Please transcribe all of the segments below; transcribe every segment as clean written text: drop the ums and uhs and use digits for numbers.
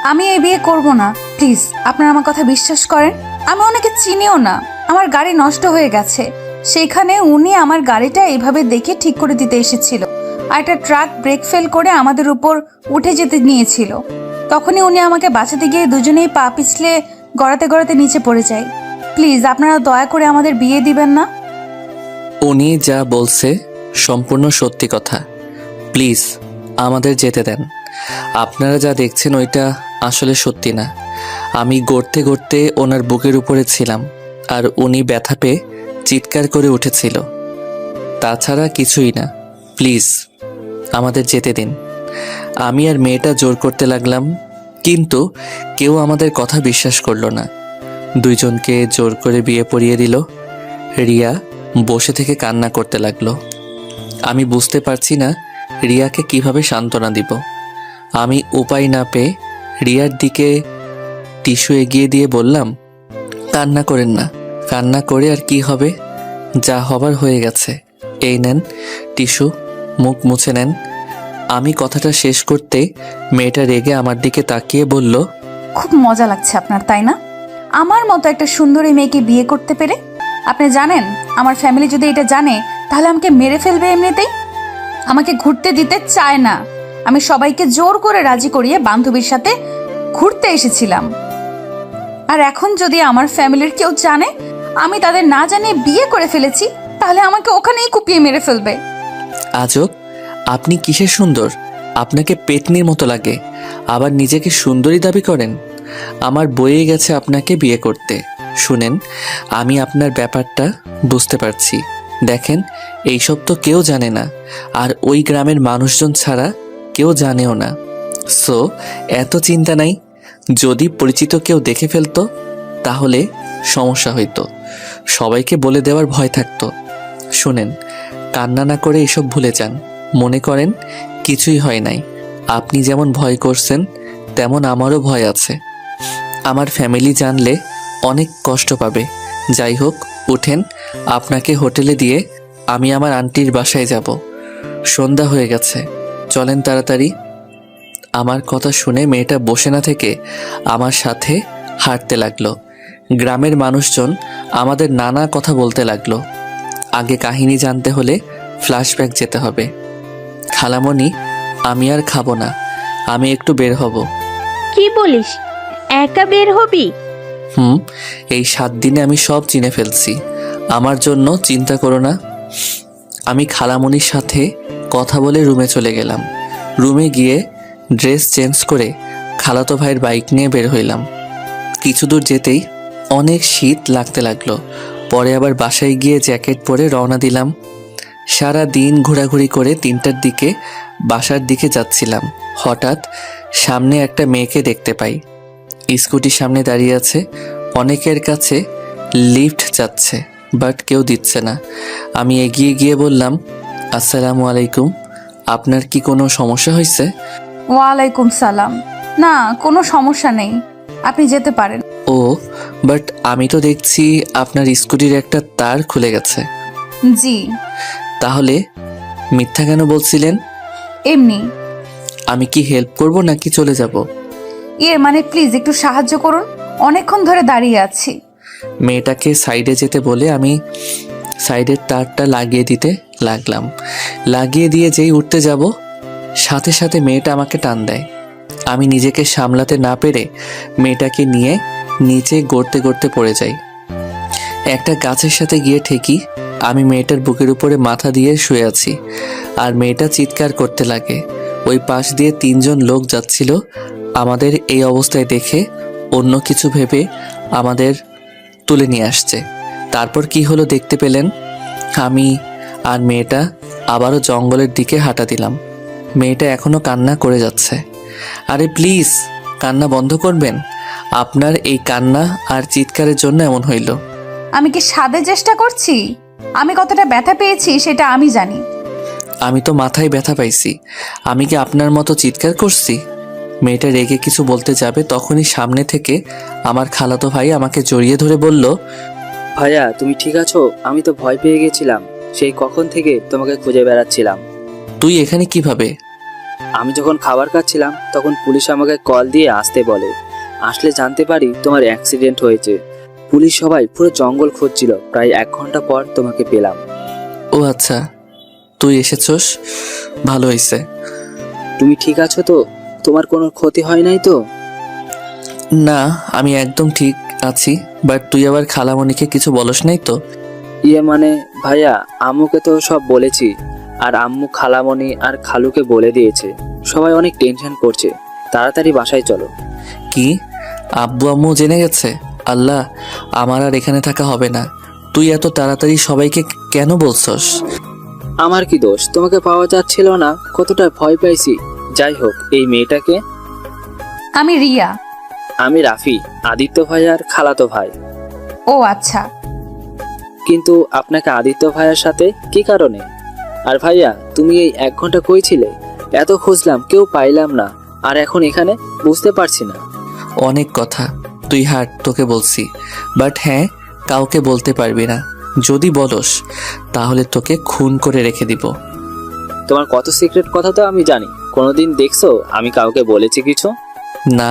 আমি এই বিয়ে করব না, প্লিজ আপনারা আমার কথা বিশ্বাস করেন। আমি ওনাকে চিনিও না, আমার গাড়ি নষ্ট হয়ে গেছে, সেইখানে উনি আমার গাড়িটা এইভাবে দেখে ঠিক করে দিতে এসেছিল। আর একটা ট্রাক ব্রেক ফেল করে আমাদের উপর উঠে যেতে নিয়েছিল, তখনই উনি আমাকে বাঁচাতে গিয়ে দুজনেই পা পিছলে গড়াতে গড়াতে নিচে পড়ে যায়। প্লিজ আপনারা দয়া করে আমাদের বিয়ে দিবেন না। উনি যা বলছে সম্পূর্ণ সত্যি কথা। প্লিজ আমাদের যেতে দেন। আপনারা যা দেখছেন ওইটা আসলে সত্যি না। আমি গড়তে গড়তে ওনার বুকের উপরে ছিলাম, আর উনি ব্যথা পেয়ে চিৎকার করে উঠেছিল। তাছাড়া কিছুই না। প্লিজ আমাদের যেতে দিন। আমি আর মেয়েটা জোর করতে লাগলাম, কিন্তু কেউ আমাদের কথা বিশ্বাস করলো না। দুইজনকে জোর করে বিয়ে পড়িয়ে দিল। রিয়া বসে থেকে কান্না করতে লাগলো। আমি বুঝতে পারছি না রিয়াকে কিভাবে সান্ত্বনা দিব। আমি উপায় না পেয়ে রিয়ার দিকে টিস্যু এগিয়ে দিয়ে বললাম, কান্না করেন না, কান্না করে আর কি হবে, যা হবার হয়ে গেছে। এই নেন টিস্যু, মুখ মুছে নেন। আমি কথাটা শেষ করতে মেয়েটা রেগে আমার দিকে তাকিয়ে বলল, খুব মজা লাগছে আপনার, তাই না? আমার মতো একটা সুন্দরী মেয়েকে বিয়ে করতে পেরে। আপনি জানেন আমার ফ্যামিলি যদি এটা জানে তাহলে আমাকে মেরে ফেলবে এমনিতেই। আমাকে ঘুরতে দিতে চায় না। আমি সবাইকে জোর করে রাজি করিয়ে বান্ধবীর সাথে ঘুরতে এসেছিলাম, আর এখন যদি আমার ফ্যামিলির কেউ জানে আমি তাদের না জানিয়ে বিয়ে করে ফেলেছি, তাহলে আমাকে ওখানেই কুপিয়ে মেরে ফেলবে। আজব, আপনি কিসের সুন্দর? আপনাকে পেতনির মতো লাগে, আবার নিজেকে সুন্দরী দাবি করেন। আমার বয়ে গেছে আপনাকে বিয়ে করতে। শুনেন, আমি আপনার ব্যাপারটা বুঝতে পারছি। দেখেন, এইসব তো কেউ জানে না, আর ওই গ্রামের মানুষজন ছাড়া কেউ জানেও না। সো এত চিন্তা নাই। যদি পরিচিত কেউ দেখে ফেলতো তাহলে সমস্যা হইতো, সবাইকে বলে দেওয়ার ভয় থাকতো। শুনেন, কান্না না করে এসব ভুলে যান। মনে করেন কিছুই হয় নাই। আপনি যেমন ভয় করছেন তেমন আমারও ভয় আছে। আমার ফ্যামিলি জানলে অনেক কষ্ট পাবে। যাই হোক, উঠেন, আপনাকে হোটেলে দিয়ে আমি আমার আন্টির বাসায় যাব। সন্ধ্যা হয়ে গেছে, চলেন তাড়াতাড়ি। আমার কথা শুনে মেয়েটা বসে না থেকে আমার সাথে হাঁটতে লাগলো। গ্রামের মানুষজন আমাদের নানা কথা বলতে লাগলো। আগে কাহিনী জানতে হলে ফ্ল্যাশব্যাক যেতে হবে। খালামণি, আমি আর খাবো না, আমি একটু বের হব। কি বলিস? একা বের হবি? এই 7 দিনে আমি সব চিনে ফেলছি, আমার জন্য চিন্তা করো না। আমি খালামণির সাথে কথা বলে রুমে চলে গেলাম। রুমে গিয়ে ড্রেস চেঞ্জ করে খালাতো ভাইয়ের বাইক নিয়ে বের হইলাম। কিছু দূর যেতেই অনেক শীত লাগতে লাগলো। পরে আবার বাসায় গিয়ে জ্যাকেট পরে রওনা দিলাম। সারা দিন ঘোরাঘুরি করে 3টার দিকে বাসার দিকে যাচ্ছিলাম। হঠাৎ সামনে একটা মেয়েকে দেখতে পাই। স্কুটির সামনে দাঁড়িয়ে আছে। অনেকের কাছে লিফট যাচ্ছে, বাট কেউ দিচ্ছে না। আমি এগিয়ে গিয়ে বললাম, আসসালামু আলাইকুম, আপনার কি কোনো সমস্যা হয়েছে? ওয়ালাইকুম সালাম। না, কোনো সমস্যা নেই, আপনি যেতে পারেন। ও, বাট আমি তো দেখছি আপনার স্কুটির একটা তার খুলে গেছে। জি। তাহলে মিথ্যা কেন বলছিলেন? এমনি। আমি কি হেল্প করব নাকি চলে যাব? মানে প্লিজ একটু সাহায্য করুন, অনেকক্ষণ ধরে দাঁড়িয়ে আছি। মেয়েটাকে সাইডে যেতে বলে আমি সাইডের তারটা লাগিয়ে দিতে লাগলাম। লাগিয়ে দিয়ে যেই উঠতে যাব, সাথে সাথে মেয়েটা আমাকে টান দেয়। আমি নিজেকে সামলাতে না পেরে মেয়েটাকে নিয়ে নিচে গড়তে গড়তে পড়ে যাই। একটা গাছের সাথে গিয়ে ঠেকি। আমি মেয়েটার বুকের উপরে মাথা দিয়ে শুয়ে আছি, আর মেয়েটা চিৎকার করতে লাগে। ওই পাশ দিয়ে 3জন লোক যাচ্ছিল। আমাদের এই অবস্থায় দেখে অন্য কিছু ভেবে আমাদের তুলে নিয়ে আসছে। তারপর কি হলো দেখতে পেলেন। আমি আর মেয়েটা আবারও জঙ্গলের দিকে হাঁটা দিলাম। মেয়েটা এখনো কান্না করে যাচ্ছে। আরে প্লিজ, কান্না বন্ধ করবেন? আপনার এই কান্না আর চিৎকারের জন্য এমন হইল। আমি কি সাধে চেষ্টা করছি? আমি কতটা ব্যথা পেয়েছি সেটা আমি জানি। আমি তো মাথায় ব্যথা পাইছি, আমি কি আপনার মতো চিৎকার করছি? মেয়েটা রেগে কিছু বলতে যাবে, তখনই সামনে থেকে আমার খালাতো ভাই আমাকে জড়িয়ে ধরে বলল, ভাইয়া তুমি ঠিক আছো? আমি তো ভয় পেয়ে গেছিলাম, সেই কখন থেকে তোমাকে খুঁজে বেড়াচ্ছিলাম। তুই এখানে কিভাবে? আমি যখন খাবার খাচ্ছিলাম তখন পুলিশ আমাকে কল দিয়ে আসতে বলে। আসলে জানতে পারি তোমার অ্যাক্সিডেন্ট হয়েছে। পুলিশ সবাই পুরো জঙ্গল খুঁজছিল, প্রায় 1 ঘন্টা পর তোমাকে পেলাম। ও আচ্ছা, তুই এসেছস, ভালো হয়েছে। তুমি ঠিক আছো তো? তোমার কোনো ক্ষতি হয় নাই তো? না, আমি একদম ঠিক আছি। বাট তুই আবার খালামণিকে কিছু বলস নাই তো? মানে ভাইয়া, আম্মুকে তো সব বলেছি, আর আম্মু খালামণি আর খালুকে বলে দিয়েছে। সবাই অনেক টেনশন করছে, তাড়াতাড়ি বাসায় চলো। কি, আব্বু আম্মু জেনে গেছে? আল্লাহ, আমার আর এখানে থাকা হবে না। তুই এত তাড়াতাড়ি সবাইকে কেন বলছস? আমার কি দোষ? তোমাকে পাওয়া যাচ্ছিল না, কতটা ভয় পাইছি। যাই হোক, এই মেয়েটাকে। আমি রিয়া। আমি রাফি, আদিত্য ভাই আর খালাতো ভাই। ও আচ্ছা। কিন্তু আপনাকে আদিত্য ভাইয়ের সাথে কি কারণে? আর ভাইয়া, তুমি এই 1 ঘন্টা কই ছিলে? এত খুঁজলাম, কেউ পাইলাম না, আর এখন এখানে বুঝতে পারছি না। অনেক কথা, তুই হাট, তোকে বলছি। বাট হ্যাঁ, কাউকে বলতে পারবি না। যদি বলস তাহলে তোকে খুন করে রেখে দিব। তোমার কত সিক্রেট কথা তো আমি জানি। কোনোদিন দেখছো আমি কাউকে বলেছি কিছু? না,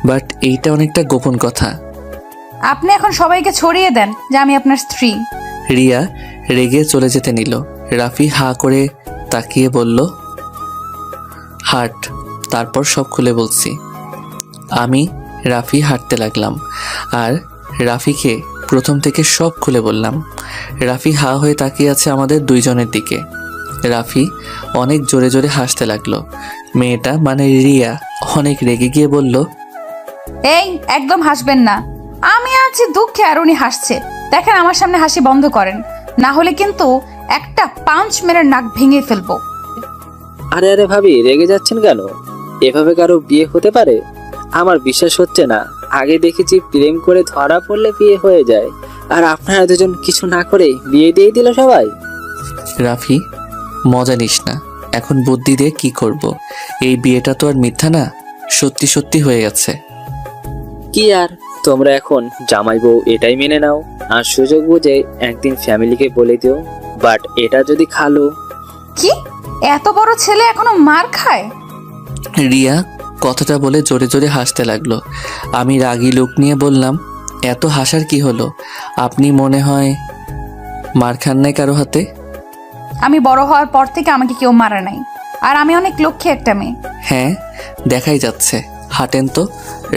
বাট এইটা অনেকটা গোপন কথা। আপনি এখন সবাইকে ছড়িয়ে দেন যে আমি আপনার স্ত্রী। রিয়া রেগে চলে যেতে নিল। রাফি হা করে তাকিয়ে বলল, হাট। তারপর সব খুলে বলছি। আমি রাফি হাঁটতে লাগলাম আর রাফিকে প্রথম থেকে সব খুলে বললাম। রাফি হা হয়ে তাকিয়ে আছে আমাদের দুইজনের দিকে। রাফি অনেক জোরে জোরে হাসতে লাগলো। মেয়েটা মানে রিয়া অনেক রেগে গিয়ে বলল, এই একদম হাসবেন না। আমি আছি দুঃখে আর উনি হাসছে। দেখেন, আমার সামনে হাসি বন্ধ করেন, না হলে কিন্তু একটা পাঞ্চ মেরে নাক ভেঙে ফেলবো। আরে আরে ভাবি, রেগে যাচ্ছেন কেন? এভাবে কারো বিয়ে হতে পারে? আমার বিশ্বাস হচ্ছে না। আগে দেখেছি প্রেম করে ধরা পড়লে বিয়ে হয়ে যায়, আর আপনারা দুজন কিছু না করে বিয়ে দিয়ে দিল সবাই। রাফি, মজা নিস না। এখন বুদ্ধি দিয়ে কি করব? এই বিয়েটা তো আর মিথ্যা না, সত্যি সত্যি হয়ে গেছে। কি আর, তোমরা এখন জামাই বউ এটাই মেনে নাও, আর সুযোগ বুঝে একদিন ফ্যামিলিকে বলে দিও। বাট এটা যদি খালো। কি, এত বড় ছেলে এখনো মার খায়? রিয়া কথাটা বলে জোরে জোরে হাসতে লাগলো। আমি রাগী লোক নিয়ে বললাম, এত হাসার কি হলো? আপনি মনে হয় মার খান নাই কারো হাতে? আমি বড় হওয়ার পর থেকে আমাকে কেউ মারা নাই, আর আমি অনেক লক্ষ্মী একটা মেয়ে। হ্যাঁ, দেখাই যাচ্ছে। হাঁটেন তো,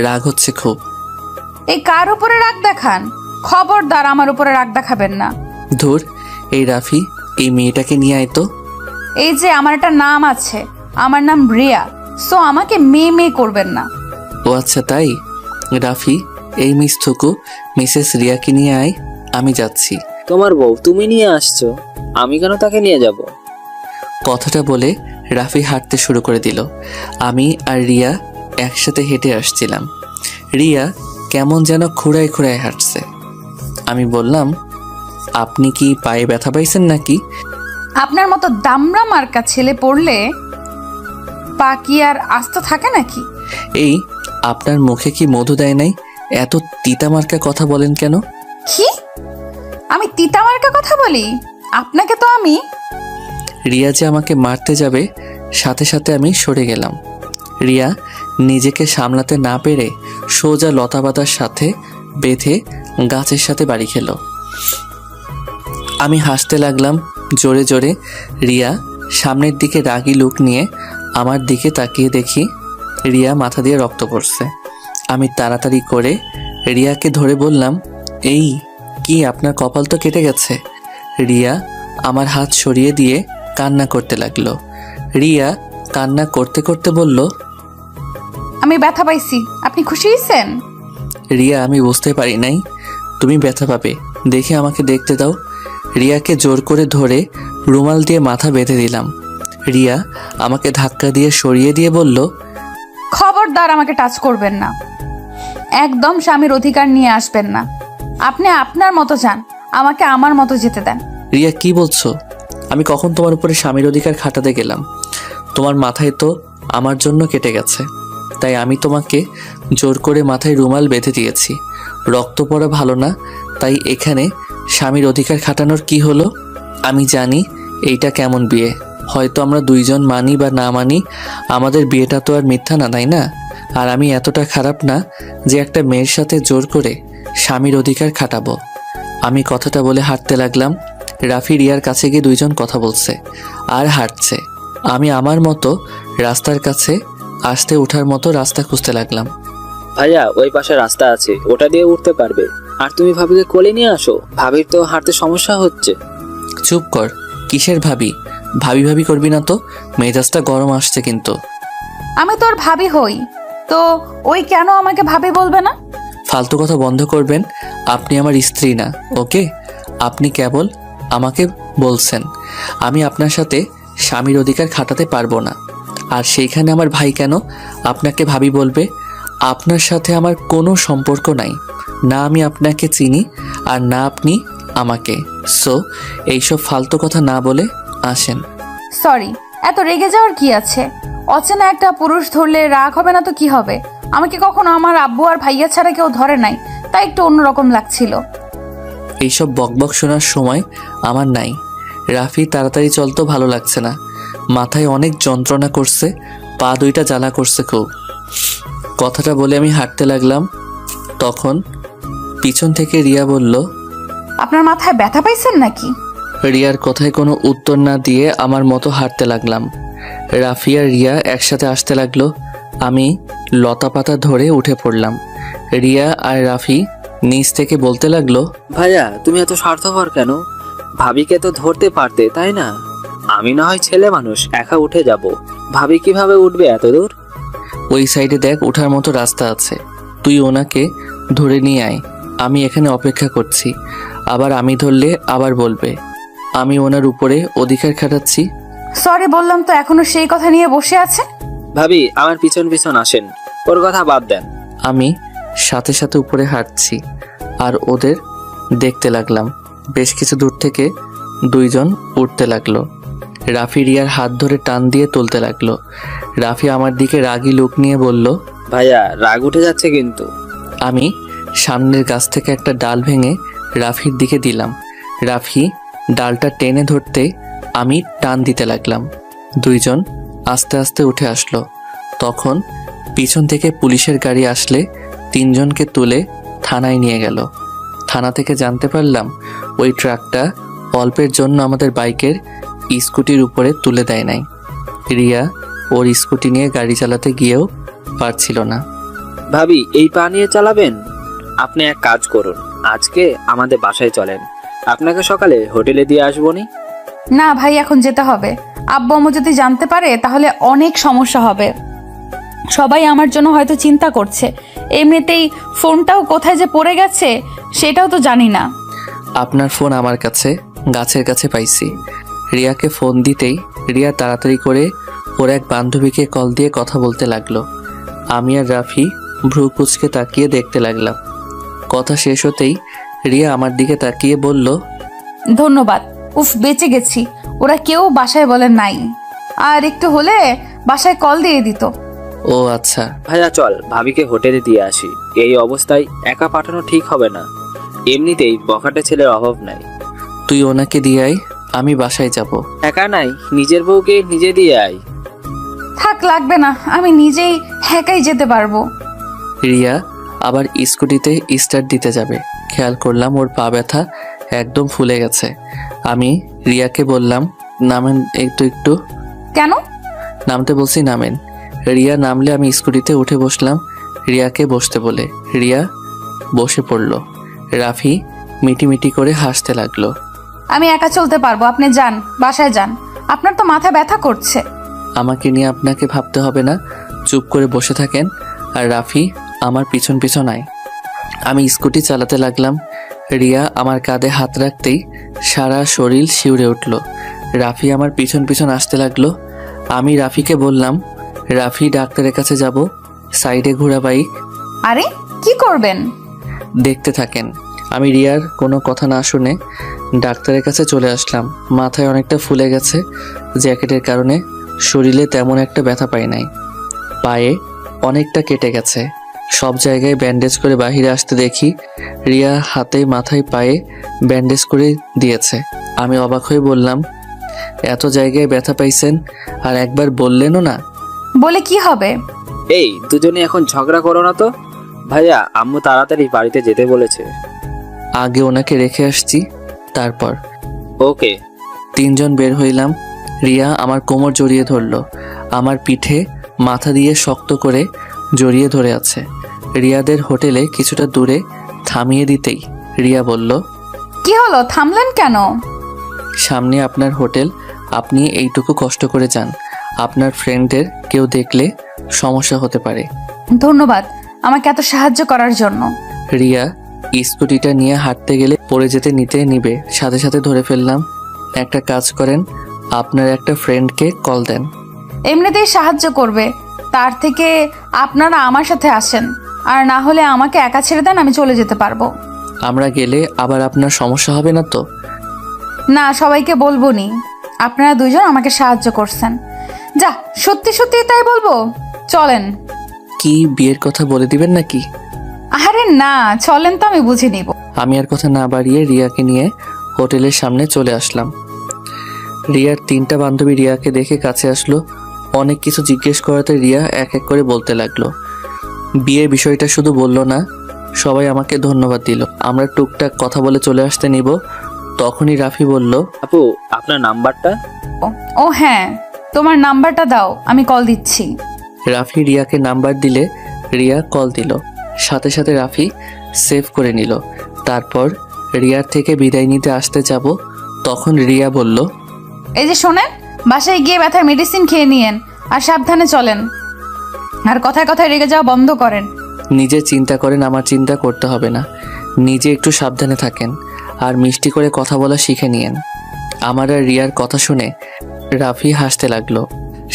রাগ হচ্ছে খুব। এই কার উপরে রাগ দেখান? খবরদার আমার উপরে রাগ দেখাবেন না। ধুর, এই রাফি, এই মেয়েটাকে নিয়ে আয় তো। এই যে আমার একটা নাম আছে, আমার নাম রিয়া, সো আমাকে মেয়ে মেয়ে করবেন না। ও আচ্ছা তাই। রাফি, এই মিস থুকু মিসেস রিয়াকে নিয়ে আয়, আমি যাচ্ছি। তোমার বউ তুমি নিয়ে আসছো, আমি কেন তাকে নিয়ে যাব? কথাটা বলে রাফি হাঁটতে শুরু করে দিল। আমি আর রিয়া একসাথে হেঁটে আসছিলাম। রিয়া কেমন যেন খুঁড়ায় খুঁড়ায় হাঁটছে। আমি বললাম, আপনি কি পায়ে ব্যথা পাইছেন নাকি? আপনার মতো দামড়া মার্কা ছেলে পড়লে পা কি আর আস্ত থাকে নাকি? এই, আপনার মুখে কি মধু দেয় নাই? এত তিতা মার্কা কথা বলেন কেন? কি, আমি তিতা মার্কা কথা বলি? আপনাকে তো আমি। রিয়া যে আমাকে মারতে যাবে, সাথে সাথে আমি সরে গেলাম। রিয়া নিজেকে সামলাতে না পেরে সোজা লতাপাতার সাথে বেঁধে গাছের সাথে বাড়ি খেলো। আমি হাসতে লাগলাম জোরে জোরে। রিয়া সামনের দিকে রাগী লুক নিয়ে আমার দিকে তাকিয়ে দেখি রিয়া মাথা দিয়ে রক্ত পড়ছে। আমি তাড়াতাড়ি করে রিয়াকে ধরে বললাম, এই কি, আপনার কপাল তো কেটে গেছে। রিয়া আমার হাত সরিয়ে দিয়ে কান্না করতে লাগলো। রিয়া কান্না করতে করতে বলল, আমি ব্যথা পাইছি, আপনি খুশি হয়েছেন? রিয়া, আমি বুঝতে পারি নাই তুমি ব্যথা পাবে, দেখে আমাকে দেখতে দাও। রিয়াকে জোর করে ধরে রুমাল দিয়ে মাথা বেঁধে দিলাম। রিয়া আমাকে ধাক্কা দিয়ে সরিয়ে দিয়ে বলল, খবরদার আমাকে টাচ করবেন না, একদম স্বামীর অধিকার নিয়ে আসবেন না। আপনি আপনার মতো যান, আমাকে আমার মতো যেতে দেন। রিয়া, কি বলছো? আমি কখন তোমার উপরে স্বামীর অধিকার খাটাতে গেলাম? তোমার মাথায় তো আমার জন্য কেটে গেছে, তাই আমি তোমাকে জোর করে মাথায় রুমাল বেঁধে দিয়েছি। রক্ত পড়া ভালো না, তাই এখানে স্বামীর অধিকার খাটানোর কি হলো? আমি জানি এইটা কেমন বিয়ে, হয়তো আমরা দুইজন মানি বা না মানি, আমাদের বিয়েটা তো আর মিথ্যা না, তাই না? আর আমি এতটা খারাপ না যে একটা মেয়ের সাথে জোর করে স্বামীর অধিকার খাটাবো। আমি কথাটা বলে হাঁটতে লাগলাম। রাফি রিয়ার কাছে গিয়ে দুইজন কথা বলছে আর হাঁটছে। আমি আমার মতো রাস্তার কাছে আসতে ওঠার মতো রাস্তা খুঁজতে লাগলাম। ভাইয়া ওই পাশে রাস্তা আছে, ওটা দিয়ে উঠতে পারবে। আর তুমি ভাবিকে কোলে নিয়ে আসো, ভাবির তো হাঁটতে সমস্যা হচ্ছে। চুপ কর, কিসের ভাবি? ভাবি ভাবি করবি না তো, মেজাজটা গরম আসছে কিন্তু। আমি তোর ভাবি হই, তো ওই কেন আমাকে ভাবি বলবে না? ফালতু কথা বন্ধ করবেন। আপনি আমার স্ত্রী না, ওকে? আপনি কেবল আমাকে বলছেন। আমি আপনার সাথে স্বামীর অধিকার খাটাতে পারবো না। আর সেইখানে আমার ভাই কেন আপনাকে ভাবি বলবে? আপনার সাথে আমার কোনো সম্পর্ক নাই, না আমি আপনাকে চিনি আর না আপনি আমাকে। সো এইসব ফালতু কথা না বলে আসেন। সরি, এত রেগে যাওয়ার কি আছে? অচেনা একটা পুরুষ ধরলে রাগ হবে না তো কি হবে? আমাকে কখনো আমার আব্বু আর ভাইয়া ছাড়া কেউ ধরে নাই, তাই একটু অন্যরকম লাগছিল। এইসব বকবক শোনার সময় আমার নাই। রাফি, তাড়াতাড়ি চলতো, ভালো লাগছে না। মাথায় অনেক যন্ত্রণা করছে, পা দুইটা জ্বালা করছে খুব। কথাটা বলে আমি হাঁটতে লাগলাম। তখন পিছন থেকে রিয়া বলল, আপনার মাথায় ব্যথা পাইছেন নাকি? রিয়ার কথায় কোনো উত্তর না দিয়ে আমার মতো হাঁটতে লাগলাম। রাফি আর রিয়া একসাথে আসতে লাগলো। আমি লতা পাতা ধরে উঠে পড়লাম। রিয়া আর রাফি নিচ থেকে বলতে লাগলো, ভাইয়া তুমি এত স্বার্থপর কেন? ভাবিকে তো ধরতে পারতে, তাই না? আমি না হয় ছেলে মানুষ, একা উঠে যাব, ভাবি কিভাবে উঠবে এত দূর? ওই সাইডে দেখ, ওঠার মতো রাস্তা আছে, তুই ওনাকে ধরে নিয়ে আয়। আমি এখানে অপেক্ষা করছি। আবার আমি ধরলে আবার বলবে আমি ওনার উপরে অধিকার খাটাচ্ছি। সরি বললাম তো এখনো সেই কথা নিয়ে বসে আছে। ভাবি আমার পিছন পিছন আসেন, ওর কথা বাদ দেন। আমি সাথে সাথে উপরে হাঁটছি আর ওদের দেখতে লাগলাম। বেশ কিছু দূর থেকে দুইজন উঠতে লাগলো। রাফি রিয়ার হাত ধরে টান দিয়ে তুলতে লাগলো। রাফি আমার দিকে রাগী লুক নিয়ে বলল, ভাইয়া রাগ উঠে যাচ্ছে কিন্তু। আমি সামনের গাছ থেকে একটা ডাল ভেঙে রাফির দিকে দিলাম। রাফি ডালটা টেনে ধরতে আমি টান দিতে লাগলাম। দুইজন আস্তে আস্তে উঠে আসলো। তখন পিছন থেকে পুলিশের গাড়ি আসলে তিনজনকে তুলে থানায় নিয়ে গেল। থানা থেকে জানতে পারলাম ওই ট্রাকটা অল্পের জন্য আমাদের বাইকের স্কুটির উপরে তুলে দেয় নাই। রিয়া ওর স্কুটি নিয়ে গাড়ি চালাতে গিয়েও পারছিল না। ভাবি এই পা নিয়ে চালাবেন? আপনি এক কাজ করুন, আজকে আমাদের বাসায় চলেন, আপনাকে সকালে হোটেলে দিয়ে আসবনি। না ভাই, এখন যেতে হবে। আব্বু আম্মু যদি জানতে পারে তাহলে অনেক সমস্যা হবে। সবাই আমার জন্য হয়তো চিন্তা করছে। এমনিতেই ফোনটাও কোথায় যে পড়ে গেছে সেটাও তো জানি না। আপনার ফোন আমার কাছে, গাছের কাছে পাইছি। রিয়াকে ফোন দিতেই রিয়া তাড়াতাড়ি করে ওর এক বান্ধবীকে কল দিয়ে কথা বলতে লাগলো। আমি আর রাফি ভ্রু কুচকে তাকিয়ে দেখতে লাগলাম। কথা শেষ হতেই রিয়া আমার দিকে তাকিয়ে বলল, ধন্যবাদ, উফ বেঁচে গেছি। ওরা কেউ বাসায় বলে নাই, আর একটু হলে বাসায় কল দিয়ে দিত। ও আচ্ছা। ভাইয়া চল ভাবিকে হোটেলে দিয়ে আসি, এই অবস্থায় একা পাঠানো ঠিক হবে না। এমনিতেই বখাটে ছেলের অভাব নাই। তুই ওনাকে দিয়ে আয়, আমি বাসায় যাব। একা নাই, নিজের বউকে নিজে দিয়ে আয়। থাক, লাগবে না, আমি নিজেই একাই যেতে পারবো। রিয়া আবার স্কুটিতে স্টার্ট দিতে যাবে, খেয়াল করলাম ওর পা ব্যথা একদম ফুলে গেছে। আমি রিয়াকে বললাম, নামেন একটু একটু। কেন? নামতে বলছি, নামেন। রিয়া নামলে আমি স্কুটিতে উঠে বসলাম রিয়াকে বসতে বলে। রিয়া বসে পড়ল। রাফি মিটিমিটি করে হাসতে লাগলো। আমি একা চলতে পারবো, আপনি যান, বাসায় যান। আপনার তো মাথা ব্যথা করছে। আমাকে নিয়ে আপনাকে ভাবতে হবে না, চুপ করে বসে থাকেন। আর রাফি আমার পিছন পিছন আয়। আমি স্কুটি চালাতে লাগলাম। রিয়া আমার কাঁধে হাত রাখতেই সারা শরীর শিউরে উঠল। রাফি আমার পিছন পিছন আসতে লাগলো। আমি রাফিকে বললাম, রাফি ডাক্তারের কাছে যাব, সাইডে ঘোরা বাইক। আরে কি করবেন? দেখতে থাকেন। আমি রিয়ার কোনো কথা না শুনে ডাক্তারের কাছে চলে আসলাম। মাথায় অনেকটা ফুলে গেছে জ্যাকেটের কারণে, শরীরে তেমন একটা ব্যথা পাই নাই। পায়ে অনেকটা কেটে গেছে, সব জায়গায় ব্যান্ডেজ করে বাহিরে আসতে দেখি রিয়া হাতে মাথায় পায়ে ব্যান্ডেজ করে দিয়েছে। আমি অবাক হয়ে বললাম, এত জায়গায় ব্যথা পাইছেন আর একবার বললেনও না। বলে কি হবে? এই দুজনে এখন ঝগড়া করো না তো। ভাইয়া আম্মু তাড়াতাড়ি বাড়িতে যেতে বলেছে। আগে ওনাকে রেখে আসছি, তারপর। ওকে। তিনজন বের হইলাম। রিয়া আমার কোমর জড়িয়ে ধরলো, আমার পিঠে মাথা দিয়ে শক্ত করে জড়িয়ে ধরে আছে। রিয়াদের হোটেলে কিছুটা দূরে থামিয়ে দিতেই রিয়া বলল, কি হলো, থামলেন কেন? সামনে আপনার হোটেল, আপনি এইটুকু কষ্ট করে যান। আপনার ফ্রেন্ডদের কেউ দেখলে সমস্যা হতে পারে। ধন্যবাদ আমাকে এত সাহায্য করার জন্য। রিয়া স্কুটিটা নিয়ে হাঁটতে গেলে পড়ে যেতে নিবে, সাথে সাথে ধরে ফেললাম। একটা কাজ করেন, আপনার একটা ফ্রেন্ডকে কল দেন। এমনিতেই সাহায্য করবে, তার থেকে আপনারা আমার সাথে আসেন, আর না হলে আমাকে একা ছেড়ে দেন, আমি চলে যেতে পারবো। আমরা গেলে আবার আপনার সমস্যা হবে না তো? না, সবাইকে বলবো নি আপনারা দুইজন আমাকে সাহায্য করছেন। যা, সত্যি সত্যি তাই বলবো। চলেন। কি বিয়ের কথা বলে দিবেন নাকি? আরে না, চলেন তো, আমি বুঝে নিব। আমি আর কথা না বাড়িয়ে রিয়াকে নিয়ে হোটেলের সামনে চলে আসলাম। রিয়ার তিনটা বান্ধবী রিয়াকে দেখে কাছে আসলো। অনেক কিছু জিজ্ঞেস করাতে রিয়া এক এক করে বলতে লাগলো। বিয়ের বিষয়টা শুধু বললো না, সবাই আমাকে ধন্যবাদ দিল। আমরা টুকটাক কথা বলে চলে আসতে নিব, তখনই রাফি বলল, আপু আপনার নাম্বারটা। ও হ্যাঁ, তোমার নাম্বারটা দাও, আমি কল দিচ্ছি। রাফি রিয়াকে নাম্বার দিলে রিয়া কল দিল। সাথে সাথে রাফি সেভ করে নিল। তারপর রিয়ার থেকে বিদায় নিতে আসতে যাব, তখন রিয়া বলল, এই যে শোনেন, বাসায় গিয়ে ব্যথার মেডিসিন খেয়ে নিয়েন, আর সাবধানে চলেন, আর কথায় কথায় রেগে যাওয়া বন্ধ করেন। নিজে চিন্তা করেন, আমার চিন্তা করতে হবে না। নিজে একটু সাবধানে থাকেন, আর মিষ্টি করে কথা বলা শিখে নিয়েন। আমার আর রিয়ার কথা শুনে রাফি হাসতে লাগলো।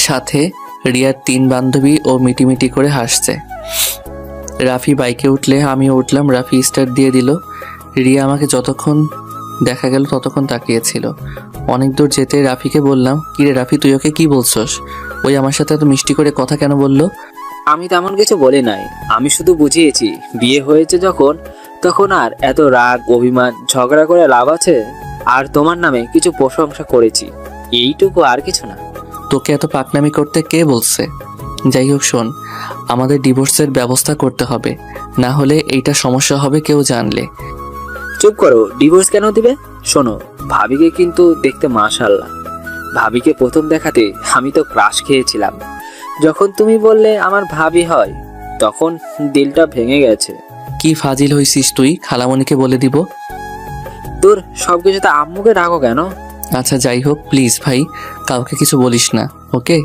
সাথে রিয়ার তিন বান্ধবী ও মিটিমিটি করে হাসছে। রাফি বাইকে উঠলে আমিও উঠলাম। রাফি স্টার্ট দিয়ে দিল। রিয়া আমাকে যতক্ষণ দেখা গেল ততক্ষণ তাকিয়েছিল। অনেক দূর যেতে রাফিকে বললাম, কিরে রাফি, তুই ওকে কি বলছস? ওই আমার সাথে এত মিষ্টি করে কথা কেন বললো? আমি তেমন কিছু বলি নাই, আমি শুধু বুঝিয়েছি বিয়ে হয়েছে যখন, তখন আর এত রাগ অভিমান ঝগড়া করে লাভ আছে। আর তোমার নামে কিছু প্রশংসা করেছি, এইটুকু, আর কিছু না। তোকে এত পাকনামি করতে কে বলছে? যাই হোক শোন, আমাদের ডিভোর্সের ব্যবস্থা করতে হবে, না হলে এইটা সমস্যা হবে কেউ জানলে। চুপ করো, ডিভোর্স কেন দিবে? শোনো, ভাবিকে কিন্তু দেখতে মাশাআল্লাহ। ভাবিকে প্রথম দেখাতে আমি তো ক্রাশ খেয়েছিলাম। যখন তুমি বললে আমার ভাবি হয়, তখন দিলটা ভেঙে গেছে। কি ফাজিল হইছিস তুই, খালামণিকে বলে দিব। তোর সবকিছুতে আম্মুকে রাখো কেন? আচ্ছা যাই হোক, প্লিজ ভাই, কাউকে কিছু বলিস না, ওকে?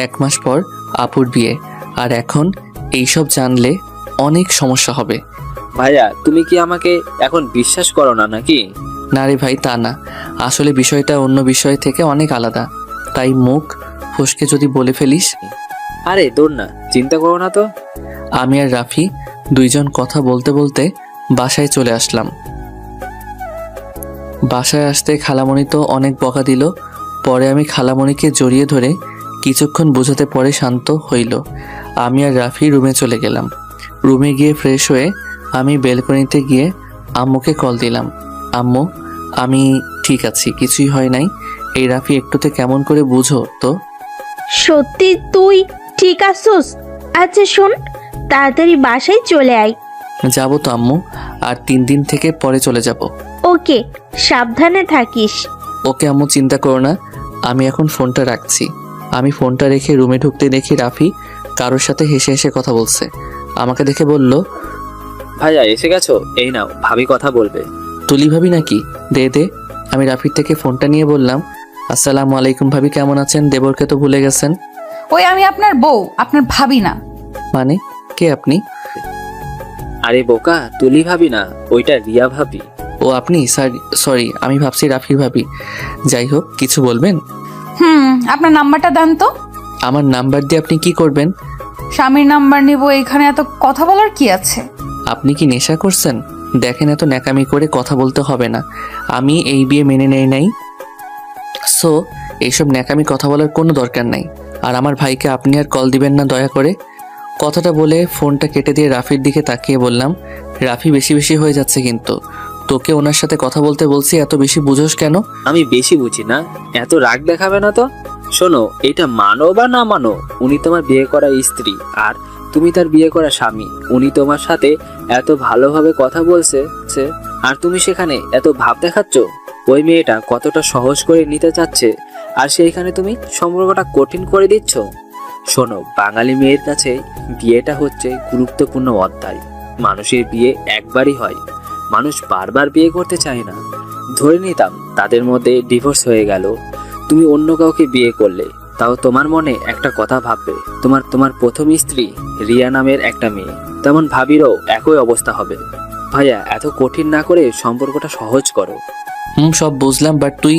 1 মাস পর আপুর বিয়ে, আর এখন এইসব জানলে অনেক সমস্যা হবে। ভাইয়া তুমি কি আমাকে এখন বিশ্বাস করো না নাকি? না রে ভাই, তা না, আসলে বিষয়টা অন্য বিষয় থেকে অনেক আলাদা, তাই মুখ ফসকে যদি বলে ফেলিস। আরে দূর না, চিন্তা করো না তো। আমি আর রাফি দুইজন কথা বলতে বলতে বাসায় চলে আসলাম। বাসায় আসতে খালামণি তো অনেক বকা দিল। পরে আমি খালামণিকে জড়িয়ে ধরে কিছুক্ষণ বোঝাতে পরে শান্ত হইল। আমি আর রাফি রুমে চলে গেলাম। রুমে গিয়ে ফ্রেশ হয়ে আমি বেলকনিতে গিয়ে আম্মুকে কল দিলাম। আম্মু, আমি ঠিক আছি, কিছুই হয় নাই। এই রাফি একটুতে কেমন করে বুঝো তো? সত্যি তুই ঠিক আছোস? আচ্ছা শোন, তাড়াতাড়ি বাসায় চলে আয়। যাবো তো আম্মু, আর 3 দিন থেকে পরে চলে যাব। ওকে, সাবধানে থাকিস। ওকে আম্মু, চিন্তা করো না। আমি এখন ফোনটা রাখছি। আমি ফোনটা রেখে রুমে ঢুকতে দেখি রাফি কারোর সাথে হেসে হেসে কথা বলছে। আমাকে দেখে বলল, ভাইয়া এসে গেছো, এই নাও, ভাবি কথা বলবে। তুলি ভাবি নাকি? দে দে। আমি রাফির থেকে ফোনটা নিয়ে বললাম, আসসালামু আলাইকুম ভাবি, কেমন আছেন? দেবরকে তো ভুলে গেছেন। ওই আমি আপনার বউ, আপনার ভাবি না। মানে কে আপনি? আরে বোকা, তুলি ভাবি না, ওইটা রিয়া ভাবি। ও আপনি? সরি, আমি ভাবছি রাফি ভাবি। যাই হোক, কিছু বলবেন? আপনার নাম্বারটা দেন তো। আমার নাম্বার দিয়ে আপনি কি করবেন? স্বামীর নাম্বার নিব, এখানে এত কথা বলার কি আছে? আপনি কি নেশা করছেন? দেখেন, এত ন্যাকামি করে কথা বলতে হবে না। আমি এই বিয়ে মেনে নেই নাই, সো এইসব ন্যাকামি কথা বলার কোনো দরকার নাই। আর আমার ভাইকে আপনি আর কল দিবেন না দয়া করে। কথাটা বলে ফোনটা কেটে দিয়ে রাফির দিকে তাকিয়ে বললাম, রাফি বেশি বেশি হয়ে যাচ্ছে কিন্তু। তোকে ওনার সাথে কথা বলতে বলছি, এত বেশি বুঝোস কেন? আমি বেশি বুঝি না, এত রাগ দেখাবে না তো। শোনো, এটা মানো বা না মানো, উনি তোমার বিয়ে করা স্ত্রী আর তুমি তার বিয়ে করা স্বামী। উনি তোমার সাথে এত ভালোভাবে কথা বলছে আর তুমি সেখানে এত ভাব দেখাচ্ছ। ওই মেয়েটা কতটা সহজ করে নিতে চাচ্ছে আর সেইখানে তুমি সম্পর্কটা কঠিন করে দিচ্ছ। শোনো, বাঙালি মেয়ের কাছে বিয়েটা হচ্ছে গুরুত্বপূর্ণ অধ্যায়। মানুষের বিয়ে একবারই হয়, মানুষ বারবার বিয়ে করতে চায় না। ধরে নিতাম তাদের মধ্যে ডিভোর্স হয়ে গেল, তুমি অন্য কাউকে বিয়ে করলে, তাও তোমার মনে একটা কথা ভাববে, তোমার প্রথম স্ত্রী রিয়া নামের একটা মেয়ে, তেমন ভাবিরও একই অবস্থা হবে। ভাইয়া, এত কঠিন না করে সম্পর্কটা সহজ করো। সব বুঝলাম, বাট তুই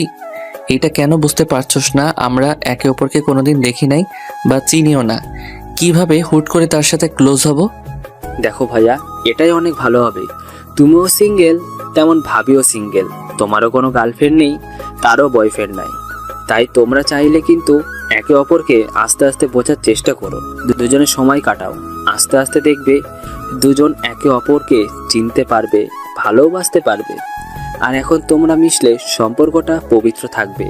এটা কেন বুঝতে পারছস না? আমরা একে অপরকে কোনোদিন দেখি নাই বা চিনিও না, কিভাবে হুট করে তার সাথে ক্লোজ হব? দেখো ভাইয়া, এটাই অনেক ভালো হবে। তুমিও সিঙ্গেল, তেমন ভাবিও সিঙ্গেল, তোমারও কোনো গার্লফ্রেন্ড নেই, তারও বয়ফ্রেন্ড নাই। তাই তোমরা চাইলে কিন্তু একে অপরকে আস্তে আস্তে বোঝার চেষ্টা করো, দুজনে সময় কাটাও। আস্তে আস্তে দেখবে দুজন একে অপরকে চিনতে পারবে, ভালোবাসতে পারবে। আর এখন তোমরা মিশলে সম্পর্কটা পবিত্র থাকবে,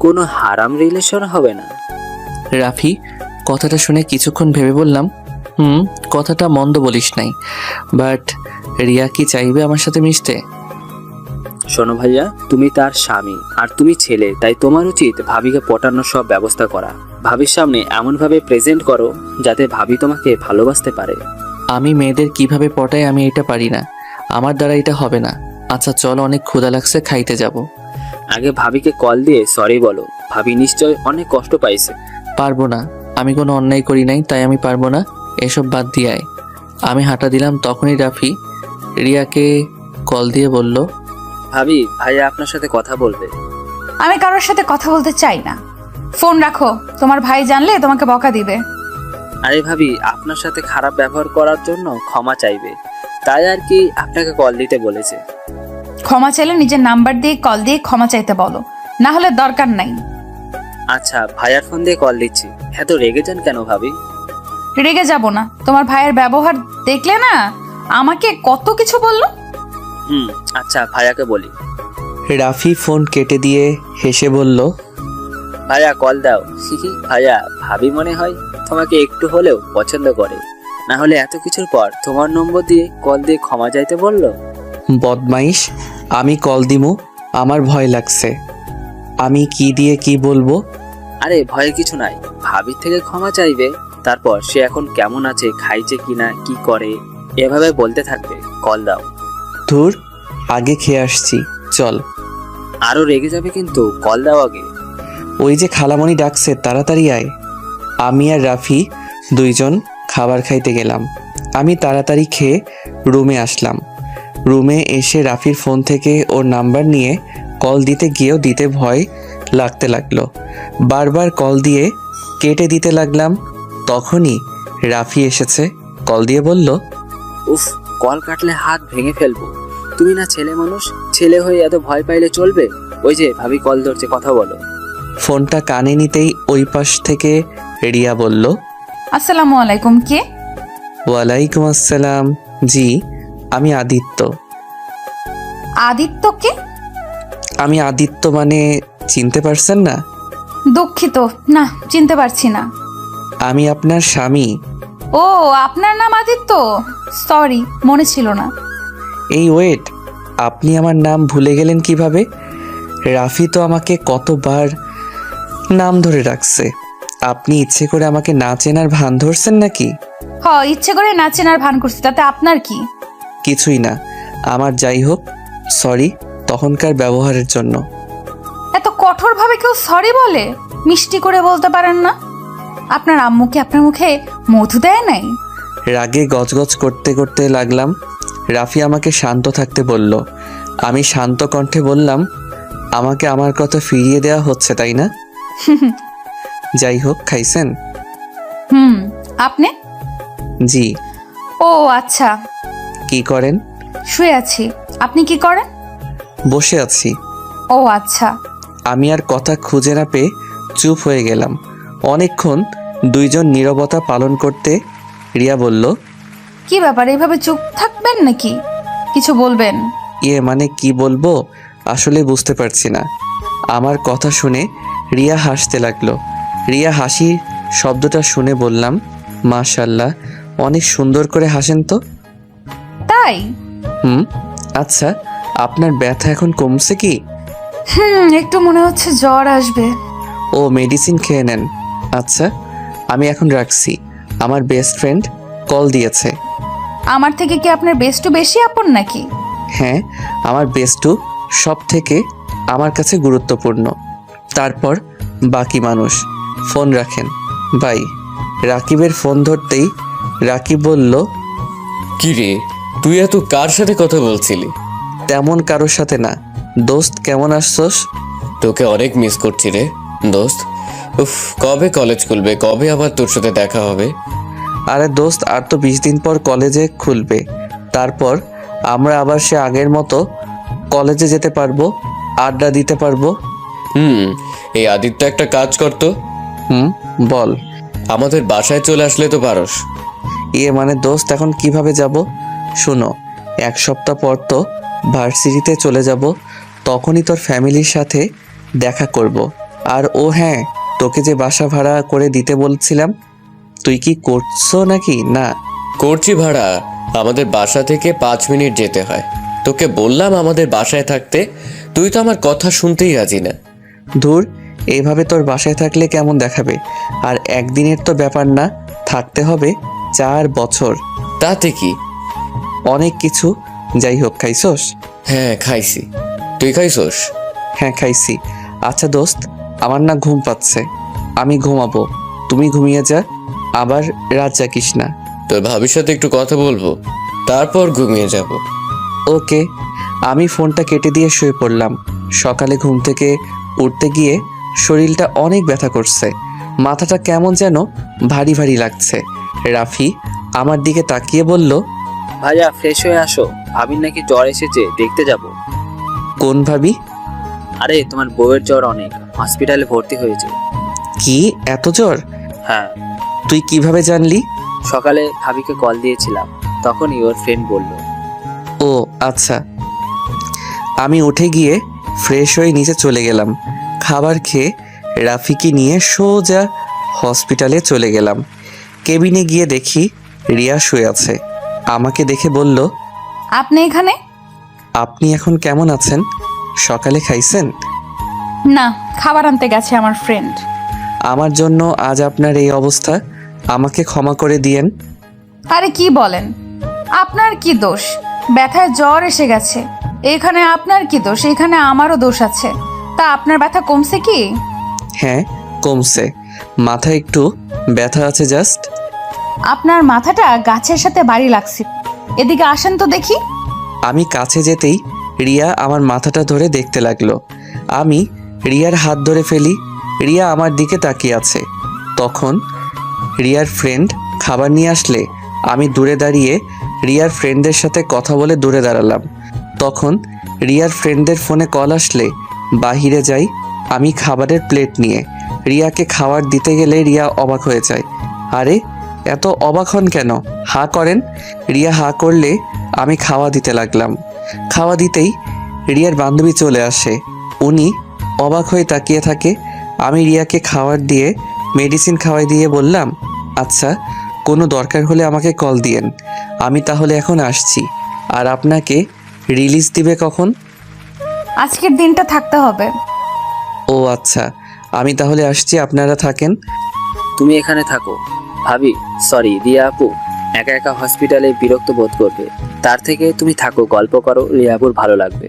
কোনো হারাম রিলেশন হবে না। রাফি, কথাটা শুনে কিছুক্ষণ ভেবে বললাম, কথাটা মন্দ বলিস নাই, বাট রিয়া কি চাইবে আমার সাথে মিশতে? শোনো ভাইয়া, তুমি তার স্বামী আর তুমি ছেলে, তাই তোমার উচিত ভাবিকে পটানোর সব ব্যবস্থা করা। ভাবির সামনে এমনভাবে প্রেজেন্ট করো যাতে ভাবি তোমাকে ভালোবাসতে পারে। আমি মেয়েদের কিভাবে পটাই আমি এটা পারি না, আমার দ্বারা এটা হবে না। আচ্ছা চল, অনেক ক্ষুধা লাগছে, খাইতে যাব। আগে ভাবিকে কল দিয়ে সরি বলো, ভাবি নিশ্চয় অনেক কষ্ট পাইছে। পারবো না, আমি কোনো অন্যায় করি নাই, তাই আমি পারবো না, এসব বাদ দিয়ে আয়। আমি হাঁটা দিলাম, তখনই রাফি রিয়াকে কল দিয়ে বলল, ভাবি, ভাইয়া আপনার সাথে কথা বলবে। আমি কারোর সাথে কথা বলতে চাই না, ফোন রাখো, তোমার ভাই জানলে তোমাকে বকা দিবে। আরে ভাবি, আপনার সাথে খারাপ ব্যবহার করার জন্য ক্ষমা চাইবে, তাই আর কি আপনাকে কল দিতে বলেছে। ক্ষমা চাইলে নিজের নাম্বার দিয়ে কল দিয়ে ক্ষমা চাইতে বলো, না হলে দরকার নাই। আচ্ছা, ভাইয়ার ফোন দিয়ে কল দিচ্ছি। এত রেগে যান কেন ভাবি? রেগে যাব না, তোমার ভাইয়ের ব্যবহার দেখলে না আমাকে কত কিছু বললো। আচ্ছা, ভাইয়াকে বলি। রাফি ফোন কেটে দিয়ে হেসে বলল, ভাইয়া কল দাও। ভাইয়া, ভাবি মনে হয় তোমাকে একটু হলেও পছন্দ করে, না হলে এত কিছুর পর তোমার নম্বর দিয়ে কল দিয়ে ক্ষমা চাইতে বললো। বদমাইশ, আমি কল দিমু, আমার ভয় লাগছে, আমি কি দিয়ে কি বলবো? আরে ভয়ের কিছু নাই, ভাবির থেকে ক্ষমা চাইবে, তারপর সে এখন কেমন আছে, খাইছে কিনা, কি করে, এভাবে বলতে থাকবে। কল দাও। ধুর, আগে খেয়ে আসছি, চল। আরো রেগে যাবে কিন্তু, কল দাও আগে। ওই যে খালামণি ডাকছে, তাড়াতাড়ি আয়। আমি আর রাফি দুইজন খাবার খাইতে গেলাম। আমি তাড়াতাড়ি খেয়ে রুমে আসলাম। রুমে এসে রাফির ফোন থেকে ওর নাম্বার নিয়ে কল দিতে গিয়েও দিতে ভয় লাগতে লাগলো। বারবার কল দিয়ে কেটে দিতে লাগলাম। তখনই রাফি এসেছে, কল দিয়ে বলল, উফ, কল কাটলে হাত ভেঙে ফেলবো। তুমি না ছেলে মানুষ, ছেলে হয়ে এত ভয় পাইলে চলবে? ওই যে ভাবি কল ধরছে, কথা বলো। ফোনটা কানে নিতেই ওই পাশ থেকে রিয়া বলল, আসসালামু আলাইকুম, কে? ওয়ালাইকুম আসসালাম, জি আমি আদিত্য। আদিত্যকে? আমি আদিত্য মানে চিনতে পারছেন না? দুঃখিত, না চিনতে পারছি না। আমি আপনার স্বামী। ও, আপনার নাম আদিত্য? সরি, মনে ছিল না। এই ওয়েট, আপনি আমার নাম ভুলে গেলেন কিভাবে? রাফি তো আমাকে কতবার নাম ধরে রাখছে। আপনি ইচ্ছে করে আমাকে না চেনার ভান ধরছেন নাকি? ইচ্ছে করে না চেনার ভান করছি, তাতে আপনার কি? কিছুই না আমার, যাই হোক, সরি তখনকার ব্যবহারের জন্য। এত কঠোরভাবে কেউ সরি বলে? মিষ্টি করে বলতে পারেন না? আপনার আম্মুকে আপনার মুখে মধু দেয় নাই? রাগে গজগজ করতে করতে লাগলাম। রাফি আমাকে শান্ত থাকতে বলল। আমি শান্ত কণ্ঠে বললাম, আমাকে আমার কথা ফিরিয়ে দেওয়া হচ্ছে তাই না? যাই হোক, খাইছেন? আপনি? জি। ও আচ্ছা। কি করেন? শুয়ে আছি। আপনি কি করেন? বসে আছি। ও আচ্ছা। আমি আর কথা খুঁজে না পেয়ে চুপ হয়ে গেলাম। অনেকক্ষণ দুইজন নীরবতা পালন করতে রিয়া বলল, কি ব্যাপার, এইভাবে চুপ থাকবেন নাকি? কিছু বলবেন? মানে কি বলবো আসলে বুঝতে পারছি না। আমার কথা শুনে রিয়া হাসতে লাগলো। রিয়া হাসি শব্দটা শুনে বললাম, মাশাল্লাহ, অনেক সুন্দর করে হাসেন তো। তাই? আচ্ছা, আপনার ব্যথা এখন কমছে কি? একটু মনে হচ্ছে জ্বর আসবে। ও মেডিসিন খেয়ে নেন। আচ্ছা, আমি এখন রাখছি, আমার বেস্ট ফ্রেন্ড কল দিয়েছে। আমার থেকে কি আপনার বেস্টু বেশি আপন নাকি? হ্যাঁ, আমার বেস্টু সব থেকে আমার কাছে গুরুত্বপূর্ণ, তারপর বাকি মানুষ। ফোন রাখেন, বাই। রাকিবের ফোন ধরতেই রাকিব বলল, কি রে, তুই এত কার সাথে কথা বলছিলি? তেমন কারোর সাথে না। দোস্ত, কেমন আসছস? তোকে অনেক মিস করছি রে দোস্ত। উফ, কবে কলেজ খুলবে, কবে আবার তোর সাথে দেখা হবে? আরে দোস্ত, আর তো 20 দিন পর কলেজে খুলবে, তারপর আমরা আবার সে আগের মতো কলেজে যেতে পারবো, আড্ডা দিতে পারবো। এই আদিত্য একটা কাজ করতো, বল। আমাদের বাসায় চলে আসলে তো পারস। মানে দোস্ত, এখন কিভাবে যাব? শোনো, 1 সপ্তাহ পর তো ভার্সিটিতে চলে যাব, তখনই তোর ফ্যামিলির সাথে দেখা করব। আর ও হ্যাঁ, তোকে যে বাসা ভাড়া করে দিতে বলছিলাম, তুই কি করছো নাকি? না করছি ভাড়া, আমাদের বাসা থেকে 5 মিনিট যেতে হয়। তোকে বললাম আমাদের বাসায় থাকতে, তুই তো আমার কথা শুনতেই রাজি না। ধুর, এইভাবে তোর বাসায় থাকলে কেমন দেখাবে? আর একদিনের তো ব্যাপার না, থাকতে হবে 4 বছর। তাতে কি? অনেক কিছু। যাই হোক, খাইছোস? হ্যাঁ খাইছি, তুই খাইছোস? হ্যাঁ খাইছি। আচ্ছা দোস্ত, আমার না ঘুম পাচ্ছে, আমি ঘুমাবো, তুমি ঘুমিয়ে যা, আবার রাত জাগিস না। তোর ভাবির সাথে একটু কথা বলবো, তারপর ঘুমিয়ে যাব। ওকে। আমি ফোনটা কেটে দিয়ে শুয়ে পড়লাম। সকালে ঘুম থেকে উঠতে গিয়ে শরীরটা অনেক ব্যথা করছে, মাথাটা কেমন যেন ভারী ভারী লাগছে। রাফি আমার দিকে তাকিয়ে বলল, ভাইয়া ফ্রেশ হয়ে আসো, ভাবির নাকি জ্বর এসেছে, দেখতে যাব। কোন ভাবি? আরে তোমার বউয়ের জ্বর অনেক, হসপিটালে ভর্তি হয়েছে। কি, এত জ্বর? হ্যাঁ, তুই কিভাবে জানলি? সকালে ভাবিকে কল দিয়েছিলাম, তখনই ওর ফ্রেন্ড বলল। ও আচ্ছা। আমি উঠে গিয়ে ফ্রেশ হয়ে নিচে চলে গেলাম। খাবার খেয়ে রাফিকে নিয়ে সোজা হসপিটালে চলে গেলাম। কেবিনে গিয়ে দেখি রিয়া শুয়ে আছে। আমাকে দেখে বলল, আপনি এখানে? আপনি এখন কেমন আছেন? সকালে খাইছেন? না, খাবার আনতে গেছে আমার ফ্রেন্ড। আমার জন্য আজ আপনার এই অবস্থা, আমাকে ক্ষমা করে দিয়েন। আরে কি বলেন, আপনার কি দোষ? ব্যথায় জ্বর এসে গেছে, এখানে আপনার কি দোষ? এখানে আমারও দোষ আছে। তা আপনার ব্যথা কমছে কি? হ্যাঁ কমছে, মাথা একটু ব্যথা আছে জাস্ট। আপনার মাথাটা গাছের সাথে বাড়ি লাগছে, এদিকে আসেন তো দেখি। আমি কাছে যেতেই রিয়া আমার মাথাটা ধরে দেখতে লাগলো। আমি রিয়ার হাত ধরে ফেলি। রিয়া আমার দিকে তাকিয়ে আছে। তখন রিয়ার ফ্রেন্ড খাবার নিয়ে আসলে আমি দূরে দাঁড়িয়ে রিয়ার ফ্রেন্ডদের সাথে কথা বলে দূরে দাঁড়ালাম। তখন রিয়ার ফ্রেন্ডদের ফোনে কল আসলে বাহিরে যাই আমি খাবারের প্লেট নিয়ে। রিয়াকে খাবার দিতে গেলে রিয়া অবাক হয়ে যায়। আরে এত অবাক হন কেন? হা করেন। রিয়া হা করলে আমি খাওয়া দিতে লাগলাম। খাওয়া দিতেই রিয়ার বান্ধবী চলে আসে। উনি অবাক হয়ে তাকিয়ে থাকে। আমি রিয়াকে খাবার দিয়ে মেডিসিন খাওয়াই দিয়ে বললাম, আচ্ছা, কোনো দরকার হলে আমাকে কল দিয়েন, আমি তাহলে এখন আসছি। আর আপনাকে রিলিজ দিবে কখন? আজকের দিনটা থাকতে হবে। ও আচ্ছা, আমি তাহলে আসছি, আপনারা থাকেন। তুমি এখানে থাকো, ভাবি সরি রিয়া আপু একা একা হসপিটালে বিরক্ত বোধ করবে, তার থেকে তুমি থাকো, গল্প করো, রিয়া আপুর ভালো লাগবে।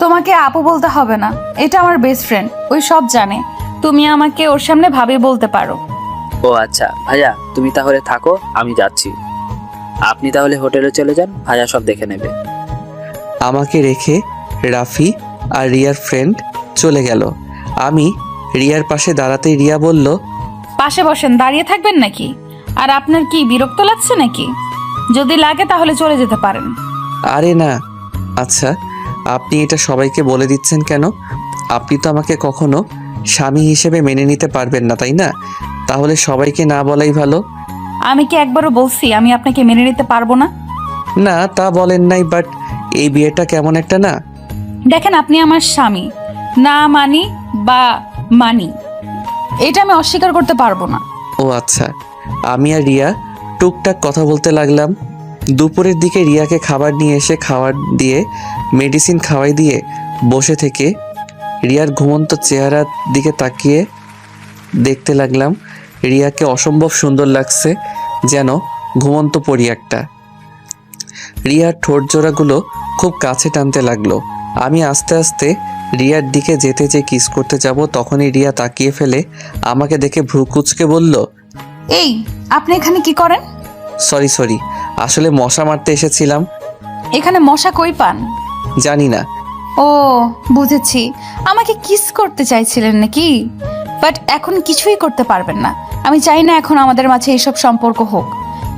তোমাকে আপু বলতে হবে না, এটা আমার বেস্ট ফ্রেন্ড, ওই সব জানে। তুমি আমাকে ওর সামনে ভাবি বলতে পারো। ও আচ্ছা ভাইয়া, তুমি তাহলে থাকো, আমি যাচ্ছি। আপনি তাহলে হোটেলে চলে যান, ভাইয়া সব দেখে নেবে। আমাকে রেখে রাফি আর রিয়ার ফ্রেন্ড চলে গেল। আমি রিয়ার পাশে দাঁড়াতেই রিয়া বলল, পাশে বসেন, দাঁড়িয়ে থাকবেন নাকি? আর আপনার কি বিরক্ত লাগছে নাকি? যদি লাগে তাহলে চলে যেতে পারেন। আরে না। আচ্ছা, আপনি এটা সবাইকে বলে দিচ্ছেন কেন? আপনি তো আমাকে কখনো স্বামী হিসেবে মেনে নিতে পারবেন না, তাই না? তাহলে সবাইকে না বলাই ভালো। আমি কি একবারও বলছি আমি আপনাকে মেনে নিতে পারবো না? না, তা বলেন নাই, বাট এই বিয়েটা কেমন একটা না। দেখেন, আপনি আমার স্বামী, না মানি বা মানি, এটা আমি অস্বীকার করতে পারবো না। ও আচ্ছা। আমি আর রিয়া টুকটাক কথা বলতে লাগলাম। দুপুরের দিকে রিয়াকে খাবার নিয়ে এসে খাবার দিয়ে মেডিসিন খাওয়াই দিয়ে বসে থেকে রিয়ার ঘুমন্ত চেহারার দিকে তাকিয়ে দেখতে লাগলাম। রিয়াকে অসম্ভব সুন্দর লাগছে, যেন ঘুমন্ত পরি একটা। রিয়ার ঠোঁট জোড়াগুলো খুব কাছে টানতে লাগলো। আমি আস্তে আস্তে রিয়ার দিকে যেতে যে কিস করতে যাব, তখনই রিয়া তাকিয়ে ফেলে আমাকে দেখে ভ্রু কুঁচকে বলল, এই, আপনি এখানে কি করেন? সরি, আসলে মশা মারতে এসেছিলাম। এখানে মশা কই পান? জানি না। ও, বুঝেছি, আমাকে কিস করতে চাইছিলেন নাকি? বাট এখন কিছুই করতে পারবেন না। আমি চাই না এখন আমাদের মাঝে এইসব সম্পর্ক হোক।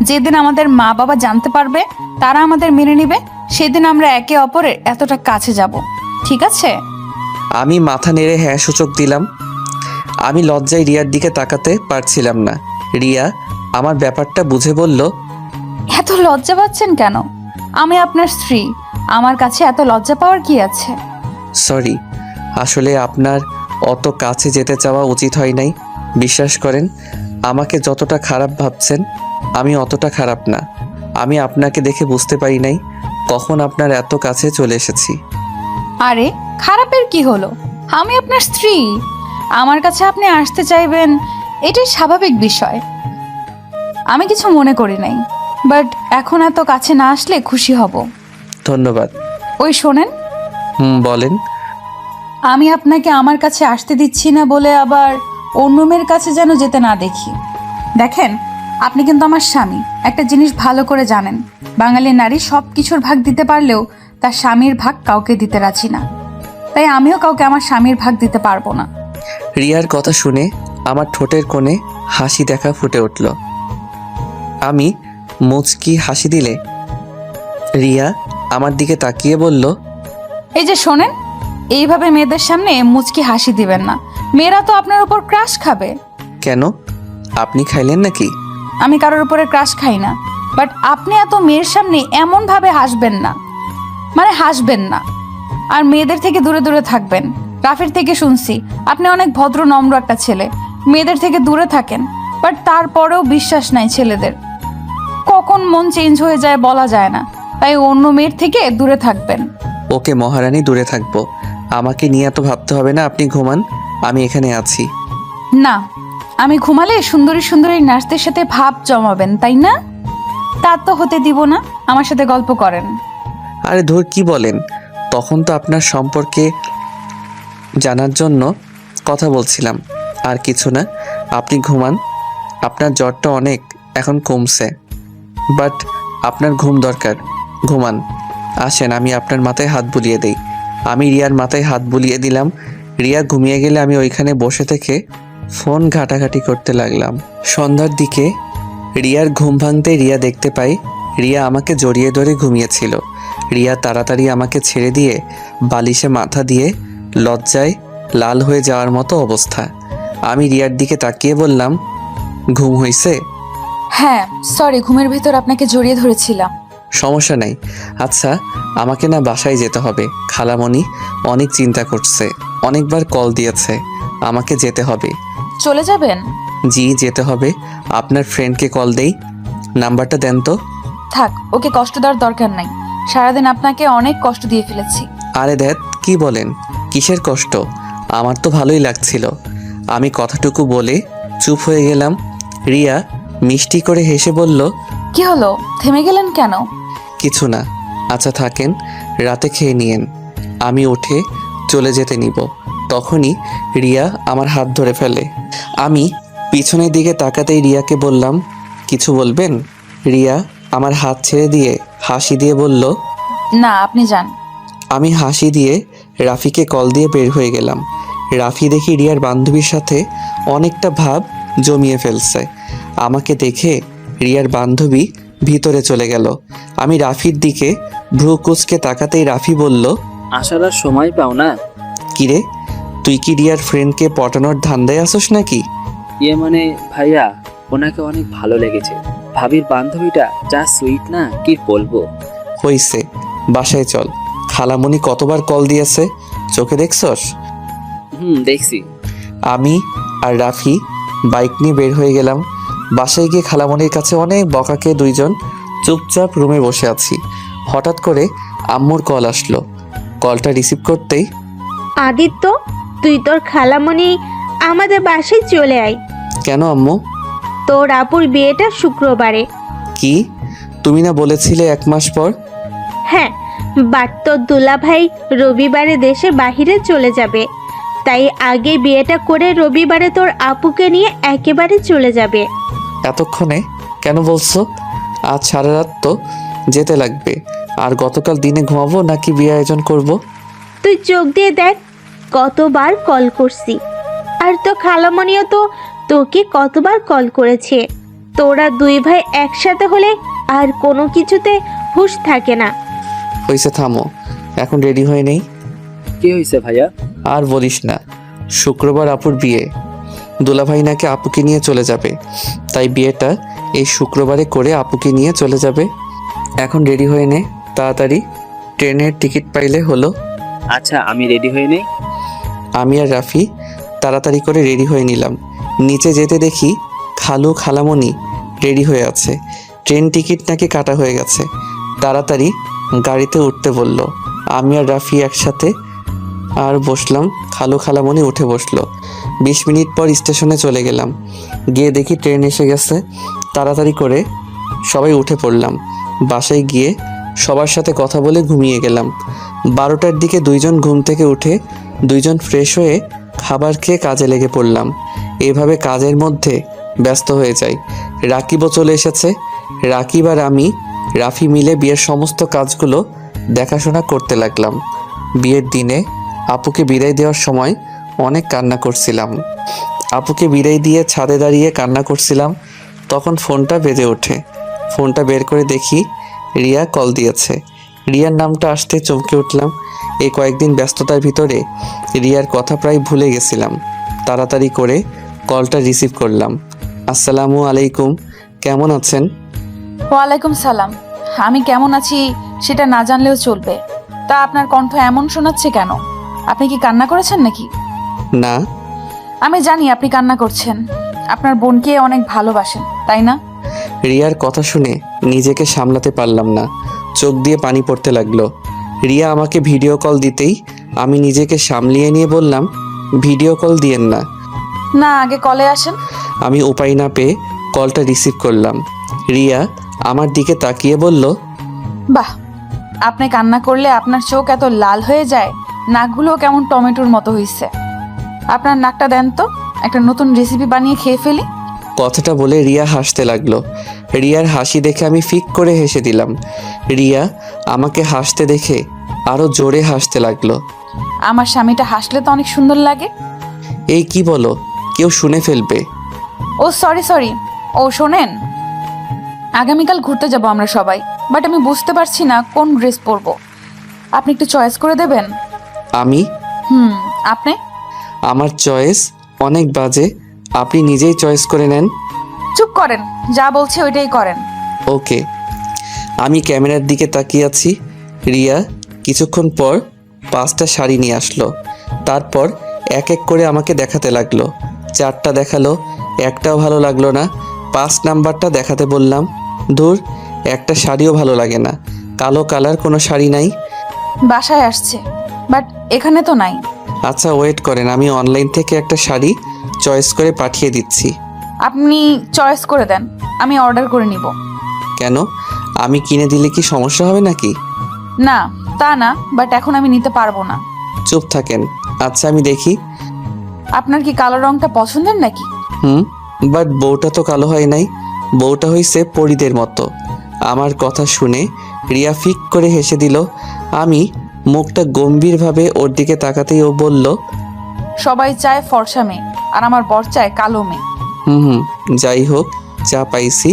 যেদিন আমাদের মা বাবা জানতে পারবে, তারা আমাদের মেনে নেবে, সেদিন আমরা একে অপরের এতটা কাছে যাব, ঠিক আছে? আমি মাথা নেড়ে হ্যাঁ সূচক দিলাম। আমি লজ্জায় রিয়ার দিকে তাকাতে পারছিলাম না। রিয়া আমার ব্যাপারটা বুঝে বলল, এত লজ্জা পাচ্ছেন কেন? আমি আপনার স্ত্রী, আমার কাছে এত লজ্জা পাওয়ার কি আছে? সরি, আসলে আপনার অত কাছে যেতে চাওয়া উচিত হয় নাই। বিশ্বাস করেন, আমাকে যতটা খারাপ ভাবছেন আমি অতটা খারাপ না। আমি আপনাকে দেখে বুঝতে পারি নাই কখন আপনার এত কাছে চলে এসেছি। আরে, খারাপের কি হলো? আমি আপনার স্ত্রী, আমার কাছে আপনি আসতে চাইবেন, এটাই স্বাভাবিক বিষয়। আমি কিছু মনে করি নাই, বাট এখন এত কাছে না আসলে খুশি হব। ধন্যবাদ। ওই শোনেন, বলেন। আমি আপনাকে আমার কাছে আসতে দিচ্ছি না বলে আবার অন্য মেয়ের কাছে যেন যেতে না দেখি। দেখেন, আপনি কিন্তু আমার স্বামী। একটা জিনিস ভালো করে জানেন, বাঙালি নারী সব কিছুর ভাগ দিতে পারলেও তার স্বামীর ভাগ কাউকে দিতে রাজি না। তাই আমিও কাউকে আমার স্বামীর ভাগ দিতে পারবো না। রিয়ার কথা শুনে আমার ঠোঁটের কোণে হাসি দেখা ফুটে উঠল। আমি মুচকি হাসি দিলে রিয়া আমার দিকে তাকিয়ে বলল, এই যে শোনেন, এইভাবে মেয়েদের সামনে মুচকি হাসি দিবেন না। মেয়েরা তো আপনার উপর ক্রাশ খাবে। কেন, আপনি খাইলেন নাকি? আমি কারোর উপরে ক্রাশ খাই না, বাট আপনি এত মেয়ের সামনে এমন ভাবে হাসবেন না, মানে হাসবেন না। আর মেয়েদের থেকে দূরে দূরে থাকবেন। রাফির থেকে শুনছি আপনি অনেক ভদ্র নম্র একটা ছেলে, মেয়েদের থেকে দূরে থাকেন। বাট তারপরেও বিশ্বাস নাই ছেলেদের, কখন মন চেঞ্জ হয়ে যায় বলা যায় না। তাই অন্য মেয়ের থেকে দূরে থাকবেন। ওকে মহারানী, দূরে থাকবো। আমাকে নিয়ে এত ভাবতে হবে না, আপনি ঘুমান, আমি এখানে আছি। না, আমি ঘুমালে সুন্দরী সুন্দরী নার্সদের সাথে ভাব জমাবেন, তাই না? তা তো হতে দিব না। আমার সাথে গল্প করেন। আরে ধুর, কি বলেন? তখন তো আপনার সম্পর্কে জানার জন্য কথা বলছিলাম, আর কিছু না। আপনি ঘুমান, আপনার জ্বরটা অনেক এখন কমছে, বাট আপনার ঘুম দরকার, ঘুমান। আসেন, আমি আপনার মাথায় হাত বুলিয়ে দেই। আমি রিয়ার মাথায় হাত বুলিয়ে দিলাম। রিয়া ঘুমিয়ে গেলে আমি ওইখানে বসে থেকে ফোন ঘাটাঘাটি করতে লাগলাম। সন্ধ্যার দিকে রিয়ার ঘুম ভাঙতে রিয়া দেখতে পাই রিয়া আমাকে জড়িয়ে ধরে ঘুমিয়েছিল। রিয়া তাড়াতাড়ি আমাকে ছেড়ে দিয়ে বালিশে মাথা দিয়ে লজ্জায় লাল হয়ে যাওয়ার মতো অবস্থা। আমি রিয়ার দিকে তাকিয়ে বললাম, ঘুম হইছে? হ্যাঁ, সরি, ঘুমের ভিতর আপনাকে জড়িয়ে ধরেছিলাম। সমস্যা নাই। আচ্ছা, আমাকে না বাসায় যেতে হবে। খালামণি অনেক চিন্তা করছে, অনেকবার কল দিয়েছে, আমাকে যেতে হবে। চলে যাবেন? জি, যেতে হবে। আপনার ফ্রেন্ডকে কল দেই, নাম্বারটা দেন তো। থাক, ওকে কষ্ট দেওয়ার দরকার নাই। সারাদিন আপনাকে অনেক কষ্ট দিয়ে ফেলেছি। আরে দেখ, কি বলেন? কিসের কষ্ট? আমার তো ভালোই লাগছিল। আমি কথাটুকু বলে চুপ হয়ে গেলাম। রিয়া মিষ্টি করে হেসে বলল, কি হলো, থেমে গেলেন কেন? কিছু না। আচ্ছা থাকেন, রাতে খেয়ে নিয়েন, আমি উঠে চলে যেতে নিব। তখনই রিয়া আমার হাত ধরে ফেলে। আমি পিছনের দিকে তাকাতেই রিয়াকে বললাম, কিছু বলবেন? রিয়া আমার হাত ছেড়ে দিয়ে হাসি দিয়ে বলল, না, আপনি যান। আমি হাসি দিয়ে রাফিকে কল দিয়ে বের হয়ে গেলাম। রাফি দেখি রিয়ার বান্ধবীর সাথে অনেকটা ভাব জমিয়ে ফেলছে। আমাকে দেখে রিয়ার বান্ধবী ভিতরে চলে গেল। আমি রাফির দিকে ভ্রু কুঁচকে তাকাতেই রাফি বলল, আসার আর সময় পাও না? কিরে, তুই কি রিয়ার ফ্রেন্ডকে পটানোর ধান্দায় আসোস নাকি? মানে ভাইয়া, ওনাকে অনেক ভালো লেগেছে। ভাবির বান্ধবীটা যা সুইট না, কি বলবো। হইছে, বাসায় চল। খালামণি কতবার কল দিয়েছে, চোখে দেখছস? দেখছি। আমি আর রাফি বাইক নিয়ে বের হয়ে গেলাম। বাসায় গিয়ে খালামণির কাছে অনেক বকা খেয়ে দুইজন চুপচাপ রুমে বসে আছি। হঠাৎ করে আম্মুর কল আসলো। কলটা রিসিভ করতেই, আদিত্য, তুই তোর খালামণি আমাদের বাসায় চলে আয়। কেন আম্মু? তোর আপুর বিয়েটা শুক্রবারে। কি, তুমি না বলেছিলে 1 মাস পর? হ্যাঁ, বাট তোর দুলাভাই রবিবারে দেশের বাহিরে চলে যাবে, তাই আগে বিয়েটা করে রবিবারে তোর আপুকে নিয়ে একেবারে চলে যাবে। এতক্ষণে কেন বলছো? আজ সারা রাত তো যেতে লাগবে। আর গতকাল দিনে ঘুমাবো নাকি বিয়ে আয়োজন করব? তুই চোখ দিয়ে দেখ, কতবার কল করছি। আর তো খালামণিও তো তোকে কতবার কল করেছে। তোরা দুই ভাই একসাথে হলে আর কোনো কিছুতে হুঁশ থাকে না। হয়েছে, থামো। এখন রেডি হয়ে নেই। কি হয়েছে ভাইয়া? আর বলিস না, শুক্রবার আপুর বিয়ে। দুলাভাই নাকি আপুকে নিয়ে চলে যাবে, তাই বিয়েটা এই শুক্রবারে করে আপুকে নিয়ে চলে যাবে। এখন রেডি হয়ে নে তাড়াতাড়ি, ট্রেনের টিকিট পাইলে হলো। আচ্ছা, আমি রেডি হয়ে নেই। আমি আর রাফি তাড়াতাড়ি করে রেডি হয়ে নিলাম। নিচে যেতে দেখি খালামণি রেডি হয়ে আছে। ট্রেন টিকিট নাকি কাটা হয়ে গেছে। তাড়াতাড়ি গাড়িতে উঠতে বলল। আমি আর রাফি একসাথে আর বসলাম। খালামণি উঠে বসলো। 20 মিনিট পর স্টেশনে চলে গেলাম। গিয়ে দেখি ট্রেন এসে গেছে। তাড়াতাড়ি করে সবাই উঠে পড়লাম। বাসায় গিয়ে সবার সাথে কথা বলে ঘুমিয়ে গেলাম। 12টার দিকে দুইজন ঘুম থেকে উঠে দুইজন ফ্রেশ হয়ে খাবার খেয়ে কাজে লেগে পড়লাম। এভাবে কাজের মধ্যে ব্যস্ত হয়ে যাই। রাকিবও চলে এসেছে। রাকিব আর আমি রাফি মিলে বিয়ের সমস্ত কাজগুলো দেখাশোনা করতে লাগলাম। বিয়ের দিনে আপুকে বিদায় দেওয়ার সময় অনেক কান্না করছিলাম। আপুকে বিদায় দিয়ে ছাদে দাঁড়িয়ে কান্না করছিলাম, তখন ফোনটা বেজে ওঠে। ফোনটা বের করে দেখি রিয়া কল দিয়েছে। রিয়ার নামটা আসতে চমকে উঠলাম। এই কয়েকদিন ব্যস্ততার ভিতরে রিয়ার কথা প্রায় ভুলে গেছিলাম। তাড়াতাড়ি করে কলটা রিসিভ করলাম। আসসালামু আলাইকুম, কেমন আছেন? ওয়ালাইকুম সালাম। আমি কেমন আছি সেটা না জানলেও চলবে। তা আপনার কণ্ঠ এমন শোনাচ্ছে কেন? আপনি কি কান্না করেছেন নাকি? না। আমি জানি আপনি কান্না করছেন। আপনার বোনকে অনেক ভালোবাসেন, তাই না? রিয়ার কথা শুনে নিজেকে সামলাতে পারলাম না, চোখ দিয়ে পানি পড়তে লাগলো। রিয়া আমাকে ভিডিও কল দিতেই আমি নিজেকে সামলিয়ে নিয়ে বললাম, ভিডিও কল দিয়েন না। না, আগে কলে আসেন। আমি উপায় না পেয়ে কলটা রিসিভ করলাম। রিয়া আমার দিকে তাকিয়ে বলল, বাহ, আপনি কান্না করলে আপনার চোখ এত লাল হয়ে যায়, নাকগুলোও কেমন টমেটোর মতো হয়েছে। আপনার নাকটা দেন তো, একটা নতুন রেসিপি বানিয়ে খেয়ে ফেলি। কথাটা বলে রিয়া হাসতে লাগলো। রিয়ার হাসি দেখে আমি ফিক করে হেসে দিলাম। রিয়া আমাকে হাসতে দেখে আরো জোরে হাসতে লাগলো। আমার স্বামীটা হাসলে তো অনেক সুন্দর লাগে। এই কি বলো, কেউ শুনে ফেলবে। ও সরি। ও শোনেন, আগামীকাল ঘুরতে যাব আমরা সবাই, বাট আমি বুঝতে পারছি না কোন ড্রেস পরবো। আপনি একটু চয়েস করে দেবেন? আমি? আপনি? আমার চয়েস অনেক বাজে, আপনি নিজেই চয়েস করে নেন। চুপ করেন, যা বলছি ওইটাই করেন। ওকে। আমি ক্যামেরার দিকে তাকিয়ে আছি। রিয়া কিছুক্ষণ পর 5টা শাড়ি নিয়ে আসলো। তারপর এক এক করে আমাকে দেখাতে লাগলো। 4টা দেখালো, একটাও ভালো লাগলো না। 5 নাম্বারটা দেখাতে বললাম। ধুর, একটা শাড়িও ভালো লাগে না। কালো কালার কোনো শাড়ি নাই? বাসায় আসছে, বাট এখানে তো নাই। আচ্ছা ওয়েট করেন, আমি অনলাইন থেকে একটা শাড়ি চয়েস করে পাঠিয়ে দিচ্ছি। আপনি চয়েস করে দেন, আমি অর্ডার করে নিব। কেন, আমি কিনে দিলে কি সমস্যা হবে নাকি? না, তা না, বাট এখন আমি নিতে পারবো না। চুপ থাকেন। আচ্ছা আমি দেখি। আপনার কি কালো রংটা পছন্দের নাকি? বাট বউটা তো কালো হয় নাই, বউটা হইছে পরীদের মতো। আমার কথা শুনে রিয়া ফিক করে হেসে দিল। আমি মুখটা গম্ভীরভাবে ওর দিকে তাকাতেই ও বলল, সবাই চায় ফর্সা মেয়ে, আর আমার বর চায় কালো মেয়ে। যাই হোক, যা পাইছি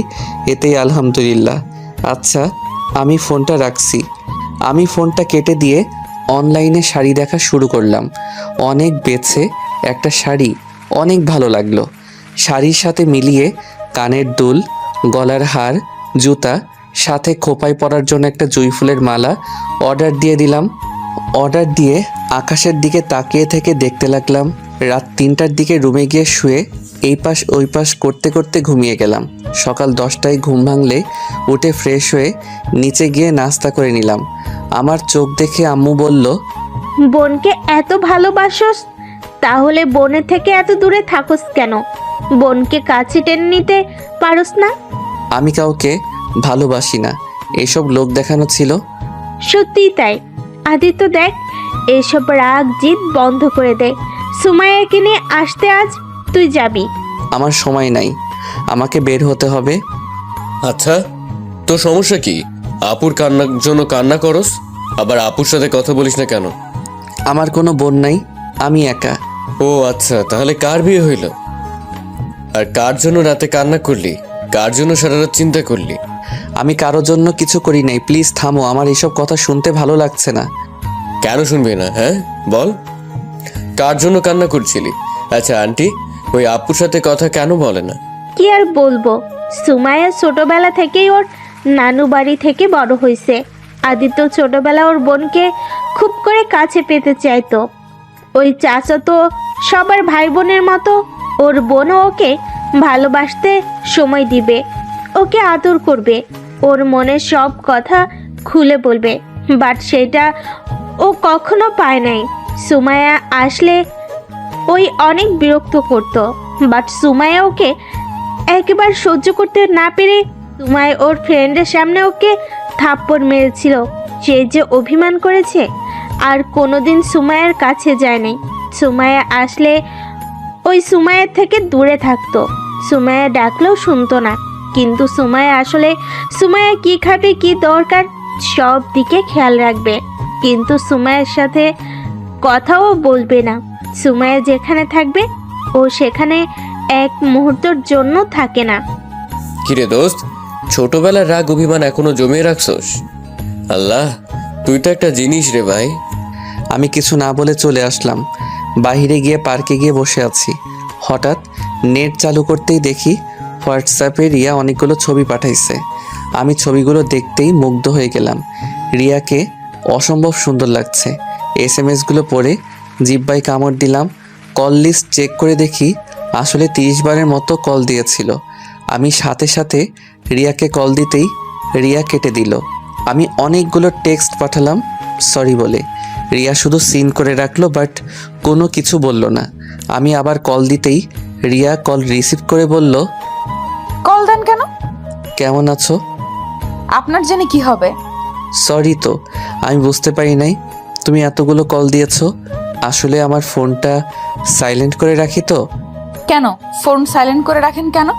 এতেই আলহামদুলিল্লাহ। আচ্ছা আমি ফোনটা রাখছি। আমি ফোনটা কেটে দিয়ে অনলাইনে শাড়ি দেখা শুরু করলাম। অনেক বেছে একটা শাড়ি অনেক ভালো লাগলো। শাড়ির সাথে মিলিয়ে কানের দুল, গলার হার, জুতা সাথে খোপায় পরার জন্য একটা জুঁই ফুলের মালা অর্ডার দিয়ে দিলাম। অর্ডার দিয়ে আকাশের দিকে তাকিয়ে থেকে দেখতে লাগলাম। রাত 3টার দিকে রুমে গিয়ে শুয়ে এই পাশ ওই পাশ করতে করতে ঘুমিয়ে গেলাম। সকাল 10টায় ঘুম ভাঙলে উঠে ফ্রেশ হয়ে নিচে গিয়ে নাস্তা করে নিলাম। আমার চোখ দেখে আম্মু বলল, বোনকে এত ভালোবাসোস, তাহলে বোনের থেকে এত দূরে থাকোস কেন? বোনকে কাছে টেনে নিতে পারোস না? আমি কাউকে ভালোবাসি না, এসব লোক দেখানো ছিল। সত্যিই তাই। আদিত্য দেখ, এসব রাগ জিদ বন্ধ করে দে। সুমাইয়াকে নিয়ে আসতে আজ তুই যাবি। আমার সময় নাই, আমাকে বের হতে হবে। আচ্ছা, তোর সমস্যা কি? আপুর কান্নার জন্য কান্না করস, আবার আপুর সাথে কথা বলিস না কেন? আমার কোনো বোন নাই, আমি একা। ও আচ্ছা, তাহলে কার বিয়ে হইল? আর কার জন্য রাতে কান্না করলি? কার জন্য সারা রাত চিন্তা করলি? আমি কারোর জন্য কিছু করি নাই, প্লিজ থামো, আমার এসব কথা শুনতে ভালো লাগছে না। কেন শুনবি না? হ্যাঁ বল, কার জন্য কান্না করছিলি? আচ্ছা আন্টি, ওই আপুর সাথে কথা কেন বলে না? কি আর বলবো, সুমাইয়া ছোটবেলা থেকেই ওর নানু বাড়ি থেকে বড় হয়েছে। আদিত্য ছোটবেলা ওর বোনকে খুব করে কাছে পেতে চাইতো। ওই চাচা তো সবার ভাই বোনের মতো, ওর বোনও ওকে ভালোবাসতে সময় দিবে, ওকে আদর করবে, ওর মনের সব কথা খুলে বলবে। বাট সেটা ও কখনো পায় নাই। সুমাইয়া আসলে ওই অনেক বিরক্ত করতো, বাট সুমাইয়া ওকে একেবারে সহ্য করতে না পেরে সুমাইয়া ওর ফ্রেন্ডের সামনে ওকে থাপ্পড় মেরেছিল। সে যে অভিমান করেছে, আর কোনোদিন সুমাইয়ার কাছে যায়নি। সুমাইয়া আসলে ওই সুমাইয়ার থেকে দূরে থাকতো। সুমাইয়া ডাকলেও শুনতো না। কিন্তু সুমাইয়া আসলে সুমাইয়া কি খাবে, কি দরকার, সব দিকে খেয়াল রাখবে। কিন্তু সুমাইয়ার সাথে কথাও বলবে না। সুমাইয়া যেখানে থাকবে ও সেখানে এক মুহূর্তের জন্য থাকে না। কিরে দোস্ত, ছোটবেলার রাগ অভিমান এখনো জমিয়ে রাখছস? আল্লাহ, তুই তো একটা জিনিস রে ভাই। আমি কিছু না বলে চলে আসলাম। বাইরে গিয়ে পার্কে গিয়ে বসে আছি। হঠাৎ নেট চালু করতেই দেখি হোয়াটসঅ্যাপে রিয়া অনেকগুলো ছবি পাঠাইছে। আমি ছবিগুলো দেখতেই মুগ্ধ হয়ে গেলাম। রিয়াকে অসম্ভব সুন্দর লাগছে। এসএমএসগুলো পড়ে জিব্বায় কামড় দিলাম। কল লিস্ট চেক করে দেখি আসলে 30 বারের মতো কল দিয়েছিল। আমি সাথে সাথে রিয়াকে কল দিতেই রিয়া কেটে দিল। আমি অনেকগুলো টেক্সট পাঠালাম সরি বলে। রিয়া শুধু সিন করে রাখলো, বাট কোনো কিছু বলল না। আমি আবার কল দিতেই রিয়া কল রিসিভ করে বলল, কল দেন কেন? কেমন আছো? আপনার জেনে কি হবে? সরি তো, আমি বুঝতে পারি নাই তুমি এতগুলো কল দিয়েছো। আসলে আমার ফোনটা সাইলেন্ট করে রাখি তো। কেন ফোন সাইলেন্ট করে রাখেন কেন?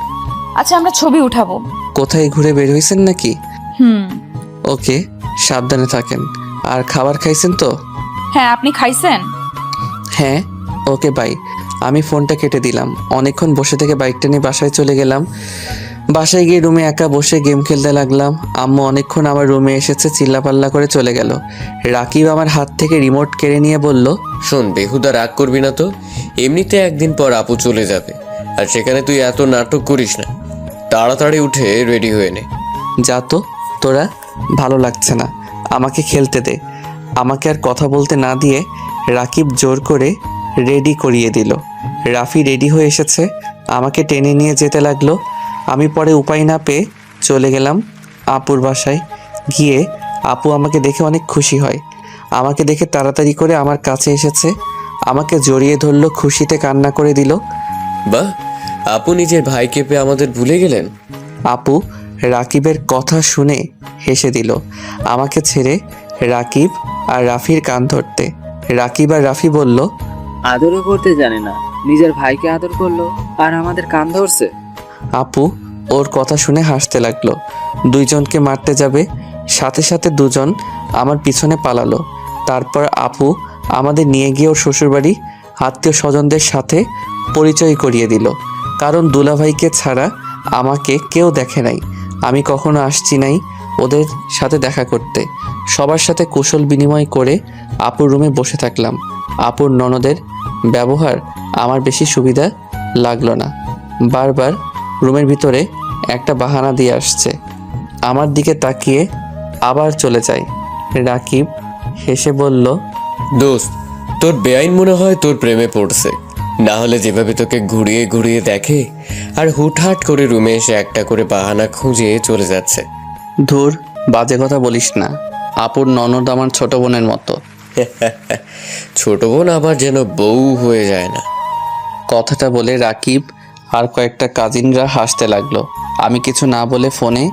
আচ্ছা, আমরা ছবি উঠাবো। কোথায় ঘুরে বের হয়েছেন নাকি? হুম। ওকে, সাবধানে থাকেন। আর খাবার খাইছেন তো? হ্যাঁ, আপনি খাইছেন? হ্যাঁ। Okay bye. আমি ফোনটা কেটে দিলাম। অনেকক্ষণ বসে থেকে বাইকটা নিয়ে বাসায় চলে গেলাম। বাসায় গিয়ে রুমে একা বসে গেম খেলতে লাগলাম। আম্মু অনেকক্ষণ আমার রুমে এসেছে, চিল্লাপাল্লা করে চলে গেল। রাকিব আমার হাত থেকে রিমোট কেড়ে নিয়ে বলল, শোন, বেহুদা রাগ করবি না তো। এমনিতে একদিন পর আপু চলে যাবে, আর সেখানে তুই এত নাটক করিস না। তাড়াতাড়ি উঠে রেডি হয়ে নে। যা তো, তোরা ভালো লাগছে না, আমাকে খেলতে দে। আমাকে আর কথা বলতে না দিয়ে রাকিব জোর করে রেডি করিয়ে দিল। রাফি রেডি হয়ে এসেছে, আমাকে টেনে নিয়ে যেতে লাগলো। আমি পরে উপায় না পেয়ে চলে গেলাম আপুর বাসায়। গিয়ে আপু আমাকে দেখে অনেক খুশি হয়। আমাকে দেখে তাড়াতাড়ি করে আমার কাছে এসেছে, আমাকে জড়িয়ে ধরলো, খুশিতে কান্না করে দিল। বাহ, আপু নিজের ভাইকে পেয়ে আমাদের ভুলে গেলেন। আপু রাকিবের কথা শুনে হেসে দিল। আমাকে ছেড়ে রাকিব আর রাফির কান ধরতে। রাকিব আর রাফি বলল, আদরও করতে জানে না, নিজের ভাইকে আদর করলো আর আমাদের কান ধরছে। আপু ওর কথা শুনে হাসতে লাগলো। দুইজনকে মারতে যাবে, সাথে সাথে দুজন আমার পিছনে পালালো। তারপর আপু আমাদের নিয়ে গিয়ে ওর শ্বশুরবাড়ি আত্মীয় স্বজনদের সাথে পরিচয় করিয়ে দিল। কারণ দুলাভাইকে ছাড়া আমাকে কেউ দেখে নাই। আমি কখনো আসছি নাই ওদের সাথে দেখা করতে। সবার সাথে কুশল বিনিময় করে আপুর রুমে বসে থাকলাম। আপুর ননদের ব্যবহার আমার বেশি সুবিধা লাগলো না। বারবার রুমের ভিতরে একটা বাহানা দিয়ে আসছে। আমার দিকে তাকিয়ে আবার চলে যায়। রাকিব হেসে বলল, দোস্ত, তোর বেআইন মনে হয় তোর প্রেমে পড়ছে। না হলে যেভাবে তোকে ঘুরিয়ে ঘুরিয়ে দেখে আর হুটহাট করে রুমে এসে একটা করে বাহানা খুঁজে চলে যাচ্ছে। ধুর, বাজে কথা বলিস না। আপুর ননদ আমার ছোট বোনের মতো। ছোট বোন আবার যেন বউ হয়ে যায় না। কথাটা বলে রাকিব আর কয়েকটা কাজিনরা হাসতে লাগলো। আমি কিছু না বলে ফোনে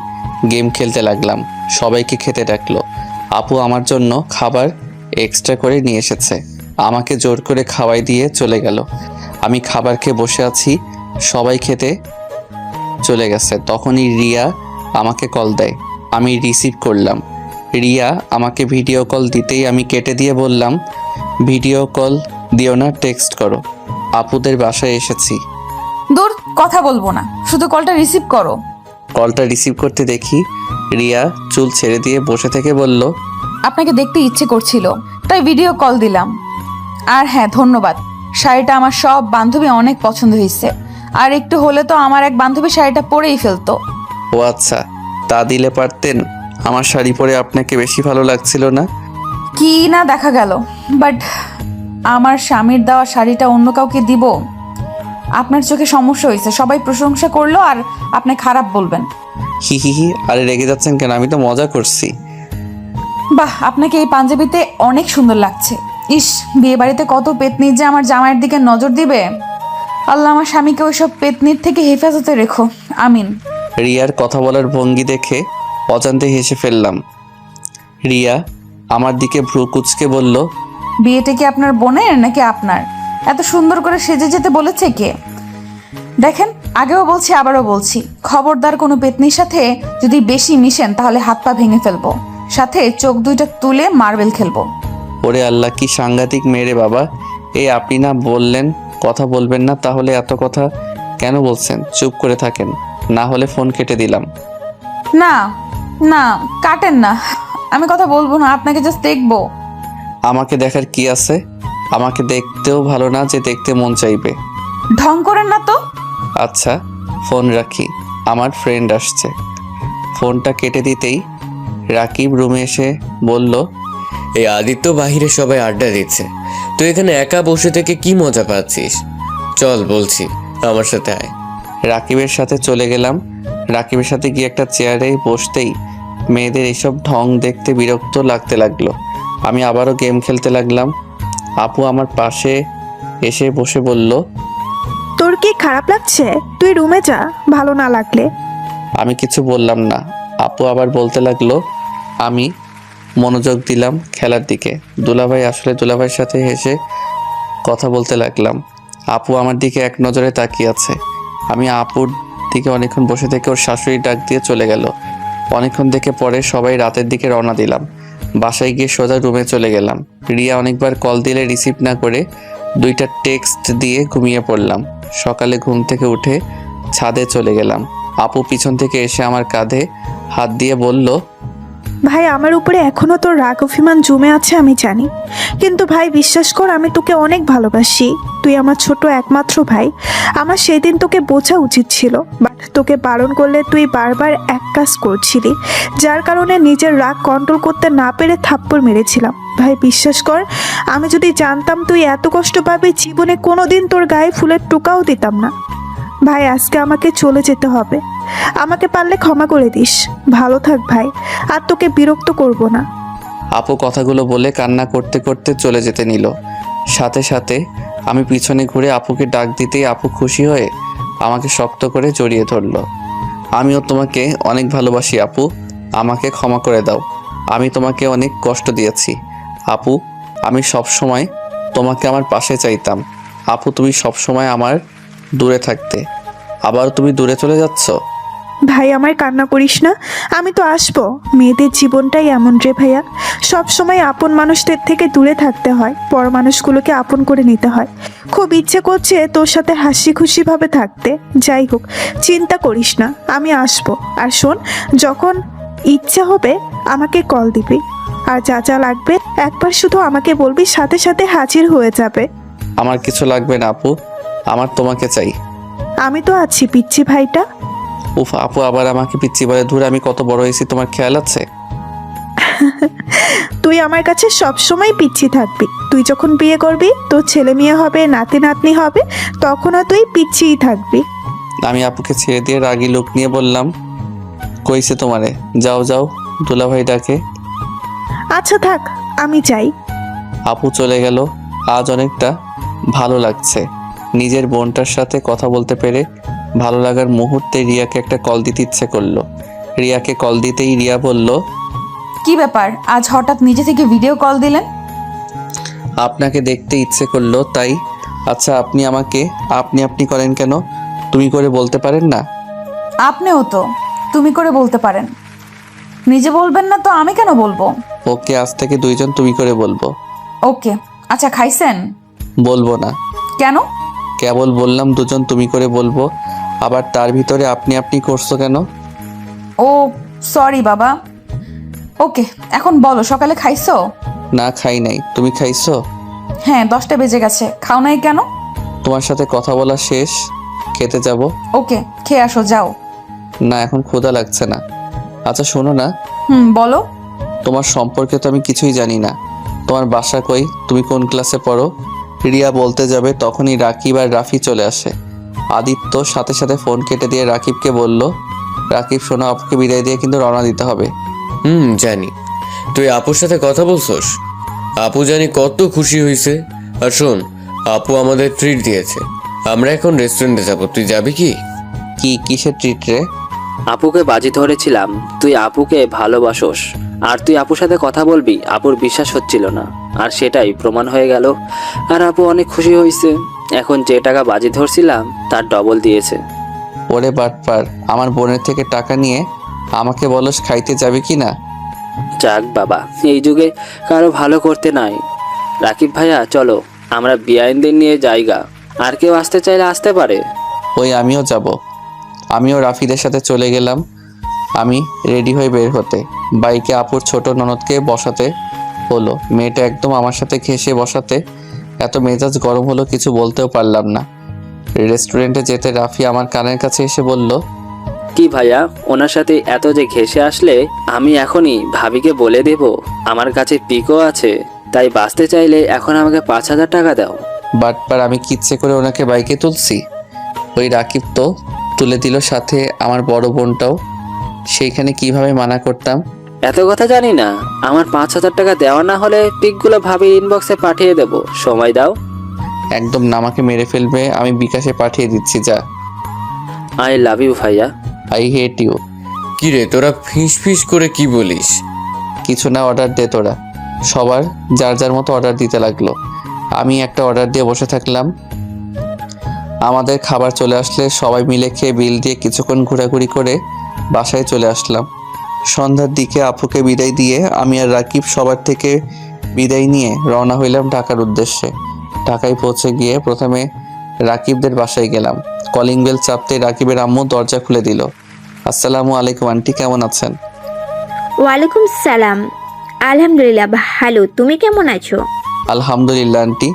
গেম খেলতে লাগলাম। সবাইকে খেতে ডাকলো। আপু আমার জন্য খাবার এক্সট্রা করে নিয়ে এসেছে। আমাকে জোর করে খাওয়াই দিয়ে চলে গেল। আমি খাবার খেয়ে বসে আছি, সবাই খেতে চলে গেছে। তখনই রিয়া আমাকে কল দেয়। আমি রিসিভ করলাম। রিয়া আমাকে ভিডিও কল দিতেই আমি কেটে দিয়ে বললাম, ভিডিও কল দিও না, টেক্সট করো। আপুদের বাসায় এসেছি। দূর, কথা বলবো না, শুধু কলটা রিসিভ করো। কলটা রিসিভ করতে দেখি রিয়া চুল ছেড়ে দিয়ে বসে থেকে বলল, আপনাকে দেখতে ইচ্ছে করছিল, তাই ভিডিও কল দিলাম। আর হ্যাঁ, ধন্যবাদ। শাড়িটা আমার সব বান্ধবী অনেক পছন্দ হয়েছে। আর একটু হলে তো আমার এক বান্ধবী শাড়িটা পরেই ফেলতো। ও আচ্ছা, তা দিলে পারতেন। আমার শাড়ি পরে আপনাকে বেশি ভালো লাগছিল না? কি না দেখা গেল, বাট আমার স্বামীর দেওয়া শাড়িটা অন্য কাউকে দিব? আপনার চোখে সমস্যা হয়েছে, সবাই প্রশংসা করলো আর আপনি খারাপ বলবেন? হি হি হি, আরে রেগে যাচ্ছেন কেন? আমি তো মজা করছি। বাহ, আপনাকে এই পাঞ্জাবিতে অনেক সুন্দর লাগছে। ইস, বিয়ে বাড়িতে কত পেতনি যে আমার জামাইয়ের দিকে নজর দিবে। আল্লাহ আমার স্বামীকে ওইসব পেতনির থেকে হেফাজতে রেখো, আমিন। রিয়ার কথা বলার ভঙ্গি দেখে অজান্তে হেসে ফেললাম। রিয়া আমার দিকে ভ্রু কুঁচকে বলল, বিয়েটা কি আপনার বোনের নাকি আপনার? এত সুন্দর করে সেজে যেতে বলেছে কে? দেখেন, আগেও বলছি আবারও বলছি, খবরদার কোনো পেতনির সাথে যদি বেশি মিশেন তাহলে হাত পা ভেঙে ফেলবো, সাথে চোখ দুইটা তুলে মার্বেল খেলবো। ওরে আল্লাহ, কি সাংঘাতিক মেয়ে রে বাবা। এই আপনি না বললেন কথা বলবেন না, তাহলে এত কথা কেন বলছেন? চুপ করে থাকেন, না হলে ফোন কেটে দিলাম। না না, কাটেন না, আমি কথা বলবো না, আপনাকে জাস্ট দেখবো। আমাকে দেখার কি আছে? আমাকে দেখতেও ভালো না যে দেখতে মন চাইবে। ঢং করেন না তো। আচ্ছা, ফোন রাখি, আমার ফ্রেন্ড আসছে। ফোনটা কেটে দিতেই রাকিব রুমে এসে বলল, এই আদিত্য বাহিরে সবাই আড্ডা দিচ্ছে, তুই এখানে একা বসে থেকে কি মজা পাচ্ছিস? চল বলছি, আমার সাথে আয়। রাকিবের সাথে চলে গেলাম। রাকিবের সাথে গিয়ে একটা চেয়ারে বসতেই মেয়েদের এইসব ঢং দেখতে বিরক্ত লাগতে লাগলো। আমি আবারও গেম খেলতে লাগলাম। আপু আমার পাশে এসে বসে বলল, তোর কি খারাপ লাগছে? তুই রুমে যা, ভালো না লাগলে। আমি কিছু বললাম না। আপু আবার বলতে লাগলো। আমি মনোযোগ দিলাম খেলার দিকে। দুলাভাই আসলে দুলাভাইয়ের সাথে হেসে কথা বলতে লাগলাম। আপু আমার দিকে এক নজরে তাকিয়ে আছে। আমি আপুর দিকে অনেকক্ষণ বসে থেকে ওর শাশুড়ি ডাক দিয়ে চলে গেল। অনেকক্ষণ থেকে পরে সবাই রাতের দিকে রওনা দিলাম। বাসায় গিয়ে সোজা রুমে চলে গেলাম। রিয়া অনেকবার কল দিলে রিসিভ না করে 2টা টেক্সট দিয়ে ঘুমিয়ে পড়লাম। সকালে ঘুম থেকে উঠে ছাদে চলে গেলাম। আপু পিছন থেকে এসে আমার কাঁধে হাত দিয়ে বলল, ভাই, আমার উপরে এখনো তোর রাগ অভিমান জমে আছে আমি জানি, কিন্তু ভাই বিশ্বাস কর, আমি তোকে অনেক ভালোবাসি। তুই আমার ছোট একমাত্র ভাই। আমার সেই দিন তোকে বোঝা উচিত ছিল, বাট তোকে বারণ করলে তুই বারবার এক কাজ করছিলি, যার কারণে নিজের রাগ কন্ট্রোল করতে না পেরে থাপ্পড় মেরেছিলাম। ভাই বিশ্বাস কর, আমি যদি জানতাম তুই এত কষ্ট পাবি, জীবনে কোনোদিন তোর গায়ে ফুলের টোকাও দিতাম না। ভাই, আজকে আমাকে চলে যেতে হবে, আমাকে পারলে ক্ষমা করে দিস। ভালো থাক ভাই, আর তোকে বিরক্ত করব না। আপু কথাগুলো বলে কান্না করতে করতে চলে যেতে নিল। সাথে সাথে আমি পিছনে ঘুরে আপুকে ডাক দিতেই আপু খুশি হয়ে আমাকে শক্ত করে জড়িয়ে ধরলো। আমিও তোমাকে অনেক ভালোবাসি আপু, আমাকে ক্ষমা করে দাও। আমি তোমাকে অনেক কষ্ট দিয়েছি আপু। আমি সব সময় তোমাকে আমার পাশে চাইতাম আপু। তুমি সব সময় আমার দূরে থাকতে, আবার তুমি দূরে চলে যাচ্ছ। ভাই, আমার কান্না করিস না, আমি তো আসবো। মেয়েদের জীবনটাই এমন রে ভাইয়া, সব সময় আপন মানুষদের থেকে দূরে থাকতে হয়, পর মানুষগুলোকে আপন করে নিতে হয়। খুব ইচ্ছে করছে তোর সাথে হাসি খুশিভাবে থাকতে। যাই হোক, চিন্তা করিস না, আমি আসবো। আর শোন, যখন ইচ্ছা হবে আমাকে কল দিবি, আর যা যা লাগবে একবার শুধু আমাকে বলবি, সাথে সাথে হাজির হয়ে যাবে। আমার কিছু লাগবে না আপু, আমার তোমাকে চাই। আমি তো আছি পিচ্ছি ভাইটা। উফ, আপু আবার আমাকে পিচ্ছি বলে। ধরে আমি কত বড় হয়েছি তোমার খেয়াল আছে? তুই আমার কাছে সবসময় পিচ্ছি থাকবি। তুই যখন বিয়ে করবি, তোর ছেলে মেয়ে হবে, নাতি নাতনি হবে, তখনও তুই পিচ্ছিই থাকবি। আমি আপুকে ছেড়ে দিয়ে রাগী লোক নিয়ে বললাম, কইছে তোমারে, যাও যাও, দুলাভাই ডাকে। আচ্ছা থাক, আমি যাই। আপু চলে গেল। আজ অনেকটা ভালো লাগছে। নিজের বোনটার সাথে কথা বলতে পেরে ভালো লাগার মুহূর্তে রিয়াকে একটা কল দিতে ইচ্ছে করলো। রিয়াকে কল দিতেই রিয়া বলল, কি ব্যাপার, আজ হঠাৎ নিজে থেকে ভিডিও কল দিলেন? আপনাকে দেখতে ইচ্ছে করলো তাই। আচ্ছা, আপনি আমাকে আপনি করেন কেন? তুমি করে বলতে পারেন না? আপনিও তো তুমি করে বলতে পারেন। নিজে বলবেন না তো আমি কেন বলবো? ওকে, আজ থেকে দুইজন তুমি করে বলবো। ওকে। আচ্ছা, খাইছেন? বলবো না। কেন? কেবল বললাম দুজন তুমি করে বলবো, আবার তার ভিতরে আপনি করছো কেন? ও সরি বাবা। ওকে, এখন বলো, সকালে খাইছো? না, খাই নাই। তুমি খাইছো? হ্যাঁ, 10টা বেজে গেছে, খাও নাই কেন? তোমার সাথে কথা বলা শেষ, খেতে যাব। ওকে, খেয়ে আসো, যাও। না, এখন ক্ষুধা লাগছে না। আচ্ছা শোনো না, বলো। তোমার সম্পর্কে তো আমি কিছুই জানি না। তোমার বাসা কই? তুমি কোন ক্লাসে পড়ো? রিয়া বলতে যাবে তখনই রাকিব আর রাফি চলে আসে। আদিত্য সাথে সাথে ফোন কেটে দিয়ে রাকিবকে বলল, রাকিব শোনো, আপুকে বিদায় দিয়ে কিন্তু রওনা দিতে হবে। জানি। তুই আপুর সাথে কথা বলছস? আপু জানি কত খুশি হয়েছে। আর শোন, আপু আমাদের ট্রিট দিয়েছে। আমরা এখন রেস্টুরেন্টে যাব, তুই যাবি কি? কিসের ট্রিট রে? আপুকে বাজি ধরেছিলাম তুই আপুকে ভালোবাসোস, আর তুই আপুর সাথে কথা বলবি। আপুর বিশ্বাস হচ্ছিল না, আর সেটাই প্রমাণ হয়ে গেল। আর আপু অনেক খুশি হয়েছে। এখন যে টাকা বাজি ধরছিলাম তার ডবল দিয়েছে। ওরে বাটপার, আমার বোনের থেকে টাকা নিয়ে আমাকে বলস খাইতে যাবে কি না? যাক বাবা, এই যুগে কারো ভালো করতে নাই। রাকিব ভাইয়া চলো, আমরা বিআইনদের নিয়ে জায়গা, আর কেউ আসতে চাইলে আসতে পারে। ওই আমিও যাব। আমিও রাফিদের সাথে চলে গেলাম। আমি রেডি হয়ে বের হতে বাইকে আপুর ছোট ননদকে বসাতে হলো। মেয়েটা একদম আমার সাথে ঘেঁষে বসাতে এত মেজাজ গরম হলো, কিছু বলতেও পারলাম না। রেস্টুরেন্টে যেতে রাফি আমার কানের কাছে এসে বলল, কি ভাইয়া, ওনার সাথে এত যে ঘেঁষে আসলে, আমি এখনই ভাবিকে বলে দেব আমার কাছে পিকও আছে, তাই বাঁচতে চাইলে এখন আমাকে 5,000 টাকা দাও। বাটপার, আমি কিচ্ছে করে ওনাকে বাইকে তুলছি? ওই রাকিব তো তুলে দিল, সাথে আমার বড় বোনটাও। সেইখানে কিভাবে মানা করতাম? এত কথা জানি না। আমার 5,000 টাকা দেওয়া না হলে পিকগুলো ভাবির ইনবক্সে পাঠিয়ে দেব, সময় দাও। একদম না, আমাকে মেরে ফেলবে। আমি বিকাশে পাঠিয়ে দিচ্ছি, যা। আই লাভ ইউ ভাইয়া। I hate you. কি রে, তোরা ফিস ফিস করে কি বলিস? কিছু না, অর্ডার দে তোরা। সবার যার যার মতো অর্ডার দিতে লাগলো। আমি একটা অর্ডার দিয়ে বসে থাকলাম। আমাদের খাবার চলে আসলে সবাই মিলে খেয়ে বিল দিয়ে কিছুক্ষণ ঘোরাঘুরি করে বাসায় চলে আসলাম। সন্ধ্যার দিকে আপুকে বিদায় দিয়ে আমি আর রাকিব সবার থেকে বিদায় নিয়ে রওনা হইলাম ঢাকার উদ্দেশ্যে। ঢাকায় পৌঁছে গিয়ে প্রথমে রাকিবদের বাসায় গেলাম। কলিং বেল চাপতে রাকিবের আম্মু দরজা খুলে দিল। আসসালামু আলাইকুম আন্টি, কেমন আছেন? ওয়ালাইকুম সালাম। আলহামদুলিল্লাহ ভালো, তুমি কেমন আছো? আলহামদুলিল্লাহ আন্টি।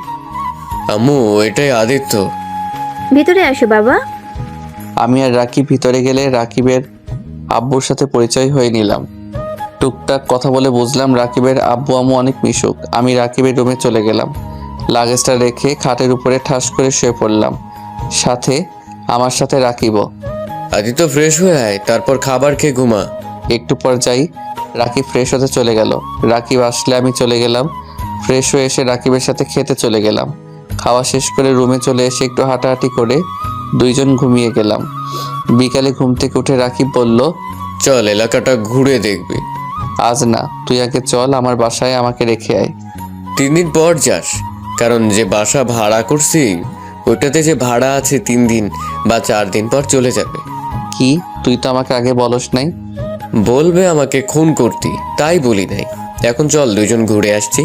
আম্মু, এটাই আদিত্য। ভিতরে আসো বাবা। আমি আর রাকিব ভিতরে গেলে রাকিবের আব্বুর সাথে পরিচয় হয়ে নিলাম। টুকটাক কথা বলে বুঝলাম রাকিবের আব্বু আম্মু অনেক মিশুক। আমি রাকিবের রুমে চলে গেলাম। লাগেজটা রেখে খাটের উপরে ঠাস করে শুয়ে পড়লাম। সাথে আমার সাথে রাকিবও। আদিত্য, ফ্রেশ হয়ে আয়, তারপর খাবার খেয়ে ঘুমা। একটু পর যাই, রাকিব ফ্রেশ হতে চলে গেল। রাকিব আসলে আমি চলে গেলাম। ফ্রেশ হয়ে এসে রাকিবের সাথে খেতে চলে গেলাম। খাওয়া শেষ করে রুমে চলে এসে একটু হাঁটাহাঁটি করে দুইজন ঘুমিয়ে গেলাম। বিকালে ঘুম থেকে উঠে রাকিব বলল, চল এলাকাটা ঘুরে দেখবি। আজ না, তুই আগে চল আমার বাসায়, আমাকে রেখে আয়। 3 দিন পর যাস, কারণ যে বাসা ভাড়া করছি ওটাতে যে ভাড়া আছে 3 দিন বা 4 দিন পর চলে যাবে। কি, তুই তো আমাকে আগে বলস নাই? বলবে আমাকে খুন করতি, তাই বলি নাই। এখন চল দুজন ঘুরে আসছি।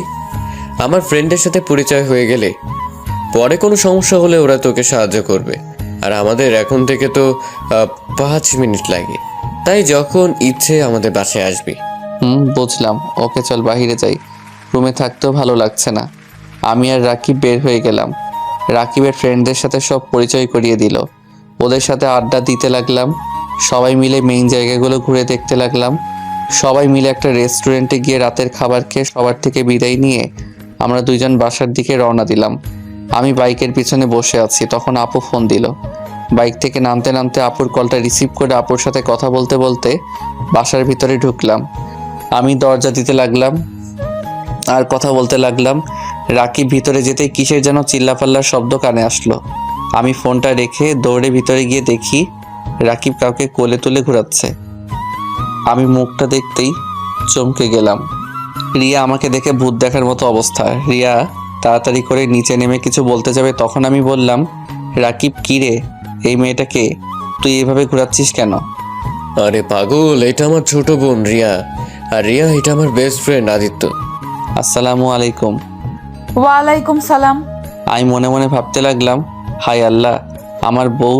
আমার ফ্রেন্ডের সাথে পরিচয় হয়ে গেলে পরে কোনো সমস্যা হলে ওরা তোকে সাহায্য করবে। আর আমাদের এখন থেকে তো 5 মিনিট লাগে, তাই যখন ইচ্ছে আমাদের বাসায় আসবি। বুঝলাম। ওকে চল বাহিরে যাই, রুমে থাকতেও ভালো লাগছে না। আমি আর রাকিব বের হয়ে গেলাম। রাকিবের ফ্রেন্ডদের সাথে সব পরিচয় করিয়ে দিল। ওদের সাথে আড্ডা দিতে লাগলাম। সবাই মিলে মেইন জায়গাগুলো ঘুরে দেখতে লাগলাম। সবাই মিলে একটা রেস্টুরেন্টে গিয়ে রাতের খাবার খেয়ে সবার থেকে বিদায় নিয়ে আমরা দুইজন বাসার দিকে রওনা দিলাম। আমি বাইকের পিছনে বসে আছি, তখন আপু ফোন দিল। বাইক থেকে নামতে নামতে আপুর কলটা রিসিভ করে আপুর সাথে কথা বলতে বলতে বাসার ভিতরে ঢুকলাম। আমি দরজা দিতে লাগলাম আর কথা বলতে লাগলাম। রাকিব ভিতরে যেতে কিসের যেন চিল্লাপাল্লার শব্দ কানে আসলো। আমি ফোনটা রেখে দৌড়ে ভিতরে গিয়ে দেখি রাকিব কাউকে কোলে তুলে ঘোরাচ্ছে। আমি মুখটা দেখতেই চমকে গেলাম। রিয়া আমাকে দেখে ভূত দেখার মতো অবস্থা। রিয়া তাড়াতাড়ি করে নিচে নেমে কিছু বলতে যাবে, তখন আমি বললাম, রাকিব কী রে, এই মেয়েটাকে তুই এইভাবে ঘোরাচ্ছিস কেন? আরে পাগল, এটা আমার ছোট বোন রিয়া, আর রিয়া এটা আমার বেস্ট ফ্রেন্ড আদিত্য। আসসালামু আলাইকুম। ওয়ালাইকুম সালাম। আমি মনে মনে ভাবতে লাগলাম, হাই আল্লাহ, আমার বউ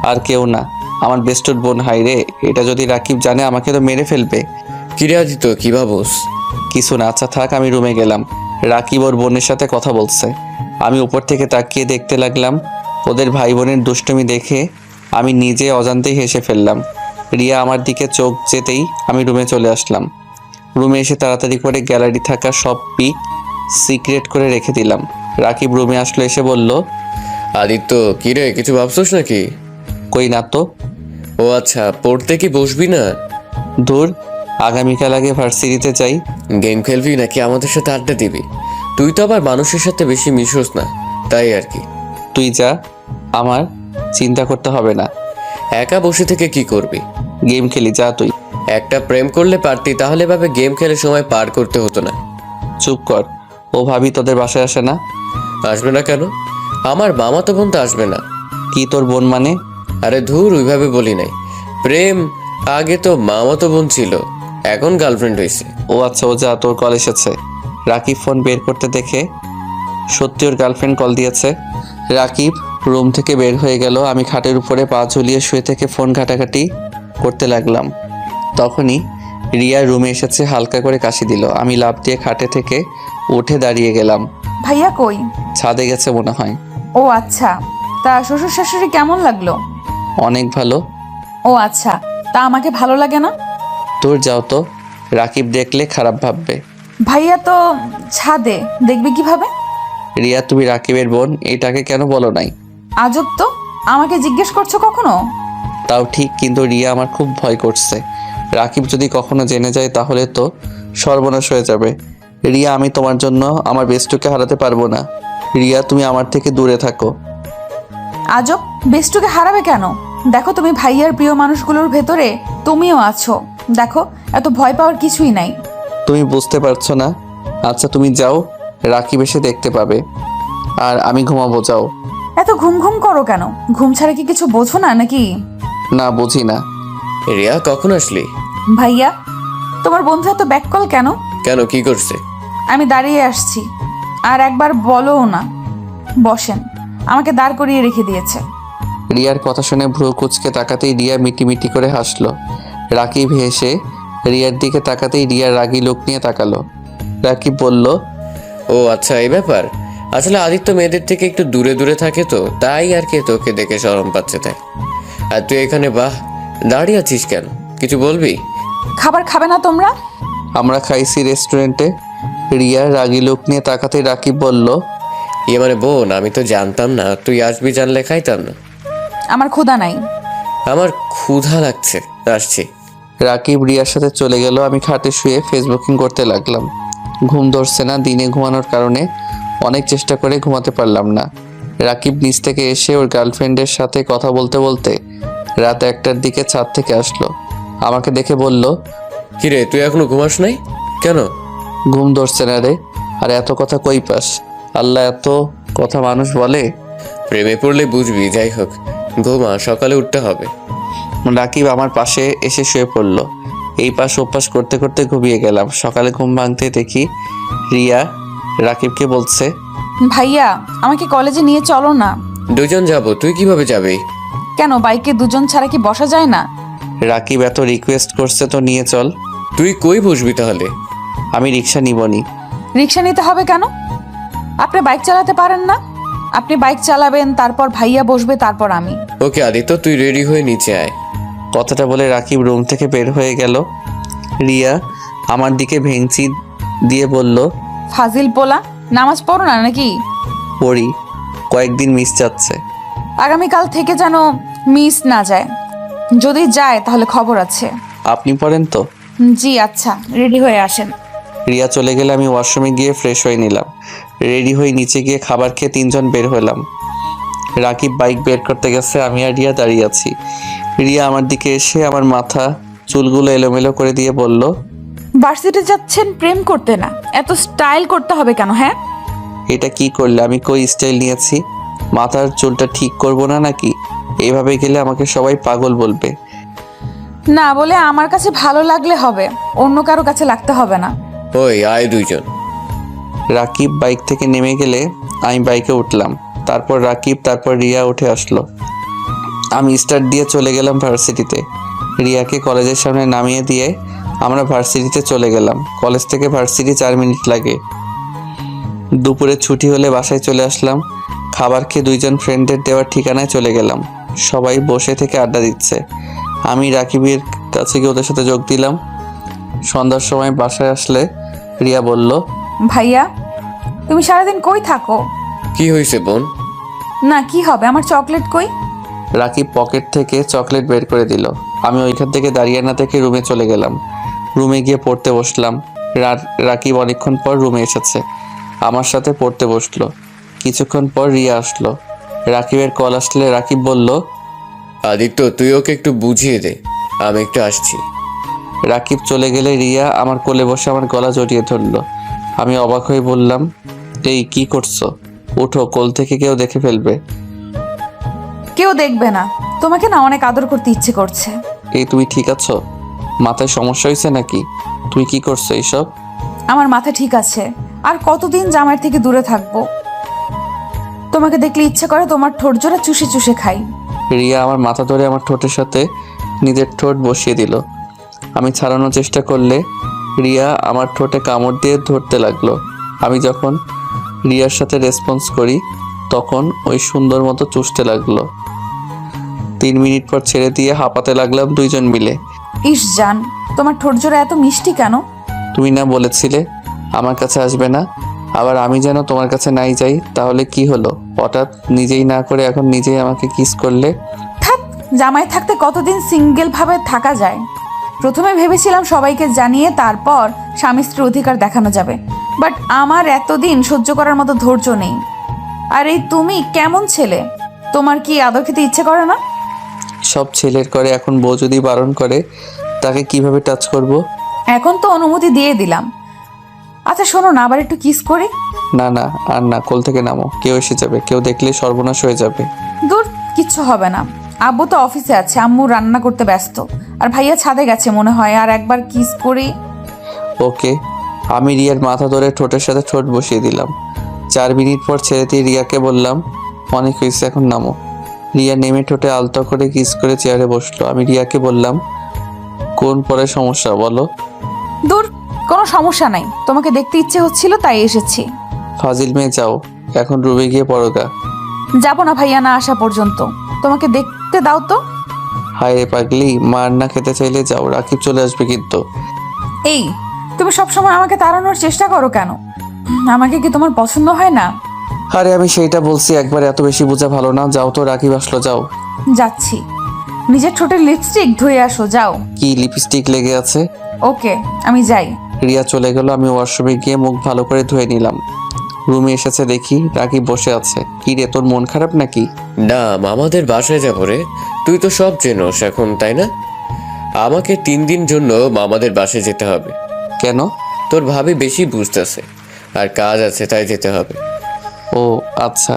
আর কেউ না, আমার বেস্টুর বোন। হাই রে, এটা যদি রাকিব জানে আমাকে তো মেরে ফেলবে। কিরে আদিত্য, কি ভাবস? কিছু না, আচ্ছা থাক। আমি রুমে গেলাম। রাকিব ওর বোনের সাথে কথা বলছে। আমি উপর থেকে তাকিয়ে দেখতে লাগলাম। ওদের ভাই বোনের দুষ্টুমি দেখে আমি নিজে অজান্তেই হেসে ফেললাম। রিয়া আমার দিকে চোখ যেতেই আমি রুমে চলে আসলাম। রুমে এসে তাড়াতাড়ি করে গ্যালারি থাকা সব পিক সিক্রেট করে রেখে দিলাম। রাকিব রুমে আসলো, এসে বলল, আদিত্য কিরে, কিছু ভাবছস নাকি? কই না তো। ও আচ্ছা, পড়তে কি বসবি না? দূর, আগামীকাল আগে ভার্সিটিতে যাই। গেম খেলবি নাকি আমাদের সাথে আড্ডা দিবি? তুই তো আবার মানুষের সাথে বেশি মিশোস না, তাই আর কি। তুই যা, আমার চিন্তা করতে হবে না। একা বসে থেকে কি করবি? গেম খেলি, যা তুই। একটা প্রেম করলে পারতি, তাহলে ভাবে গেম খেলে সময় পার করতে হতো না। চুপ কর। ও ভাবি তোদের বাসায় আসে না? আসবে না কেন? আমার মামাতো বোন তো আসবে না। কি তোর বোন মানে? আরে ধুর, ওইভাবে বলি নাই। প্রেম আগে তো মামাতো বোন ছিল, এখন গার্লফ্রেন্ড হয়েছে। ও আচ্ছা, ও যা, তোর কল এসেছে। রাকিব ফোন বের করতে দেখে সত্যি ওর গার্লফ্রেন্ড কল দিয়েছে। রাকিব রুম থেকে বের হয়ে গেল। আমি খাটের উপরে পা ঝুলিয়ে শুয়ে থেকে ফোন ঘাটাঘাটি করতে লাগলাম। তখনই রিয়া রুমে এসেছে, হালকা করে কাশি দিল। আমি লাফ দিয়ে খাটে থেকে উঠে দাঁড়িয়ে গেলাম। ভাইয়া কই? ছাদে গেছে মনে হয়। ও আচ্ছা, তা শ্বশুর শাশুড়ি কেমন লাগলো? অনেক ভালো। ও আচ্ছা, তা আমাকে ভালো লাগে না? তোর যাও তো, রাকিব দেখলে খারাপ ভাববে। ভাইয়া তো ছাদে, দেখবে কিভাবে? রিয়া, তুমি রাকিবের বোন, এটাকে কেন বলো নাই? আজব তো, আমাকে জিজ্ঞেস করছো কখনো? তাও ঠিক, কিন্তু রিয়া আমার খুব ভয় করছে। রাকিব যদি কখনো জেনে যায় তাহলে তো সর্বনাশ হয়ে যাবে। রিয়া, আমি তোমার জন্য আমার বেস্টুকে হারাতে পারবো না। রিয়া, তুমি আমার থেকে দূরে থাকো। আজব, বেস্টুকে হারাবে কেন? দেখো, তুমি ভাইয়ার প্রিয় মানুষগুলোর ভেতরে তুমিও আছো। দেখো, এত ভয় পাওয়ার কিছুই নাই। তুমি বুঝতে পারছো না? আচ্ছা তুমি যাও, রাকিব এসে দেখতে পাবে। আর আমি ঘুমাবো, যাও। এত ঘুম ঘুম করো কেন? ঘুম ছাড়া কি কিছু বোঝো না নাকি? না, বুঝি না। রিয়া, কখন আসলি? ভাইয়া, তোমার বন্ধু এত ব্যাককল কেন? কেন, কি করছে? আমি দাঁড়িয়ে আসছি, আর একবার বলোও না। বসেন, আমাকে দাঁড় করিয়ে রেখে দিয়েছে। রিয়ার কথা শুনে ভ্রু কুচকে তাকাতেই রিয়া মিটিমিটি করে হাসলো। রাকিব হেসে রিয়ার দিকে তাকাতেই রিয়া রাগী লোক নিয়ে তাকালো। রাকিব বলল, ও আচ্ছা, এই ব্যাপার। আসলে আদিত্য মেয়েদের থেকে একটু দূরে দূরে থাকে তো, তাই আর কি, তোকে দেখে শরম পাচ্ছে তাই। আর তুই এখানে বাহ দাঁড়িয়ে আছিস কেন? কিছু বলবি? খাবার খাবে না তোমরা? আমরা খাইছি রেস্টুরেন্টে। রিয়া রাগী লোক নিয়ে তাকাতেই রাকিব বলল, ইয়ে মানে বোন, আমি তো জানতাম না, তুই আসবি, জানলে খাইতাম না। আমার ক্ষুধা নাই। আমার ক্ষুধা লাগছে, আসছি। রাকিব রিয়ার সাথে চলে গেল। আমি খাটে শুয়ে ফেসবুকিং করতে লাগলাম। ঘুম ধরছে না। দিনে ঘুমানোর কারণে অনেক চেষ্টা করে ঘুমাতে পারলাম না। রাকিব নিচ থেকে এসে ওর গার্লফ্রেন্ডের সাথে কথা বলতে বলতে রাত 1টার দিকে ছাদ থেকে আসলো। আমাকে দেখে বলল, কিরে, তুই এখনো ঘুমাস নাই কেন? ঘুম ধরছে না রে। আর এত কথা কই পাস? আল্লাহ, এত কথা মানুষ বলে? প্রেমে পড়লে বুঝবি। যাই হোক, ঘুমা, সকালে উঠতে হবে। রাকিব আমার পাশে এসে শুয়ে পড়লো। এই পাশ ও পাশ করতে করতে ঘুমিয়ে গেলাম। সকালে ঘুম ভাঙতে দেখি রিয়া রাকিবকে বলছে, ভাইয়া, আমাকে কলেজে নিয়ে চলো না। দুজন যাব। তুই কিভাবে যাবি? কেন, বাইকে দুজন ছাড়া কি বসা যায় না? রাকিব এত রিকোয়েস্ট করছে তো নিয়ে চল। তুই কই বসবি তাহলে? আমি রিক্সা নিবনি। রিক্সা নিতে হবে কেন? আপনি বাইক চালাতে পারেন না? আপনি বাইক চালাবেন, তারপর ভাইয়া বসবে, তারপর আমি। ওকে আদিত্য, তুই রেডি হয়ে নিচে আয়। কথাটা বলে রাকিব রুম থেকে বের হয়ে গেল। রিয়া আমার দিকে ভেঙচি দিয়ে বলল, ফাজিল পোলা, নামাজ পড়ো না নাকি? পড়ি, কয়েকদিন মিস যাচ্ছে। আগামীকাল থেকে যেন মিস না যায়। যদি যায় তাহলে খবর আছে। আপনি পড়েন তো? জি আচ্ছা, রেডি হয়ে আসেন। রিয়া চলে গেলে আমি ওয়াশরুমে গিয়ে ফ্রেশ হয়ে নিলাম। রেডি হয়ে নিচে গিয়ে খাবার খেয়ে 3 জন বের হলাম। রাকিব বাইক বের করতে গেছে, আমি আর রিয়া দাঁড়িয়ে আছি। রিয়া আমার দিকে এসে আমার মাথা চুলগুলো এলোমেলো করে দিয়ে বলল, ভার্সিটি যাচ্ছেন প্রেম করতে না, এত স্টাইল করতে হবে কেন? হ্যাঁ, এটা কি করলে? আমি কই স্টাইল নিয়েছি? মাথার চুলটা ঠিক করব না নাকি? এইভাবে গেলে আমাকে সবাই পাগল বলবে। না বলে আমার কাছে ভালো লাগলে হবে, অন্য কারো কাছে লাগতে হবে না। ওই আয় 2 জন। রাকিব বাইক থেকে নেমে গেলে আমি বাইকে উঠলাম। তারপর রাকিব, তারপর রিয়া উঠে আসলো। আমি স্টার্ট দিয়ে চলে গেলাম ভার্সিটিতে। রিয়াকে কলেজের সামনে নামিয়ে দিয়ে আমরা ভার্সিটিতে চলে গেলাম। কলেজ থেকে ভার্সিটি 4 মিনিট লাগে। দুপুরে ছুটি হলে বাসায় চলে আসলাম। খাবার খেয়ে 2 জন ফ্রেন্ডের দেওয়ার ঠিকানায় চলে গেলাম। সবাই বসে থেকে আড্ডা দিচ্ছে। আমি রাকিবের কাছে গিয়ে ওদের সাথে যোগ দিলাম। সন্ধ্যার সময় বাসায় আসলে রিয়া বলল, ভাইয়া তুমি সারাদিন কই থাকো? কি হয়েছে বোন? না কি হবে, আমার চকলেট কই? রাকিব পকেট থেকে চকলেট বের করে দিল। আমি ওইখান থেকে দাঁড়িয়ে না থেকে রুমে চলে গেলাম। রুমে গিয়ে পড়তে বসলাম। রাকিব অনেকক্ষণ পর রুমে এসেছে, আমার সাথে পড়তে বসলো। কিছুক্ষণ পর রিয়া আসলো। রাকিবের কল আসলে রাকিব বলল, আদিত্য তুই ওকে একটু বুঝিয়ে দে, আমি একটু আসছি। রাকিব চলে গেলে রিয়া আমার কোলে বসে আমার গলা জড়িয়ে ধরলো। আমি অবাক হয়ে বললাম, এই কি করছো? উঠো, কোল থেকে কেউ দেখে ফেলবে। কেউ দেখবে না, তোমাকে না অনেক আদর করতে ইচ্ছে করছে। এই তুমি ঠিক আছো? মাথায় সমস্যা হয়েছে নাকি? তুমি কি করছো এইসব? আমার মাথা ঠিক আছে, আর কতদিন জামাইয়ের থেকে দূরে থাকবো? তোমাকে দেখলে ইচ্ছে করে তোমার ঠোঁট জোড়া চুষে চুষে খাই। রিয়া আমার মাথা ধরে আমার ঠোঁটের সাথে নিজের ঠোঁট বসিয়ে দিল। আমি ছাড়ানোর চেষ্টা করলে রিয়া আমার ঠোঁটে কামড় দিয়ে ধরতে লাগলো। আমি যখন রিয়ার সাথে রেসপন্স করি তখন ওই সুন্দর মতো চুষতে লাগলো। 3 মিনিট পর ছেড়ে দিয়ে হাঁপাতে লাগলাম 2 জন মিলে। ইস জান, তোমার ঠোঁট জোড়া এত মিষ্টি কেন? তুমি না বলেছিলে আমার কাছে আসবে না, আবার আমি যেন তোমার কাছে নাই যাই, তাহলে কি হলো? হঠাৎ নিজেই না করে এখন নিজেই আমাকে কিস করলে। থাক, জামাই থাকতে কতদিন সিঙ্গেল ভাবে থাকা যায়? প্রথমে ভেবেছিলাম সবাইকে জানিয়ে তারপর স্বামী স্ত্রীর অধিকার দেখানো যাবে, বাট আমার এতদিন সহ্য করার মতো ধৈর্য নেই। আর এই তুমি কেমন ছেলে? তোমার কি আদর খেতে ইচ্ছে করে না? সব ছেলের করে, এখন বউ যদি বারণ করে তাকে কিভাবে টাচ করব? এখন তো অনুমতি দিয়ে দিলাম। আচ্ছা শোনো না, আবার একটু কিস করি। না না, আর না, কোল থেকে নামো, কেউ এসে যাবে, কেউ দেখলে সর্বনাশ হয়ে যাবে। দূর, কিচ্ছু হবে না। আব্বু তো অফিসে আছে, আম্মু রান্না করতে ব্যস্ত, আর ভাইয়া ছাদে গেছে মনে হয়। আর একবার কিস করি। ওকে। আমি রিয়ার মাথা ধরে ঠোঁটের সাথে ঠোঁট বসিয়ে দিলাম। 4 মিনিট পর ছেড়ে দিয়ে রিয়াকে বললাম, অনেক হয়েছে, এখন নামো। রিয়া নেমে ঠোঁটে আলতো করে কিস করে চেয়ারে বসলো। আমি রিয়াকে বললাম, কোন পরে সমস্যা বলো? দূর, কোনো সমস্যা নাই, তোমাকে দেখতে ইচ্ছে হচ্ছিল তাই এসেছি। ফাজিল মেয়ে, যাও এখন রুমে গিয়ে পড়োগা। যাবো না ভাইয়া না আসা পর্যন্ত, তোমাকে দেখতে দাও তো। হায় রে পাগলি, মার না খেতে চাইলে যাও, রাকিব চলে আসবে কিন্তু। এই, তুমি সবসময় আমাকে তাড়ানোর চেষ্টা করো কেন? আমাকে কি তোমার পছন্দ হয় না? আরে আমি সেইটা বলছি, একবার এত বেশি বোঝা ভালো না। যাও তো, রাকিব আসলো, যাও। যাচ্ছি। নিজের ঠোঁটের লিপস্টিক ধুয়ে আসো, যাও। কি লিপস্টিক লেগে আছে? ওকে, আমি যাই। রিয়া চলে গেল। আমি ওয়াশরুমে গিয়ে মুখ ভালো করে ধুয়ে নিলাম। রুমে এসেছে দেখি রাকিব বসে আছে। কি রে, তোর মন খারাপ নাকি? না মামাদের বাসায় যাবো রে। তুই তো সব চেনোস এখন, তাই না? আমাকে 3 দিন জন্য মামাদের বাসায় যেতে হবে। কেন? তোর ভাবি বেশি বুঝতেছে, আর কাজ আছে তাই যেতে হবে। ও আচ্ছা।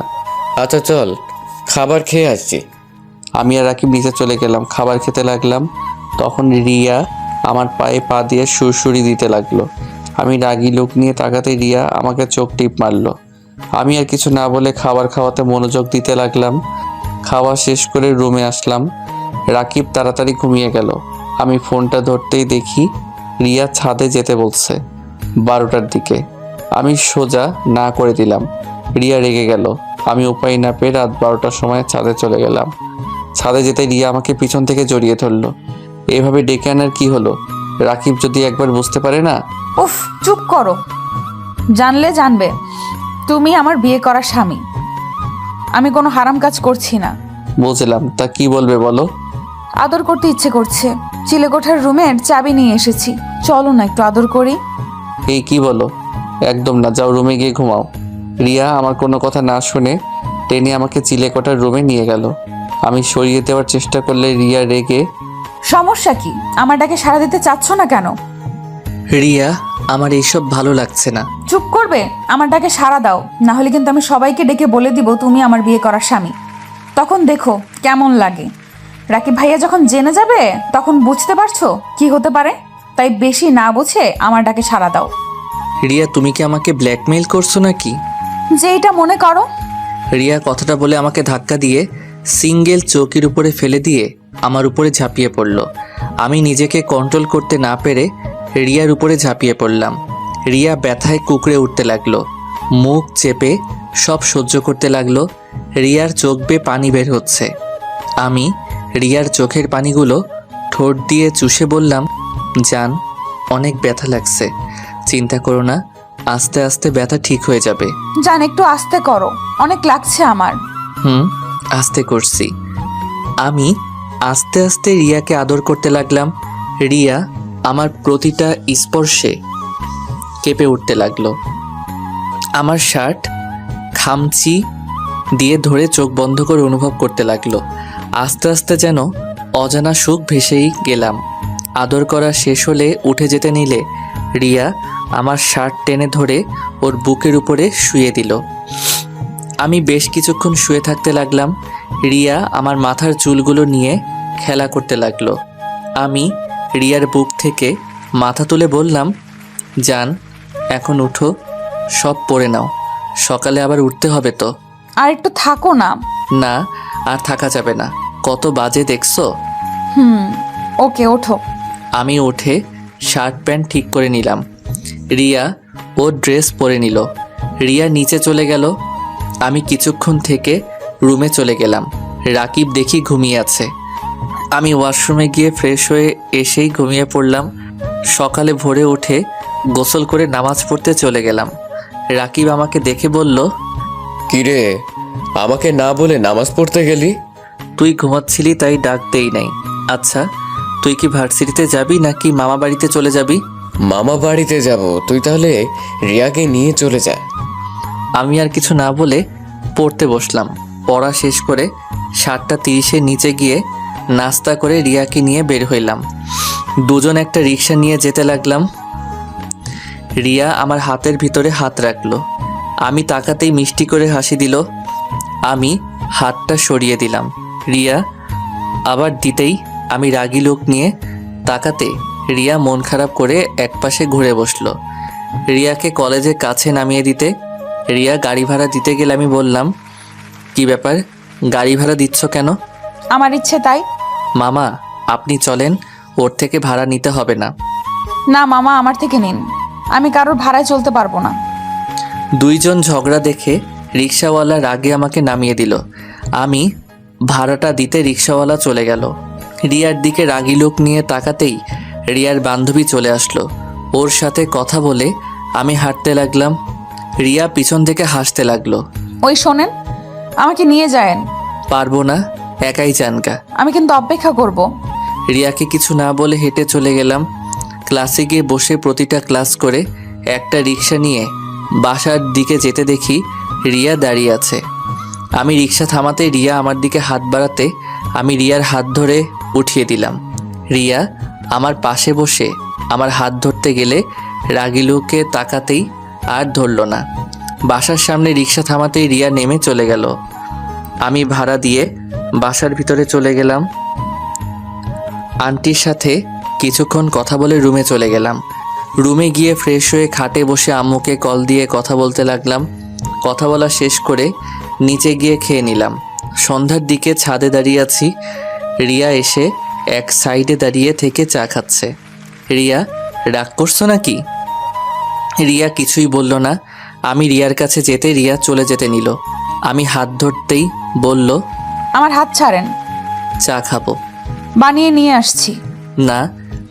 আচ্ছা চল, খাবার খেয়ে আসছি। আমি আর রাকিব নিচে চলে গেলাম, খাবার খেতে লাগলাম। তখন রিয়া আমার পায়ে পা দিয়ে সুরসুরি দিতে লাগলো। আমি রাগী লোক নিয়ে তাকাতে রিয়া আমাকে চোখ টিপ মারলো। আমি আর কিছু না বলে খাবার খাওয়াতে মনোযোগ দিতে লাগলাম। খাওয়া শেষ করে রুমে আসলাম। রাকিব তাড়াতাড়ি ঘুমিয়ে গেল। আমি ফোনটা ধরতেই দেখি রিয়া ছাদে যেতে বলছে 12টার দিকে। আমি সোজা না করে দিলাম। রিয়া রেগে গেল। আমি উপায় না পেয়ে রাত 12টার সময় ছাদে চলে গেলাম। ছাদে যেতে রিয়া আমাকে পিছন থেকে জড়িয়ে ধরলো। এভাবে ডেকে আনার কি হলো? রাকিব যদি একবার বুঝতে পারে না। উফ, চুপ করো। জানলে জানবে তুমি আমার বিয়ে করা স্বামী। আমি কোনো হারাম কাজ করছি না। বুঝলাম, তা কি বলবে বলো। আদর করতে ইচ্ছে করছে। চিলেকোঠার রুমের চাবি নিয়ে এসেছি, চলো না একটু আদর করি। এই কি বলো? একদম না, যাও রুমে গিয়ে ঘুমাও। রিয়া আমার কোনো কথা না শুনে টেনে আমাকে চিলেকোঠার রুমে নিয়ে গেল। আমি সরিয়ে দেওয়ার চেষ্টা করলে রিয়া রেগে। সমস্যা কি? আমার ডাকে সাড়া দিতে চাচ্ছ না কেন? রিয়া, আমার এইসব ভালো লাগছে না। চুপ করবে? আমার ডাকে সাড়া দাও, না হলে কিন্তু আমি সবাইকে ডেকে বলে দিব তুমি আমার বিয়ে করা স্বামী। তখন দেখো কেমন লাগে। রাকিব ভাইয়া যখন জেনে যাবে তখন বুঝতে পারছো কি হতে পারে। তাই বেশি না বুঝে আমার ডাকে সাড়া দাও। রিয়া, তুমি কি আমাকে ব্ল্যাকমেইল করছো নাকি? যেইটা মনে করো। রিয়া কথাটা বলে আমাকে ধাক্কা দিয়ে সিঙ্গেল চৌকির উপরে ফেলে দিয়ে আমার উপরে ঝাঁপিয়ে পড়ল। আমি নিজেকে কন্ট্রোল করতে না পেরে রিয়ার উপরে ঝাঁপিয়ে পড়লাম। রিয়া ব্যথায় কুঁকড়ে উঠতে লাগলো, মুখ চেপে সব সহ্য করতে লাগলো। রিয়ার চোখ বেয়ে পানি বের হচ্ছে। আমি রিয়ার চোখের পানিগুলো ঠোঁট দিয়ে চুষে বললাম, জান, অনেক ব্যথা লাগছে, চিন্তা করো না, আস্তে আস্তে ব্যথা ঠিক হয়ে যাবে। জান, একটু আস্তে করো, অনেক লাগছে আমার। আস্তে করছি। আমি আস্তে আস্তে রিয়াকে আদর করতে লাগলাম। রিয়া আমার প্রতিটা স্পর্শে কেঁপে উঠতে লাগলো। আমার শার্ট খামচি দিয়ে ধরে চোখ বন্ধ করে অনুভব করতে লাগলো। আস্তে আস্তে যেন অজানা সুখ ভেসেই গেলাম। আদর করা শেষ হলে উঠে যেতে নিলে রিয়া আমার শার্ট টেনে ধরে ওর বুকের উপরে শুয়ে দিল। আমি বেশ কিছুক্ষণ শুয়ে থাকতে লাগলাম। রিয়া আমার মাথার চুলগুলো নিয়ে খেলা করতে লাগলো। আমি রিয়ার বুক থেকে মাথা তুলে বললাম, জান, এখন উঠো, সব পরে নাও, সকালে আবার উঠতে হবে তো। আর একটু থাকো না। না, আর থাকা যাবে না, কত বাজে দেখছো। ওকে, ওঠো। আমি উঠে শার্ট প্যান্ট ঠিক করে নিলাম। রিয়া ওর ড্রেস পরে নিল। রিয়া নিচে চলে গেল। আমি কিছুক্ষণ থেকে রুমে চলে গেলাম। রাকিব দেখি ঘুমিয়ে আছে। আমি ওয়াশরুমে গিয়ে ফ্রেশ হয়ে এসেই ঘুমিয়ে পড়লাম। সকালে ভোরে উঠে গোসল করে নামাজ পড়তে চলে গেলাম। রাকিব আমাকে দেখে বলল, কিরে, আমাকে না বলে নামাজ পড়তে গেলি? তুই ঘুমাচ্ছিলি তাই ডাক দেই নাই। আচ্ছা, তুই কি ভার্সিটিতে যাবি নাকি মামা বাড়িতে চলে যাবি? মামা বাড়িতে যাব, তুই তাহলে রিয়াকে নিয়ে চলে যা। আমি আর কিছু না বলে পড়তে বসলাম। পড়া শেষ করে 7:30-এ নিচে গিয়ে নাস্তা করে রিয়াকে নিয়ে বের হইলাম। দুজন একটা রিক্সা নিয়ে যেতে লাগলাম। রিয়া আমার হাতের ভিতরে হাত রাখলো। আমি তাকাতেই মিষ্টি করে হাসি দিল। আমি হাতটা সরিয়ে দিলাম। রিয়া আবার দিতেই আমি রাগী লোক নিয়ে তাকাতে রিয়া মন খারাপ করে একপাশে ঘুরে বসলো। রিয়াকে কলেজের কাছে নামিয়ে দিতে রিয়া গাড়ি ভাড়া দিতে গেলে আমি বললাম, কি ব্যাপার, গাড়ি ভাড়া দিচ্ছ কেন? আমার ইচ্ছে তাই। মামা, আপনি চলেন, ওর থেকে ভাড়া নিতে হবে না। না মামা, আমার থেকে নিন, আমি কারোর ভাড়ায় চলতে পারবো না। দুইজন ঝগড়া দেখে রিক্সাওয়ালা রাগে আমাকে নামিয়ে দিল। আমি ভাড়াটা দিতে রিক্সাওয়ালা চলে গেল। রিয়ার দিকে রাগী লোক নিয়ে তাকাতেই রিয়ার বান্ধবী চলে আসলো। ওর সাথে কথা বলে আমি হাঁটতে লাগলাম। রিয়া পিছন থেকে হাসতে লাগলো। ওই শোনেন, আমাকে নিয়ে যায়েন। পারবো না, একাই জানকা। আমি কিন্তু অপেক্ষা করব। রিয়াকে কিছু না বলে হেঁটে চলে গেলাম। ক্লাসে গিয়ে বসে প্রতিটা ক্লাস করে একটা রিক্সা নিয়ে বাসার দিকে যেতে দেখি রিয়া দাঁড়িয়ে আছে। আমি রিক্সা থামাতে রিয়া আমার দিকে হাত বাড়াতে আমি রিয়ার হাত ধরে উঠিয়ে দিলাম। রিয়া আমার পাশে বসে আমার হাত ধরতে গেলে রাগী লোকে তাকাতেই আর ধরল না। বাসার সামনে রিক্সা থামাতেই রিয়া নেমে চলে গেল। আমি ভাড়া দিয়ে বাসার ভিতরে চলে গেলাম। আন্টির সাথে কিছুক্ষণ কথা বলে রুমে চলে গেলাম। রুমে গিয়ে ফ্রেশ হয়ে খাটে বসে আম্মুকে কল দিয়ে কথা বলতে লাগলাম। কথা বলা শেষ করে নিচে গিয়ে খেয়ে নিলাম। সন্ধ্যার দিকে ছাদে দাঁড়িয়ে আছি। রিয়া এসে এক সাইডে দাঁড়িয়ে থেকে চা খাচ্ছে। রিয়া, রাগ করছো নাকি? রিয়া কিছুই বলল না। আমি রিয়ার কাছে যেতে রিয়া চলে যেতে নিল। আমি হাত ধরতেই বলল, আমার হাত ছাড়েন। চা খাবো। বানিয়ে নিয়ে আসছি। না,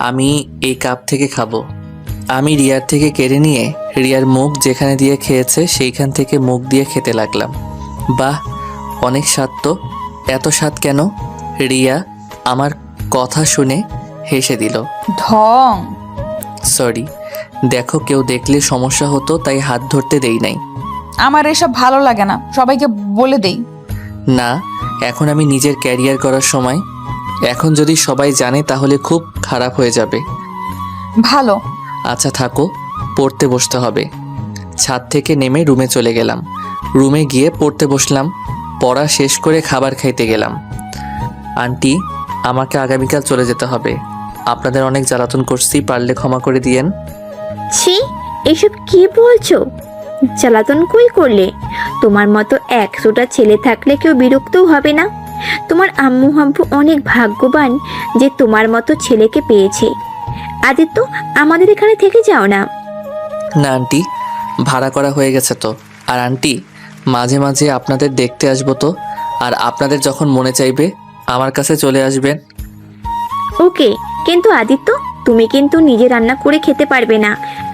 আমি এই কাপ থেকে খাবো। আমি রিয়ার থেকে কেড়ে নিয়ে রিয়ার মুখ যেখানে দিয়ে খেয়েছে সেইখান থেকে মুখ দিয়ে খেতে লাগলাম। বাহ, অনেক স্বাদ তো। এত স্বাদ কেন? রিয়া আমার কথা শুনে হেসে দিল। ঢং। সরি, দেখো কেউ দেখলে সমস্যা হতো তাই হাত ধরতে দেই নাই। আমার এসব ভালো লাগে না, সবাইকে বলে দেই। না, এখন আমি নিজের ক্যারিয়ার করার সময়। এখন যদি সবাই জানে তাহলে খুব খারাপ হয়ে যাবে। ভালো। আচ্ছা থাকো, পড়তে বসতে হবে। ছাদ থেকে নেমে রুমে চলে গেলাম। রুমে গিয়ে পড়তে বসলাম। পড়া শেষ করে খাবার খাইতে গেলাম। আন্টি, আমাকে আগামীকাল চলে যেতে হবে। আপনাদের অনেক জ্বালাতন করছি, পারলে ক্ষমা করে দিয়েন। ছি, এসব কি বলছো? জ্বালাতন কই করলে? তোমার মতো 100টা ছেলে থাকলে কেউ বিরক্তও হবে না। তোমার আম্মু আব্বু অনেক ভাগ্যবান যে তোমার মতো ছেলেকে পেয়েছে। আদিত্য, আমাদের এখানে থেকে যাও না। না আন্টি, ভাড়া করা হয়ে গেছে তো। আর আন্টি, মাঝে মাঝে আপনাদের দেখতে আসবো তো। আর আপনাদের যখন মনে চাইবে আমার কাছে চলে আসবেন। ওকে, কিন্তু আদিত্য, তুমি কিন্তু নিজে রান্না করে খেতে পারবে না।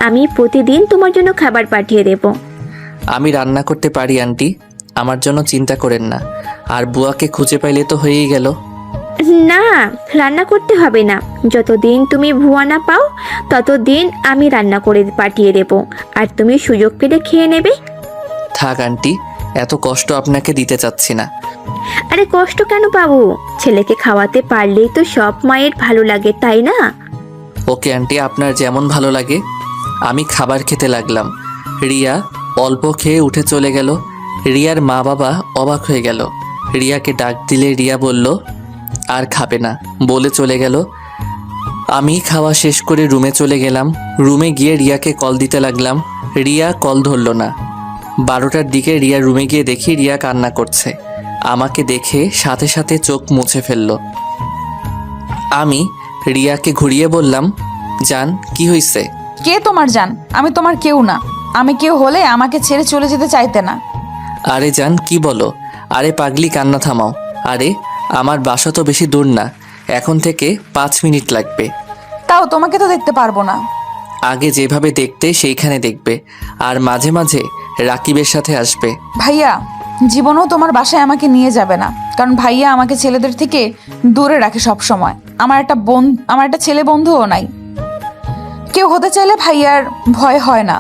আমি প্রতিদিন তোমার জন্য খাবার পাঠিয়ে দেব। আমি রান্না করতে পারি আন্টি, আমার জন্য চিন্তা করেন না। আর বুয়াকে খুঁজে পাইলে তো হয়েই গেল। না, রান্না করতে হবে না। যতদিন তুমি ভুয়া না পাও ততদিন আমি রান্না করে পাঠিয়ে দেব, আর তুমি সুযোগ পেলে খেয়ে নেবে। থাক আন্টি, এত কষ্ট আপনাকে দিতে চাচ্ছি না। আরে কষ্ট কেন পাবো? ছেলেকে খাওয়াতে পারলেই তো সব মায়ের ভালো লাগে, তাই না? ওকে আন্টি, আপনার যেমন ভালো লাগে। আমি খাবার খেতে লাগলাম। রিয়া অল্প খেয়ে উঠে চলে গেল। রিয়ার মা বাবা অবাক হয়ে গেল। রিয়াকে ডাক দিলে রিয়া বলল আর খাবে না বলে চলে গেল। আমি খাওয়া শেষ করে রুমে চলে গেলাম। রুমে গিয়ে রিয়াকে কল দিতে লাগলাম। রিয়া কল ধরল না। 12টার দিকে রিয়ার রুমে গিয়ে দেখি রিয়া কান্না করছে। আমাকে দেখে সাথে সাথে চোখ মুছে ফেলল। আমি রিয়াকে ঘুরিয়ে বললাম, জান কি হয়েছে? কে তোমার জান? আমি তোমার কেউ না। আমি কেউ হলে আমাকে ছেড়ে চলে যেতে চাইতে না। আরে জান কি বলো? আরে পাগলি, কান্না থামাও। আরে আমার বাসা তো বেশি দূর না, এখন থেকে 5 মিনিট লাগবে। তাও তোমাকে তো দেখতে পারবো না। আগে যেভাবে দেখতে সেইখানে দেখবে, আর মাঝে মাঝে রাকিবের সাথে আসবে। ভাইয়া জীবনেও তোমার বাসায় আমাকে নিয়ে যাবে না, কারণ ভাইয়া আমাকে ছেলেদের থেকে দূরে রাখে সব সময়। আমার একটা ছেলে বন্ধুও নাই। কেউ হতে চাইলে ভাইয়ার ভয় হয় না।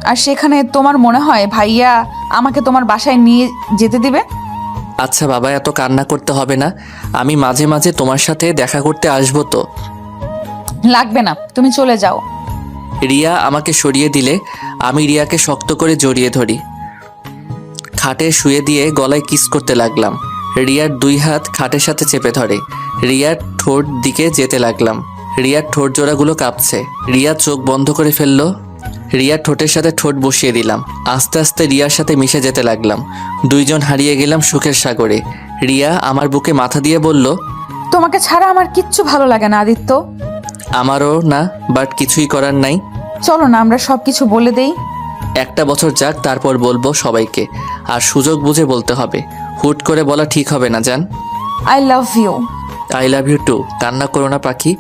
আর সেখানে তোমার মনে হয় ভাইয়া আমাকে তোমার বাসায় নিয়ে যেতে দিবে? আচ্ছা বাবা, এত কান্না করতে হবে না। আমি মাঝে মাঝে তোমার সাথে দেখা করতে আসবো তো। লাগবে না, তুমি চলে যাও। রিয়া আমাকে সরিয়ে দিলে আমি রিয়াকে শক্ত করে জড়িয়ে ধরি। খাটে শুয়ে দিয়ে গলায় কিস করতে লাগলাম। রিয়ার 2 হাত খাটের সাথে চেপে ধরে রিয়ার ঠোঁট দিকে যেতে লাগলাম। রিয়ার ঠোঁট জোড়াগুলো কাঁপছে। রিয়া চোখ বন্ধ করে ফেললো। রিয়ার ঠোঁটের সাথে ঠোঁট বসিয়ে দিলাম। আস্তে আস্তে রিয়ার সাথে মিশে যেতে লাগলাম। 2 জন হারিয়ে গেলাম সুখের সাগরে। রিয়া আমার বুকে মাথা দিয়ে বলল, তোমাকে ছাড়া আমার কিচ্ছু ভালো লাগে না আদিত্য। আমারও না, বাট কিছুই করার নাই। চলো না আমরা সব কিছু বলে দেই। একটা বছর যাক, তারপর বলবো সবাইকে। আর সুযোগ বুঝে বলতে হবে, হুট করে বলা ঠিক হবে না জান। I love you. I love you too. কান্না করো না পাখি,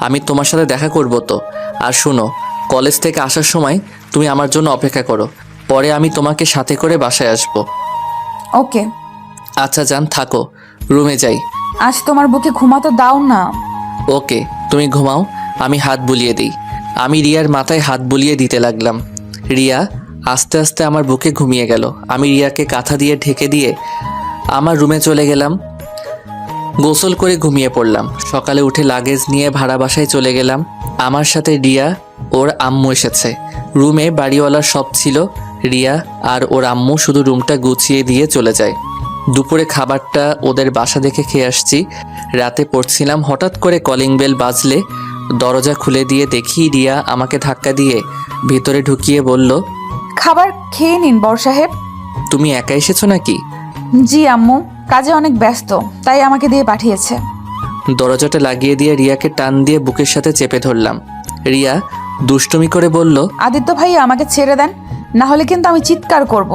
আমি তোমার সাথে দেখা করব তো। আর শোনো, কলেজ থেকে আসার সময় তুমি আমার জন্য অপেক্ষা করো, পরে আমি তোমাকে সাথে করে বাসায় আসবো। ওকে। আচ্ছা জান, থাকো, রুমে যাই। আজ তোমার বুকে ঘুমাতে দাও না। ওকে, তুমি ঘুমাও, আমি হাত বুলিয়ে দিই। আমি রিয়ার মাথায় হাত বুলিয়ে দিতে লাগলাম। রিয়া আস্তে আস্তে আমার বুকে ঘুমিয়ে গেল। আমি রিয়াকে কাঁথা দিয়ে ঢেকে দিয়ে আমার রুমে চলে গেলাম। গোসল করে ঘুমিয়ে পড়লাম। সকালে উঠে লাগেজ নিয়ে ভাড়া বাসায় চলে গেলাম। আমার সাথে রিয়া ওর আম্মু এসেছে। রুমে বাড়িওয়ালার সব ছিল। রিয়া আর ওর আম্মু শুধু রুমটা গুছিয়ে দিয়ে চলে যায়। দুপুরে খাবারটা ওদের বাসা দেখে খেয়ে আসছি। রাতে পড়ছিলাম, হঠাৎ করে কলিং বেল বাজলে দরজা খুলে দিয়ে দেখি রিয়া আমাকে ধাক্কা দিয়ে ভিতরে ঢুকিয়ে বলল, খাবার খেয়ে নিন বড় সাহেব। তুমি একা এসেছো নাকি? জি আম্মু, কাজে অনেক ব্যস্ত তাই আমাকে দিয়ে পাঠিয়েছে। দরজাটা লাগিয়ে দিয়ে রিয়াকে টান দিয়ে বুকের সাথে চেপে ধরলাম। রিয়া দুষ্টুমি করে বলল, আদিত্য ভাইয়া আমাকে ছেড়ে দেন, না হলে কিন্তু আমি চিৎকার করব।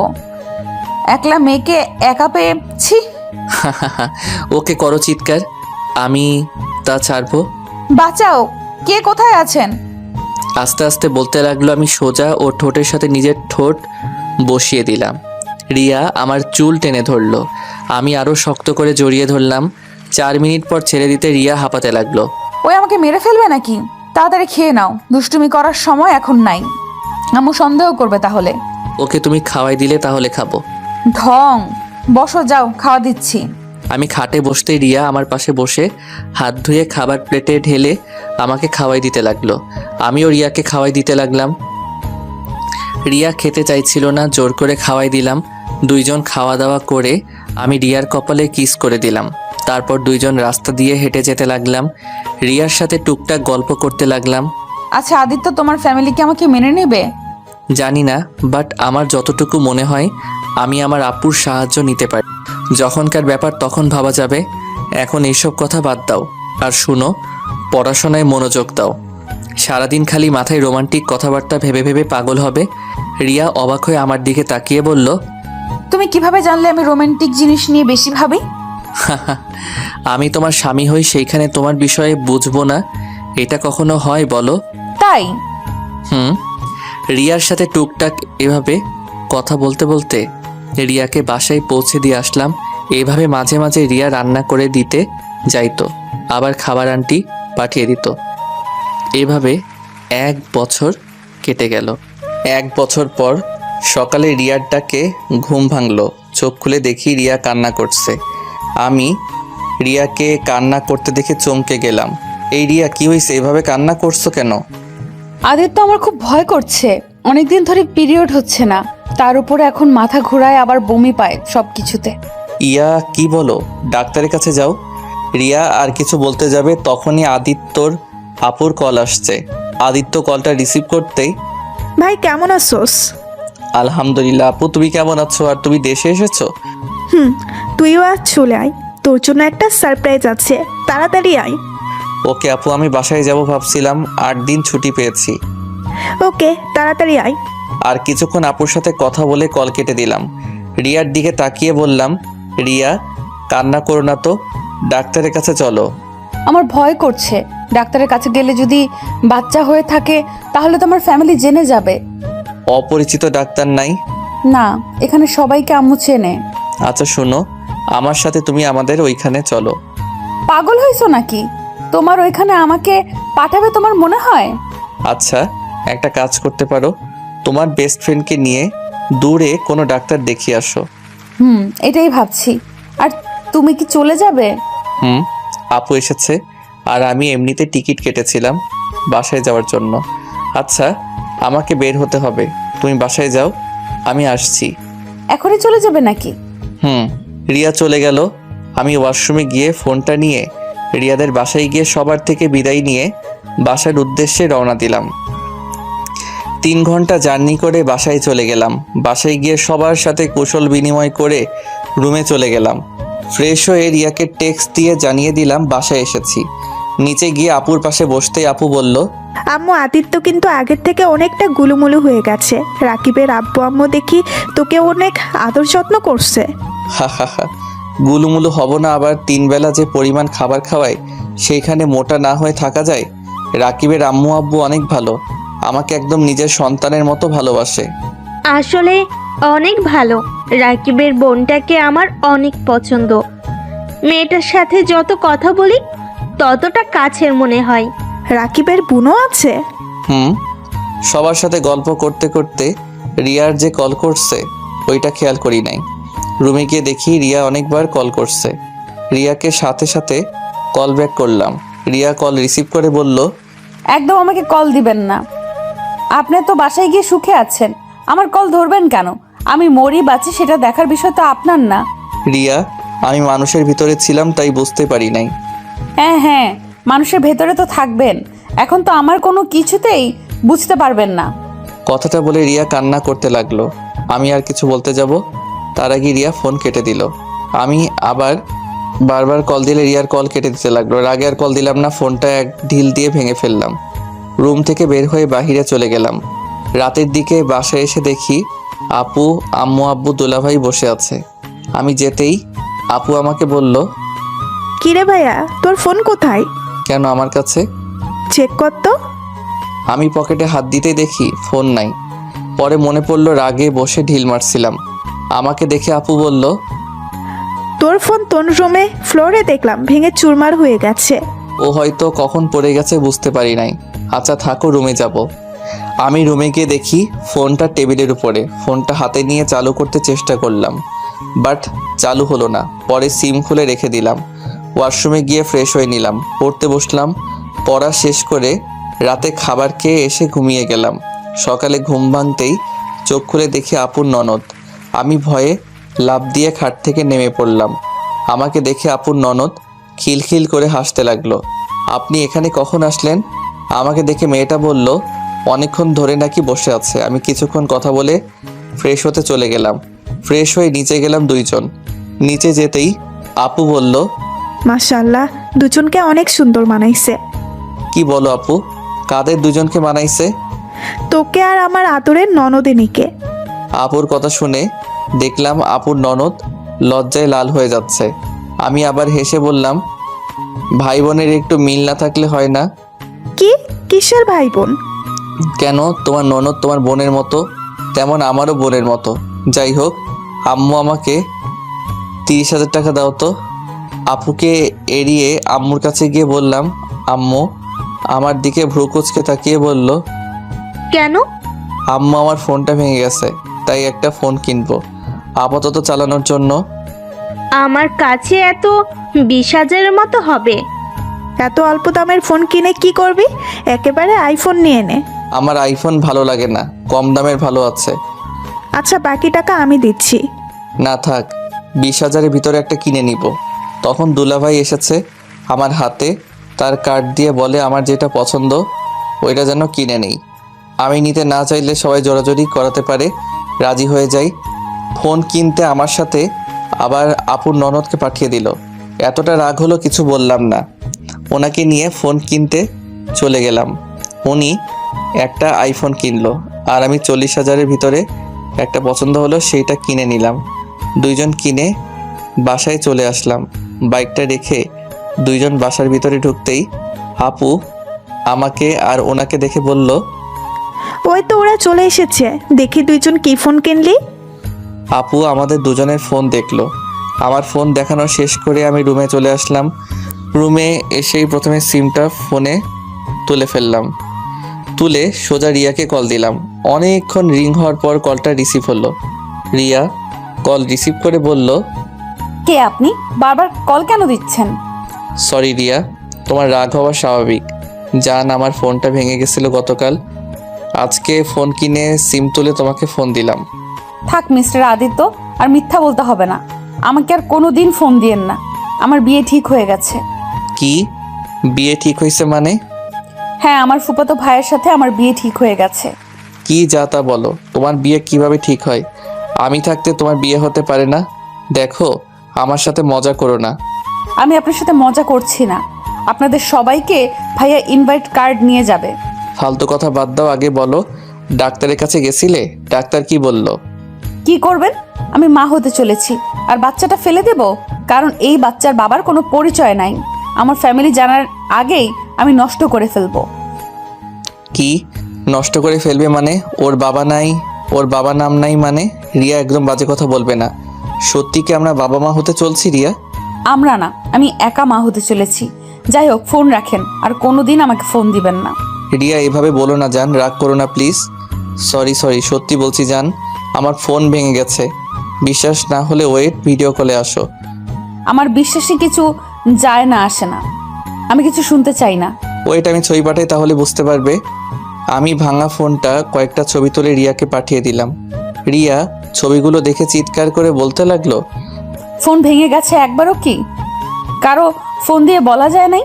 একলা মেয়েকে একা পেয়ে ছি। ওকে করো চিৎকার। আমি তা ছাড়বো। বাঁচাও, কে কোথায় আছেন? আস্তে আস্তে বলতে লাগলো। আমি সোজা ও ঠোঁটের সাথে নিজের ঠোঁট বসিয়ে দিলাম। রিয়া আমার চুল টেনে ধরলো। আমি আরও শক্ত করে জড়িয়ে ধরলাম। 4 মিনিট পর ছেড়ে দিতে রিয়া হাঁপাতে লাগলো। ওই আমাকে মেরে ফেলবে নাকি? তাড়াতাড়ি খেয়ে নাও, দুষ্টুমি করার সময় এখন নাই। আম্মু সন্দেহ করবে তাহলে। ওকে তুমি খাওয়াই দিলে তাহলে খাবো। ঢং, বসো, যাও খাওয়া দিচ্ছি। আমি খাটে বসতেই রিয়া আমার পাশে বসে হাত ধুয়ে খাবার প্লেটে ঢেলে আমাকে খাওয়াই দিতে লাগলো। আমিও রিয়াকে খাওয়াই দিতে লাগলাম। রিয়া খেতে চাইছিল না, জোর করে খাওয়াই দিলাম। দুইজন খাওয়া দাওয়া করে আমি রিয়ার কপালে কিস করে দিলাম। তারপর দুইজন রাস্তা দিয়ে হেঁটে যেতে লাগলাম। রিয়ার সাথে টুকটাক গল্প করতে লাগলাম। আচ্ছা আদিত্য, তোমার ফ্যামিলি কি আমাকে মেনে নেবে? জানি না, বাট আমার যতটুকু মনে হয় আমি আমার আপুর সাহায্য নিতে পারি। যখনকার ব্যাপার তখন ভাবা যাবে। এখন এইসব কথা বাদ দাও আর শুনো, পড়াশোনায় মনোযোগ দাও। সারাদিন খালি মাথায় রোমান্টিক কথাবার্তা ভেবে ভেবে পাগল হবে। রিয়া অবাক হয়ে আমার দিকে তাকিয়ে বলল, তুমি কিভাবে জানলে আমি রোমান্টিক জিনিস নিয়ে বেশি ভাবি? আমি তোমার স্বামী হই, সেইখানে তোমার বিষয়ে বুঝবো না? এটা কখনো হয় বলো? তাই? রিয়ার সাথে টুকটাক এভাবে কথা বলতে বলতে রিয়াকে বাসায় পৌঁছে দিয়ে আসলাম। এইভাবে মাঝে মাঝে রিয়া রান্না করে দিতে যাইতো, আবার খাবার আন্টি পাঠিয়ে দিত। এভাবে 1 বছর কেটে গেল। 1 বছর পর সকালে রিয়ার ডাকে ঘুম ভাঙলো। চোখ খুলে দেখি রিয়া কান্না করছে। আমি রিয়াকে কান্না করতে দেখে চমকে গেলাম। এই রিয়া, কি হয়েছে? এভাবে কান্না করছো কেন? আদিত্য, আমার খুব ভয় করছে। অনেকদিন ধরে পিরিয়ড হচ্ছে না, তার উপরে এখন মাথা ঘোরায়, আবার বমি পায় সব কিছুতে। ইয়া, কি বলো? ডাক্তারের কাছে যাও। রিয়া আর কিছু বলতে যাবে তখনই আদিত্যর আপুর কল আসছে। আদিত্য কলটা রিসিভ করতেই, ভাই কেমন আছোস? আলহামদুলিল্লাহ আপু, তুমি কেমন আছো? আর তুমি দেশে এসেছো? তুইও আজ চলে আয়, তোর জন্য একটা সারপ্রাইজ আছে, তাড়াতাড়ি আয়। ওকে আপু, আমি বাসায় যাব ভাবছিলাম, 8 দিন ছুটি পেয়েছি। ওকে, তাড়াতাড়ি আয়। আর কিছুক্ষণ আপুর সাথে কথা বলে কল কেটে দিলাম। রিয়ার দিকে তাকিয়ে বললাম, রিয়া কান্না করো না তো, ডাক্তারের কাছে চলো। আমার ভয় করছে, ডাক্তারের কাছে গেলে যদি বাচ্চা হয়ে থাকে তাহলে তো আমার ফ্যামিলি জেনে যাবে। অপরিচিত ডাক্তার নাই? না, এখানে সবাইকে আম্মু চেনে। আচ্ছা শোনো, আমার সাথে তুমি আমাদের ওইখানে চলো। পাগল হয়েছো নাকি? তোমার ওইখানে আমাকে পাঠাবে তোমার মনে হয়? আচ্ছা, একটা কাজ করতে পারো, তোমার বেস্ট ফ্রেন্ডকে নিয়ে দূরে কোনো ডাক্তার দেখিয়ে আসো। এটাই ভাবছি। আর তুমি কি চলে যাবে? আপু এসেছে আর আমি এমনিতে টিকিট কেটেছিলাম বাসায় যাওয়ার জন্য। আচ্ছা, আমাকে বের হতে হবে, তুমি বাসায় যাও, আমি আসছি। এখনই চলে যাবে নাকি? রিয়া চলে গেল। আমি ওয়াশরুমে গিয়ে ফোনটা নিয়ে রিয়াদের বাসায় গিয়ে সবার থেকে বিদায় নিয়ে বাসার উদ্দেশ্যে রওনা দিলাম। 3 ঘন্টা জার্নি করে বাসায় চলে গেলাম। বাসায় গিয়ে সবার সাথে কুশল বিনিময় করে রুমে চলে গেলাম। ফ্রেশ হয়ে রিয়াকে টেক্সট দিয়ে জানিয়ে দিলাম বাসায় এসেছি। নিচে গিয়ে আপুর পাশে বসতেই আপু বলল, আম্মু, আদিত্য কিন্তু আগের থেকে অনেকটা গুলুমুলু হয়ে গেছে। রাকিবের আব্বু আম্মু দেখি তোকে অনেক আদর যত্ন করছে। হা হা হা, গুলুমুলু হব না, আবার 3 বেলা যে পরিমাণ খাবার খাওয়ায় সেইখানে মোটা না হয়ে থাকা যায়? রাকিবের আম্মু আব্বু অনেক ভালো, আমাকে একদম নিজের সন্তানের মতো ভালোবাসে। আসলে অনেক ভালো। রাকিবের বোনটাকে আমার অনেক পছন্দ। মেয়েটার সাথে যত কথা বলি ততটা কাছের মনে হয়। রাকিবের বোনও আছে? সবার সাথে গল্প করতে করতে রিয়ার যে কল করছে ওইটা খেয়াল করি নাই। রুমে গিয়ে দেখি রিয়া অনেকবার কল করছে। রিয়াকে সাথে সাথে কল ব্যাক করলাম। রিয়া কল রিসিভ করে বলল, একদম আমাকে কল দিবেন না। আপনি তো বাসায় গিয়ে সুখে আছেন, আমার কল ধরবেন কেন? আমি মরি বাঁচি সেটা দেখার বিষয় তো আপনার না। রিয়া, আমি মানুষের ভিতরে ছিলাম তাই বুঝতে পারি নাই। হ্যাঁ, মানুষের ভেতরে তো থাকবেন, এখন তো আমার কোনো কিছুতেই বুঝতে পারবেন না। কথাটা বলে রিয়া কান্না করতে লাগলো। আমি আর কিছু বলতে যাব তার আগে রিয়া ফোন কেটে দিল। আমি আবার বারবার কল দিলে রিয়ার কল কেটে দিতে লাগলো। রাগে আর কল দিলাম না, ফোনটা এক ঢিল দিয়ে ভেঙে ফেললাম। রুম থেকে বের হয়ে বাহিরে চলে গেলাম। রাতের দিকে বাসায় এসে দেখি আপু, আম্মু আব্বু, দুলাভাই বসে আছে। আমি যেতেই আপু আমাকে বলল, কিরে ভাইয়া, তোর ফোন কোথায়? কেন আমার কাছে? চেক কর তো। আমি পকেটে হাত দিতেই দেখি ফোন নাই। পরে মনে পড়লো রাগে বসে ঢিল মারছিলাম। আমাকে দেখে আপু বলল, তোর ফোন তোর রুমে ফ্লোরে দেখলাম ভেঙে চুরমার হয়ে গেছে। ও হয়তো কখন পড়ে গেছে বুঝতে পারি নাই। আচ্ছা থাকো, রুমে যাব। আমি রুমে গিয়ে দেখি ফোনটা টেবিলের উপরে। ফোনটা হাতে নিয়ে চালু করতে চেষ্টা করলাম, বাট চালু হলো না। পরে সিম খুলে রেখে দিলাম। ওয়াশরুমে গিয়ে ফ্রেশ হয়ে নিলাম, পড়তে বসলাম। পড়া শেষ করে রাতে খাবার খেয়ে এসে ঘুমিয়ে গেলাম। সকালে ঘুম ভাঙতেই চোখ খুলে দেখি আপুর ননদ। আমি ভয়ে লাফ দিয়ে খাট থেকে নেমে পড়লাম। আমাকে দেখে আপুর ননদ খিলখিল করে হাসতে লাগলো। আপনি এখানে কখন আসলেন? আমাকে দেখে মেয়েটা বলল, অনেকক্ষণ ধরে নাকি বসে আছে। আমি কিছুক্ষণ কথা বলে ফ্রেশ হতে চলে গেলাম। ফ্রেশ হয়ে নিচে গেলাম দুইজন। নিচে যেতেই আপু বলল, মাশাআল্লাহ, দুজনকে অনেক সুন্দর মানাইছে। কি বলো আপু? কাদের দুজনকে মানাইছে? তোকে আর আমার আদরের ননদিনীকে। আপুর কথা শুনে দেখলাম আপুর ননদ লজ্জায় লাল হয়ে যাচ্ছে। আমি আবার হেসে বললাম, ভাই বোনের একটু মিল না থাকলে হয় না? কি? কিসের ভাই বোন? কেন, তোমার ননদ তোমার বোনের মতো, তেমন আমারও বোনের মতো। যাই হোক, আম্মু আমাকে 30,000 টাকা দাও তো। আপুকে এড়িয়ে আম্মুর কাছে গিয়ে বললাম, আম্মু। আমার দিকে ভ্রু কুঁচকে তাকিয়ে বলল, কেন? আম্মু আমার ফোনটা ভেঙে গেছে, তাই একটা ফোন কিনবো আপাতত চালানোর জন্য। আমার কাছে এত 20,000-এর মতো হবে। এত অল্প দামের ফোন কিনে কি করবি? একেবারে আইফোন নিয়ে নে। আমার আইফোন ভালো লাগে না, কম দামের ভালো আছে। আচ্ছা, বাকি টাকা আমি দিচ্ছি। না থাক, 20,000-এর ভিতরে একটা কিনে নিব। তখন দুলাভাই এসেছে আমার হাতে, তার কার্ড দিয়ে বলে আমার যেটা পছন্দ ওইটা যেন কিনে নেই। আমি নিতে না চাইলে সবাই জোরাজোরি করাতে পারে, রাজি হয়ে যাই। ফোন কিনতে আমার সাথে আবার আপুর ননদকে পাঠিয়ে দিল। এতটা রাগ হলো কিছু বললাম না। ওনাকে নিয়ে ফোন কিনতে চলে গেলাম। উনি একটা আইফোন কিনলো আর আমি 40,000-এর ভিতরে একটা পছন্দ হলো, সেইটা কিনে নিলাম। দুইজন কিনে বাসায় চলে আসলাম। বাইকটা রেখে দুইজন বাসার ভিতরে ঢুকতেই আপু আমাকে আর ওনাকে দেখে বলল, ওই তো ওরা চলে এসেছে, দেখি দুইজন কি ফোন কিনলি। আপু আমাদের দুজনের ফোন দেখলো। আমার ফোন দেখানো শেষ করে আমি রুমে চলে আসলাম। রুমে এসেই প্রথমে সিমটা ফোনে তুলে ফেললাম। তুলে সোজা রিয়াকে কল দিলাম। অনেকক্ষণ রিং হওয়ার পর কলটা রিসিভ হলো। রিয়া কল রিসিভ করে বলল, কে আপনি? বারবার কল কেন দিচ্ছেন? সরি রিয়া, তোমার রাগ হওয়া স্বাভাবিক। জান, আমার ফোনটা ভেঙে গেছিল গতকাল। আজকে ফোন কিনে সিম তুলে তোমাকে ফোন দিলাম। থাক মিস্টার আদিত্য, আর মিথ্যা বলতে হবে না। আমাকে আর কোনো দিন ফোন দিয়েন না। আমার বিয়ে ঠিক হয়ে গেছে। কি? বিয়ে ঠিক হয়েছে মানে? হ্যাঁ, আমার ফুফাতো ভাইয়ের সাথে আমার বিয়ে ঠিক হয়ে গেছে। কি যা তা বলো? তোমার বিয়ে কিভাবে ঠিক হয়? আমি থাকতে তোমার বিয়ে হতে পারে না? দেখো, আমার সাথে মজা করো না। আমি আপনার সাথে মজা করছি না। আপনাদের সবাইকে ভাইয়া ইনভাইট কার্ড নিয়ে যাবে। ফালতু কথা বাদ দাও, আগে বলো ডাক্তারের কাছে গেছিলে? ডাক্তার কি বলল? কি করবেন? আমি মা হতে চলেছি, আর বাচ্চাটা ফেলে দেব? কারণ এই বাচ্চার বাবার কোনো পরিচয় নাই। আমার ফ্যামিলি জানার আগেই আমি নষ্ট করে ফেলবো। কি নষ্ট করে ফেলবে মানে? ওর বাবা নাই, ওর বাবা নাম নাই মানে? রিয়া, একদম বাজে কথা বলবে না। সত্যি কি আমরা বাবা মা হতে চলছি রিয়া? আমরা না, আমি একা মা হতে চলেছি। যাই হোক, ফোন রাখেন, আর কোনোদিন আমাকে ফোন দিবেন না। রিয়া, এভাবে বলো না জান, রাগ করো না প্লিজ। সরি, সত্যি বলছি জান, আমার ফোন ভেঙে গেছে। বিশ্বাস না হলে ওয়েট, ভিডিও কলে আসো। আমার বিশ্বাসে কিছু যায় না আসে না। আমি কিছু শুনতে চাই না। ওয়েট, আমি ছবি পাঠাই তাহলে বুঝতে পারবে। আমি ভাঙা ফোনটা কয়েকটা ছবি তুলে রিয়াকে পাঠিয়ে দিলাম। রিয়া ছবিগুলো দেখে চিৎকার করে বলতে লাগলো, ফোন ভেঙে গেছে একবারও কি কারো ফোন দিয়ে বলা যায় নাই?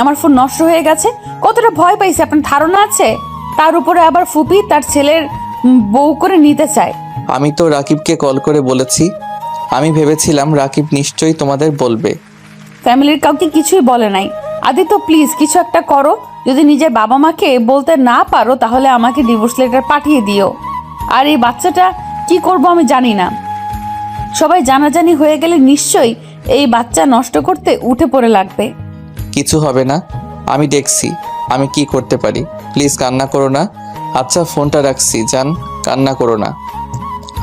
আমার ফোন নষ্ট হয়ে গেছে, কতটা ভয় পাইছে আপনার ধারণা আছে? তার উপরে আবার ফুপি তার ছেলের বউ করে নিতে চায়। আমি তো রাকিবকে কল করে বলেছি। আমি ভেবেছিলাম রাকিব নিশ্চয়ই তোমাদের বলবে। ফ্যামিলির কাউকে কিছুই বলে নাই। আদিত্য প্লিজ কিছু একটা করো। যদি নিজের বাবা মাকে বলতে না পারো তাহলে আমাকে ডিভোর্স লেটার পাঠিয়ে দিও। আর এই বাচ্চাটা কি করব আমি জানি না। সবাই জানাজানি হয়ে গেলে নিশ্চয়ই এই বাচ্চা নষ্ট করতে উঠে পড়ে লাগবে। কিছু হবে না, আমি দেখছি আমি কি করতে পারি। প্লিজ কান্না করো না। আচ্ছা ফোনটা রাখছি, যান, কান্না করো না।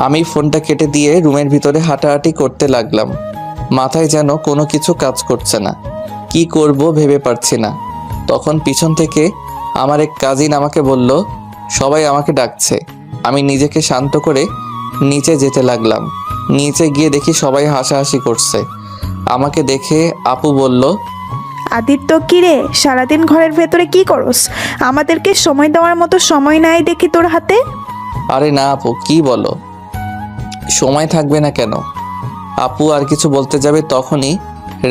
আমি ফোনটা কেটে দিয়ে রুমের ভিতরে হাঁটাহাঁটি করতে লাগলাম। মাথায় যেন কোনো কিছু কাজ করছে না, কি করব ভেবে পারছি না। তখন পিছন থেকে আমার এক কাজিন আমাকে বলল, সবাই আমাকে ডাকছে। আমি নিজেকে শান্ত করে নিচে যেতে লাগলাম। নিচে গিয়ে দেখি সবাই হাসাহাসি করছে। আমাকে দেখে আপু বলল, আদিত্য, কি রে, সারাদিন ঘরের ভেতরে কি করস? আমাদেরকে সময় দেওয়ার মতো সময় নাই দেখি তোর হাতে। আরে না আপু, কি বলো, সময় থাকবে না কেন? আপু আর কিছু বলতে যাবে তখনই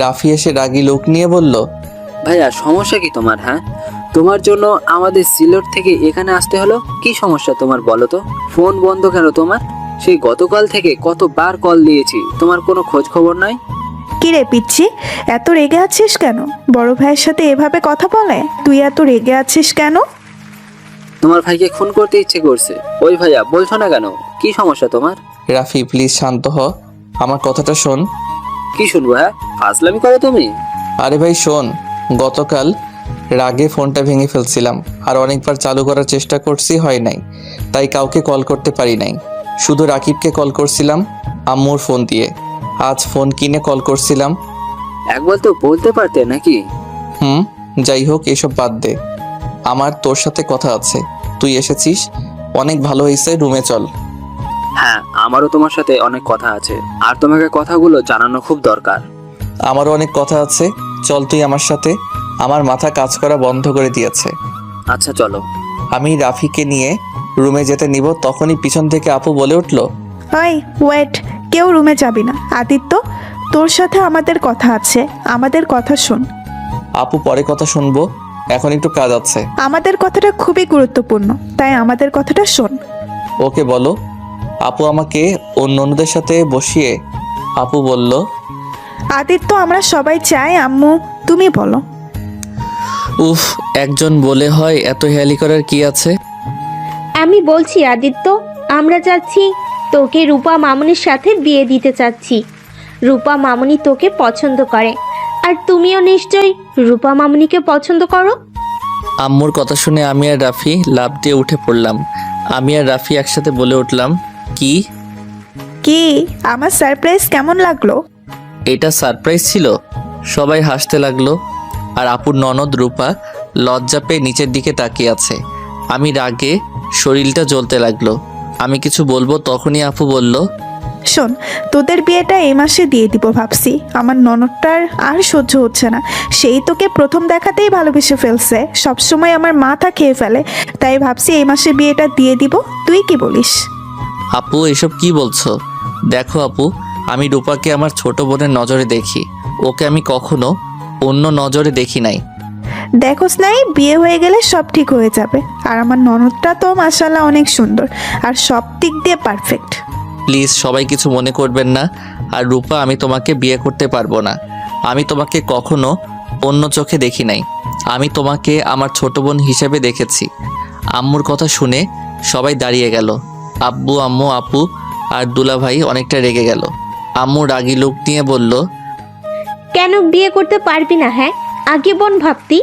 রাফি এসে রাগী লোক নিয়ে বলল, ভাইয়া সমস্যা কি তোমার? হ্যাঁ, তোমার জন্য আমাদের সিলেট থেকে এখানে আসতে হলো, কি সমস্যা তোমার বলো তো? ফোন বন্ধ কেন তোমার? সেই গতকাল থেকে কতবার কল দিয়েছি, তোমার কোনো খোঁজ খবর নাই। কি রে পিচ্ছি, এত রেগে আছিস কেন? বড় ভাইয়ের সাথে এভাবে কথা বলে? তুই এত রেগে আছিস কেন? তোমার ভাইকে খুন করতে ইচ্ছে করছে। ওই ভাইয়া বলছো না কেন, কি সমস্যা তোমার? রাফি প্লিজ শান্ত হ, আমার কথাটা শোন। কি শুনবো? হ্যাঁ, ফাজলামি করো তুমি। আরে ভাই শোন, গতকাল রাগে ফোনটা ভেঙে ফেলছিলাম, আর অনেকবার চালু করার চেষ্টা করছি, হয় নাই, তাই কাউকে কল করতে পারি নাই। শুধু রাকিবকে কল করছিলাম আম্মুর ফোন দিয়ে। আজ ফোন কিনে কল করছিলাম। একবার তো বলতে পারতে নাকি? যাই হোক, এসব বাদ দে, আমার তোর সাথে কথা আছে। তুই এসেছিস, অনেক ভালো হয়েছে, রুমে চল। হ্যাঁ, আমারও তোমার সাথে অনেক কথা আছে, আর তোমাকে কথাগুলো জানানো খুব দরকার। আমারও অনেক কথা আছে, চল তুই আমার সাথে। আমার মাথা কাজ করা বন্ধ করে দিয়েছে। আচ্ছা চলো। আমি রাফিকে নিয়ে রুমে যেতে নিব, তখনই পিছন থেকে আপু বলে উঠল, ওই ওয়েট, কেউ রুমে যাবি না। আদিত্য, তোর সাথে আমাদের কথা আছে, আমাদের কথা শোন। আপু পরে কথা শুনবো, এখন একটু কাজ আছে। আমাদের কথাটা খুবই গুরুত্বপূর্ণ, তাই আমাদের কথাটা শোন। ওকে বলো। আপু আমাকে অন্য অন্যদের সাথে বসিয়ে আপু বলল, আদিত্য, আমরা সবাই চাই, আম্মু তুমি বলো। উফ, একজন বলে হয়, এত হেয়ালি করার কি আছে? আমি বলছি আদিত্য, আমরা চাচ্ছি তোকে রূপা মামুনির সাথে বিয়ে দিতে চাচ্ছি। রূপা মামুনি তোকে পছন্দ করে, আর তুমিও নিশ্চয়ই রূপা মামুনিকে পছন্দ করো। আম্মুর কথা শুনে আমি আর রাফি লাফ দিয়ে উঠে পড়লাম। আমি আর রাফি একসাথে বলে উঠলাম, কি? কি, আমার সারপ্রাইজ কেমন লাগলো? এটা সারপ্রাইজ ছিল? সবাই হাসতে লাগলো, আর আপুর ননদ রূপা লজ্জা পেয়ে নিচের দিকে তাকিয়ে আছে। আমি রাগে শরীরটা জ্বলতে লাগলো। আমি কিছু বলবো, তখনই আপু বলল, শোন, তোদের বিয়েটা এই মাসে দিয়ে দিব ভাবছি। আমার ননদটার আর সহ্য হচ্ছে না, সেই তোকে প্রথম দেখাতেই ভালোবেসে ফেলছে, সবসময় আমার মাথা খেয়ে ফেলে, তাই ভাবছি এই মাসে বিয়েটা দিয়ে দিব। তুই কি বলিস? আপু এসব কি বলছো? দেখো আপু, আমি রূপাকে আমার ছোট বোনের নজরে দেখি, ওকে আমি কখনো অন্য নজরে দেখি নাই। দেখোস নাই, বিয়ে হয়ে গেলে সব ঠিক হয়ে যাবে। আর আমার ননদটা তো মাশাআল্লাহ অনেক সুন্দর, আর সব দিক দিয়ে পারফেক্ট। প্লিজ সবাই কিছু মনে করবেন না। আর রূপা, আমি তোমাকে বিয়ে করতে পারবো না। আমি তোমাকে কখনো অন্য চোখে দেখি নাই। আমি তোমাকে আমার ছোট বোন হিসেবে দেখেছি। আম্মুর কথা শুনে সবাই দাঁড়িয়ে গেল। আব্বু, আম্মু, আপু আর দুলা ভাই অনেকটা রেগে গেল। আম্মু রাগী লোক নিয়ে বলল, কেন বিয়ে করতে পারবি না? হ্যাঁ, আগে বোন ভাবতি,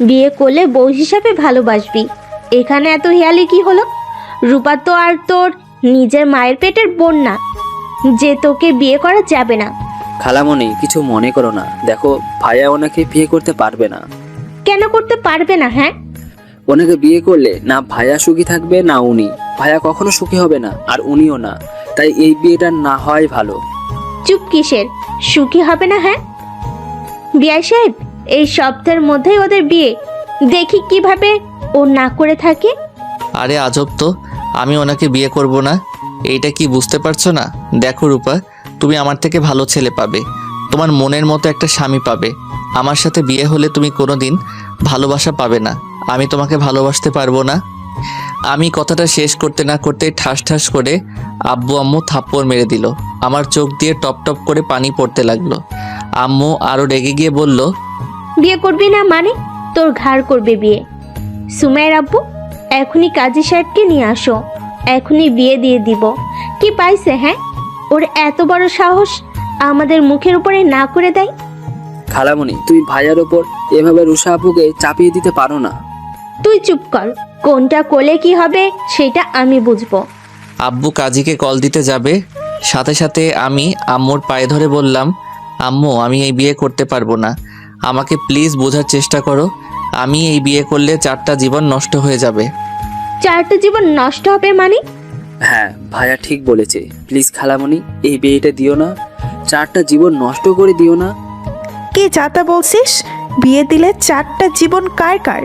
বিয়ে করলে বউ হিসাবে ভালোবাসবি। এখানে এত হেয়ালি কি হলো? রূপা তো আর তোর নিজের মায়ের পেটের বোন না যে তোকে বিয়ে করা যাবে না। খালামণি, কিছু মনে করো না। দেখো, ভাইয়া ওনাকে বিয়ে করতে পারবে না। কেন করতে পারবে না? হ্যাঁ, ওনাকে বিয়ে করলে না ভাইয়া সুখী থাকবে না উনি। ভাইয়া কখনো সুখী হবে না, আর উনিও না। তাই এই বিয়েটা না হয় ভালো। চুপ কিসের? সুখী হবে না? হ্যাঁ, বিআই সাহেব, এই সপ্তাহের মধ্যেই ওদের বিয়ে, দেখি কিভাবে ও না করে থাকে। আরে আজব তো, আমি ওনাকে বিয়ে করব না, এইটা কি বুঝতে পারছো না? দেখো রূপা, তুমি আমার থেকে ভালো ছেলে পাবে, তোমার মনের মতো একটা স্বামী পাবে। আমার সাথে বিয়ে হলে তুমি কোনোদিন ভালোবাসা পাবে না। আমি তোমাকে ভালোবাসতে পারবো না। আমি কথাটা শেষ করতে না করতে ঠাস ঠাস করে আব্বু আম্মু থাপ্পড় মেরে দিল। আমার চোখ দিয়ে টপ টপ করে পানি পড়তে লাগলো। আম্মু আরও রেগে গিয়ে বলল, বিয়ে করবি না মানে তোর ঘাড় করবে বিয়ে। সুমাইয়ের আব্বু, এখনই কাজী সাহেবকে নিয়ে আসো, এখনই বিয়ে দিয়ে দিব। কি পাইছে? হ্যাঁ, ওর এত বড় সাহস আমাদের মুখের উপরে না করে দেয়? খালামণি, তুমি ভাইয়ার ওপর এভাবে রুষা আপুকে চাপিয়ে দিতে পারো না। তুই চুপ কর, কোনটা করলে কি হবে সেটা আমি বুঝবো। আব্বু কাজীকে কল দিতে যাবে, সাথে সাথে আমি আম্মুর পায়ে ধরে বললাম, আম্মু আমি এই বিয়ে করতে পারবো না, আমাকে প্লিজ বোঝার চেষ্টা করো। আমি এই বিয়ে করলে 4টা জীবন নষ্ট হয়ে যাবে। 4টা জীবন নষ্ট হবে মানে? হ্যাঁ, ভাইয়া ঠিক বলেছে। প্লিজ খালামণি, এই বিয়েটা দিও না, 4টা জীবন নষ্ট করে দিও না। কি যাতা বলছিস? বিয়ে দিলে 4টা জীবন কার কার?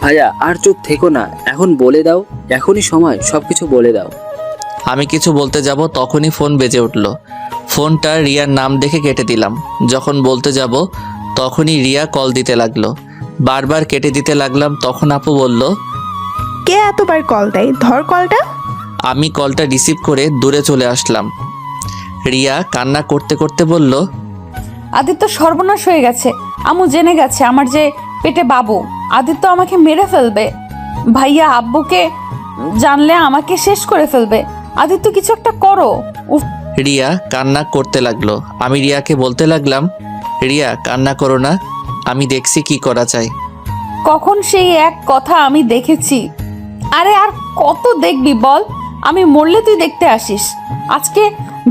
ভাইয়া আর চুপ থেকো না, এখন বলে দাও, এখনই সময়, সবকিছু বলে দাও। আমি কিছু বলতে যাব তখনই ফোন বেজে উঠল। ফোনটা রিয়ার নাম দেখে কেটে দিলাম। যখন বলতে যাব তখনই রিয়া কল দিতে লাগলো। বারবার কেটে দিতে লাগলাম। তখন আপু বলল, কে এতবার কল দেয়? ধর কলটা। আমি কলটা রিসিভ করে দূরে চলে আসলাম। রিয়া কান্না করতে করতে বলল, আদিত্য সর্বনাশ হয়ে গেছে। আম্মু জেনে গেছে আমার যে পেটে বাবু। আদিত্য আমাকে মেরে ফেলবে। ভাইয়া আব্বুকে জানলে আমাকে শেষ করে ফেলবে। আদিত্য কিছু একটা করো। উফ, রিয়া কান্না করতে লাগলো। আমি রিয়াকে বলতে লাগলাম, রিয়া কান্না করো না, আমি দেখছি কি করা যায়। কখন সেই এক কথা আমি দেখেছি। আরে আর কত দেখবি বল? আমি মরলে তুই দেখতে আসিস। আজকে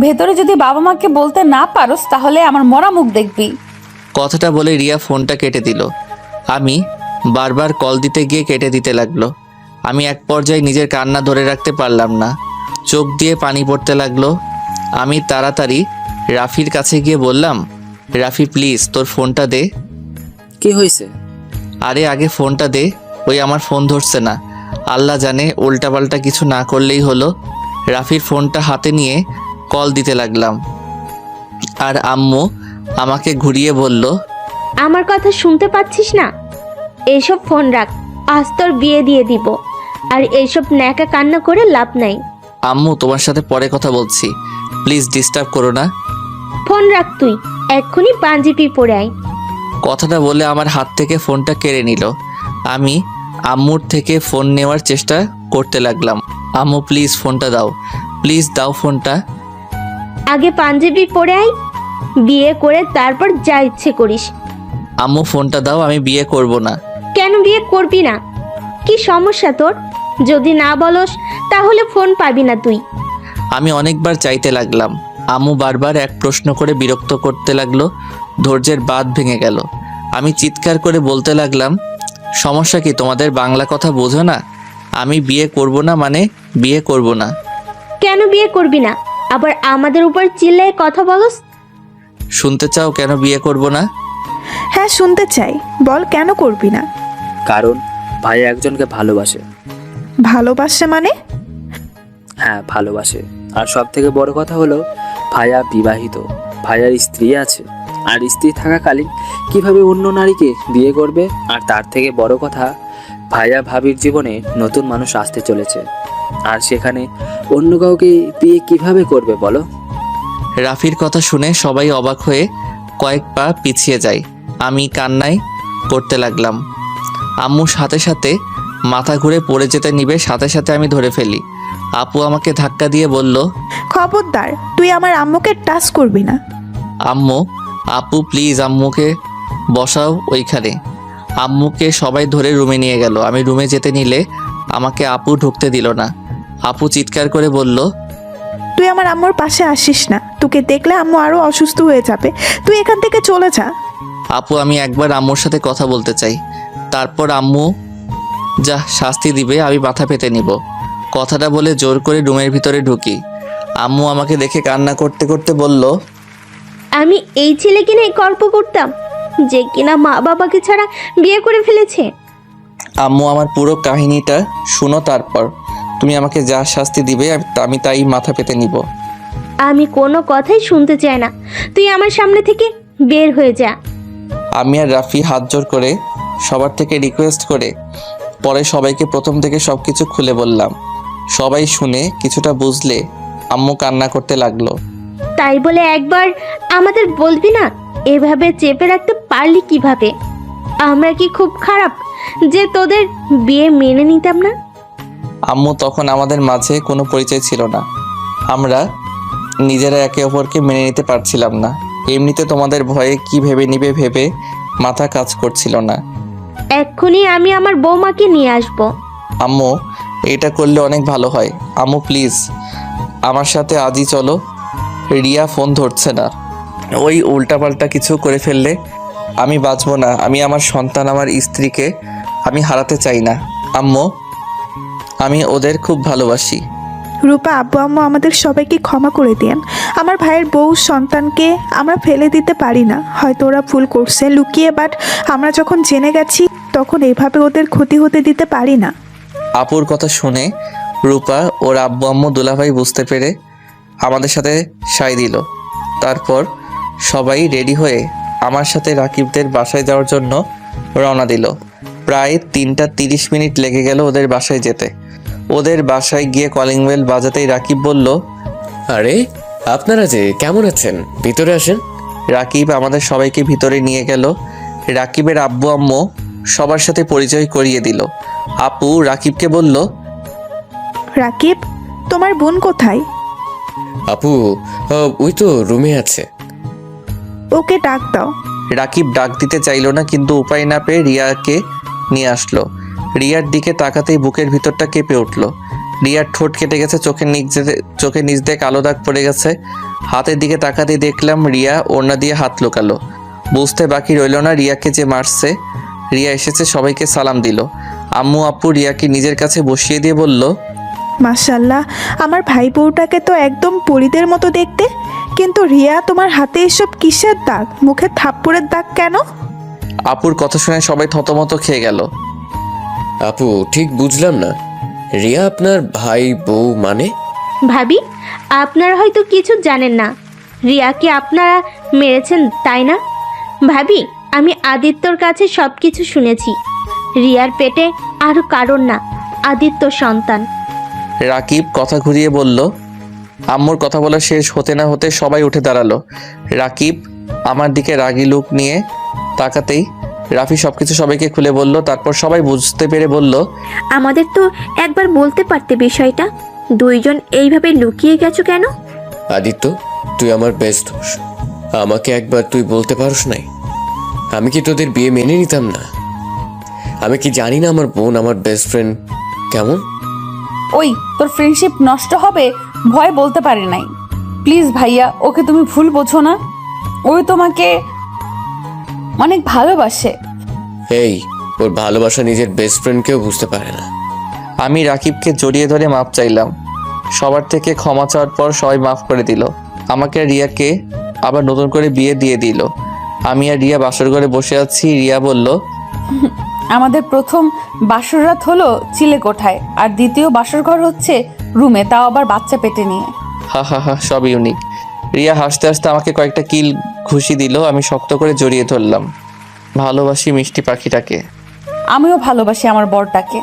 ভেতরে যদি বাবা মাকে বলতে না পারোস তাহলে আমার মরা মুখ দেখবি। কথাটা বলে রিয়া ফোনটা কেটে দিল। আমি বারবার কল দিতে গিয়ে কেটে দিতে লাগলো। আমি এক পর্যায়ে নিজের কান্না ধরে রাখতে পারলাম না, চোখ দিয়ে পানি পড়তে লাগলো। আমি তাড়াতাড়ি রাফির কাছে গিয়ে বললাম, রাফি প্লিজ তোর ফোনটা দে। কি হয়েছে? আরে আগে ফোনটা দে। ওই আমার ফোন ধরছে না। আল্লাহ জানে উল্টাপাল্টা কিছু না করলেই হলো। রাফির ফোনটা হাতে নিয়ে কল দিতে লাগলাম। আর আম্মু আমাকে ঘুরিয়ে বলল, আমার কথা শুনতে পাচ্ছিস না? এইসব ফোন রাখ, আজ তোর বিয়ে দিয়ে দিব। আর এইসব ন্যাকা কান্না করে লাভ নাই। আম্মু তোমার সাথে পরে কথা বলছি, প্লিজ ডিস্টার্ব করো না। ফোন রাখ তুই, এক্ষুনি পাঞ্জাবি পরে আয়। কথাটা বলে আমার হাত থেকে ফোনটা কেড়ে নিল। আমি আম্মুর থেকে ফোন নেওয়ার চেষ্টা করতে লাগলাম। আম্মু প্লিজ ফোনটা দাও, প্লিজ দাও ফোনটা। আগে পাঞ্জাবি পরে আয়, বিয়ে করে তারপর যা ইচ্ছে করিস। আম্মু ফোনটা দাও, আমি বিয়ে করব না। কেন বিয়ে করবি না? কি সমস্যা তোর? যদি না বলস তাহলে ফোন পাবি না তুই। আমি অনেকবার চাইতে লাগলাম। আম্মু বারবার এক প্রশ্ন করে বিরক্ত করতে লাগলো। ধৈর্যের বাঁধ ভেঙে গেল। আমি চিৎকার করে বলতে লাগলাম, সমস্যা কি তোমাদের? বাংলা কথা বোঝো না? আমি বিয়ে করব না মানে বিয়ে করব না। কেন বিয়ে করবি না? আবার আমাদের উপর চিল্লায় কথা বলস। শুনতে চাও কেন বিয়ে করব না? হ্যাঁ শুনতে চাই, বল কেন করবি না? কারণ ভাইয়া একজনকে ভালোবাসে। ভালোবাসে মানে? হ্যাঁ ভালোবাসে। আর সব থেকে বড় কথা হলো ভাইয়া বিবাহিত, ভাইয়ার স্ত্রী আছে। আর স্ত্রী থাকাকালীন কিভাবে অন্য নারীকে বিয়ে করবে? আর তার থেকে বড় কথা, ভাইয়া ভাবির জীবনে নতুন মানুষ আসতে চলেছে, আর সেখানে অন্য কাউকে বিয়ে কিভাবে করবে বলো? রাফির কথা শুনে সবাই অবাক হয়ে কয়েক পা পিছিয়ে যায়। আমি কান্নায় করতে লাগলাম। আম্মুর সাথে সাথে মাথা ঘুরে পড়ে যেতে নিবে, সাথে সাথে আমি ধরে ফেলি। আপু আমাকে ধাক্কা দিয়ে বলল, খবরদার, তুই আমার আম্মুকে টাচ করবি না। আম্মু, আপু প্লিজ আম্মুকে বসাও ওইখানে। আম্মুকে সবাই ধরে রুমে নিয়ে গেল। আমি রুমে যেতে নিলে আমাকে আপু ঢুকতে দিল না। আপু চিৎকার করে বলল, তুই আমার আম্মুর পাশে আসিস না, তোকে দেখলে আম্মু আরো অসুস্থ হয়ে যাবে। তুই এখান থেকে চলে যা। আপু আমি একবার আম্মুর সাথে কথা বলতে চাই, তারপর আম্মু যা শাস্তি দিবে আমি মাথা পেতে নিব। কথাটা বলে জোর করে রুমের ভিতরে ঢুকি। আম্মু আমাকে দেখে কান্না করতে করতে বলল, আমি এই ছেলেকে নিয়ে গল্প করতাম যে কিনা মা বাবাকে ছাড়া বিয়ে করে ফেলেছে। আম্মু আমার পুরো কাহিনীটা শুনো, তারপর তুমি আমাকে যা শাস্তি দিবে আমি তাই মাথা পেতে নিব। আমি কোনো কথাই শুনতে চাই না, তুই আমার সামনে থেকে বের হয়ে যা। আমি আর রাফি হাত জোর করে সবার থেকে রিকোয়েস্ট করে পরে সবাইকে প্রথম থেকে সব কিছু খুলে বললাম। সবাই শুনে কিছুটা বুঝলে আম্মু কান্না করতে লাগলো। তাই বলে একবার আমাদের বলবি না? এভাবে চেপে রাখতে পারলি কিভাবে? আমরা কি খুব খারাপ যে তোদের বিয়ে মেনে নিতাম না? আম্মু তখন আমাদের মাঝে কোনো পরিচয় ছিল না। আমরা নিজেরা একে অপরকে মেনে নিতে পারছিলাম না। এমনিতে তোমাদের ভয়ে কি ভেবে নিবে ভেবে মাথা কাজ করছিল না। এক্ষুনি আমি আমার বৌমাকে নিয়ে আসব। আম্মু, এটা করলে অনেক ভালো হয়। আম্মু প্লিজ আমার সাথে আজই চলো। রিয়া ফোন ধরছে না। ওই উল্টাপাল্টা কিছু করে ফেললে আমি বাঁচবো না। আমি আমার সন্তান, আমার স্ত্রীকে আমি হারাতে চাই না। আম্মু, আমি ওদের খুব ভালোবাসি। রূপা, আব্বু আম্মু আমাদের সবাইকে ক্ষমা করে দেন। আমার ভাইয়ের বউ সন্তানকে আমরা ফেলে দিতে পারি না। হয়তো ওরা ভুল করছে লুকিয়ে, বাট আমরা যখন জেনে গেছি তখন এইভাবে ওদের ক্ষতি হতে দিতে পারি না। আপুর কথা শুনে রূপা ওর আব্বু আম্মু দুলাভাই বুঝতে পেরে আমাদের সাথে সায় দিল। তারপর সবাই রেডি হয়ে আমার সাথে রাকিবদের বাসায় যাওয়ার জন্য রওনা দিল। প্রায় 3টা 30 মিনিট লেগে গেল ওদের বাসায় যেতে। ওদের বাসায় গিয়ে কলিং বেল বাজাতেই রাকিব বলল, আরে আপনারা যে কেমন আছেন, ভিতরে আসেন। রাকিব আমাদের সবাইকে ভিতরে নিয়ে গেল। রাকিবের আব্বু আম্মু সবার সাথে পরিচয় করিয়ে দিল। আপু রাকিবকে বলল, রাকিব, তোমার বোন কোথায়? আপু ওই তো রুমে আছে। ওকে ডাক দাও। রাকিব ডাক দিতে চাইলো না, কিন্তু উপায় না পেয়ে রিয়াকে নিয়ে আসলো। রিয়ার দিকে তাকাতেই বুকের ভিতরটা কেঁপে উঠল। রিয়ার ঠোঁট কেটে গেছে, চোখের নিচ দিয়ে কালো দাগ পড়ে গেছে। হাতের দিকে তাকাতেই দেখলাম রিয়া ওড়না দিয়ে হাত লুকালো। বুঝতে বাকি রইল না রিয়াকে যে মারছে। রিয়া এসেছে, সবাইকে সালাম দিল। আম্মু আপু রিয়াকে নিজের কাছে বসিয়ে দিয়ে বলল, মাশাল্লাহ, আমার ভাই বউটাকে তো একদম পরীদের মতো দেখতে। কিন্তু রিয়া, তোমার হাতে এসব কিসের দাগ? মুখে থাপ্পড়ের দাগ কেন? আপুর কথা শুনে সবাই থতমত খেয়ে গেল। আপু ঠিক বুঝলাম না, রিয়া আপনার ভাই বউ মানে? ভাবি, আপনারা হয়তো কিছু জানেন না। রিয়াকে আপনারা মেরেছেন, তাই না? ভাবি, আমি আদিত্যর কাছে সব কিছু শুনেছি। রিয়ার পেটে আরও কারণ না, আদিত্য সন্তান। রাকিব কথা ঘুরিয়ে বলল। আম্মুর কথা বলা শেষ হতে না হতে সবাই উঠে দাঁড়ালো। রাকিব আমার দিকে রাগী লুক নিয়ে তাকাতেই রাফি সবকিছু সবাইকে খুলে বলল। তারপর সবাই বুঝতে পেরে বলল, আমাদের তো একবার বলতে পারতে বিষয়টা। দুইজন এইভাবে লুকিয়ে গেছো কেন? আদিত্য, তুই আমার বেস্ট দোষ। আমাকে একবার তুই বলতে পারস নাই? আমি কি তোদের বিয়ে মেনে নিতাম না? আমি কি জানি না আমার বোন আমার বেস্ট ফ্রেন্ড কেমন? ওই তোর ফ্রেন্ডশিপ নষ্ট হবে ভয় বলতে পারি নাই। প্লিজ ভাইয়া, ওকে তুমি ভুল বোঝো না। ওই তোমাকে অনেক ভালোবাসে। এই, ওর ভালোবাসা নিজের বেস্ট ফ্রেন্ডকেও বুঝতে পারে না। আমি রাকিবকে জড়িয়ে ধরে মাপ চাইলাম। সবার থেকে ক্ষমা চাওয়ার পর সবাই মাফ করে দিল। আমাকে আর রিয়াকে আবার নতুন করে বিয়ে দিয়ে দিল। আমি আর রিয়া বাসর ঘরে বসে আছি। রিয়া বলল, আমাদের প্রথম বাসর রাত হলো চিলেকোঠায়, আর দ্বিতীয় বাসর ঘর হচ্ছে রুমে, তাও আবার বাচ্চা পেটে নিয়ে। হা হা হা, সব ইউনিক। রিয়া হাসতে হাসতে আমাকে কয়েকটা কিল ঘুষি দিল। আমি শক্ত করে জড়িয়ে ধরলাম। ভালোবাসি মিষ্টি পাখিটাকে। আমিও ভালোবাসি আমার বরটাকে।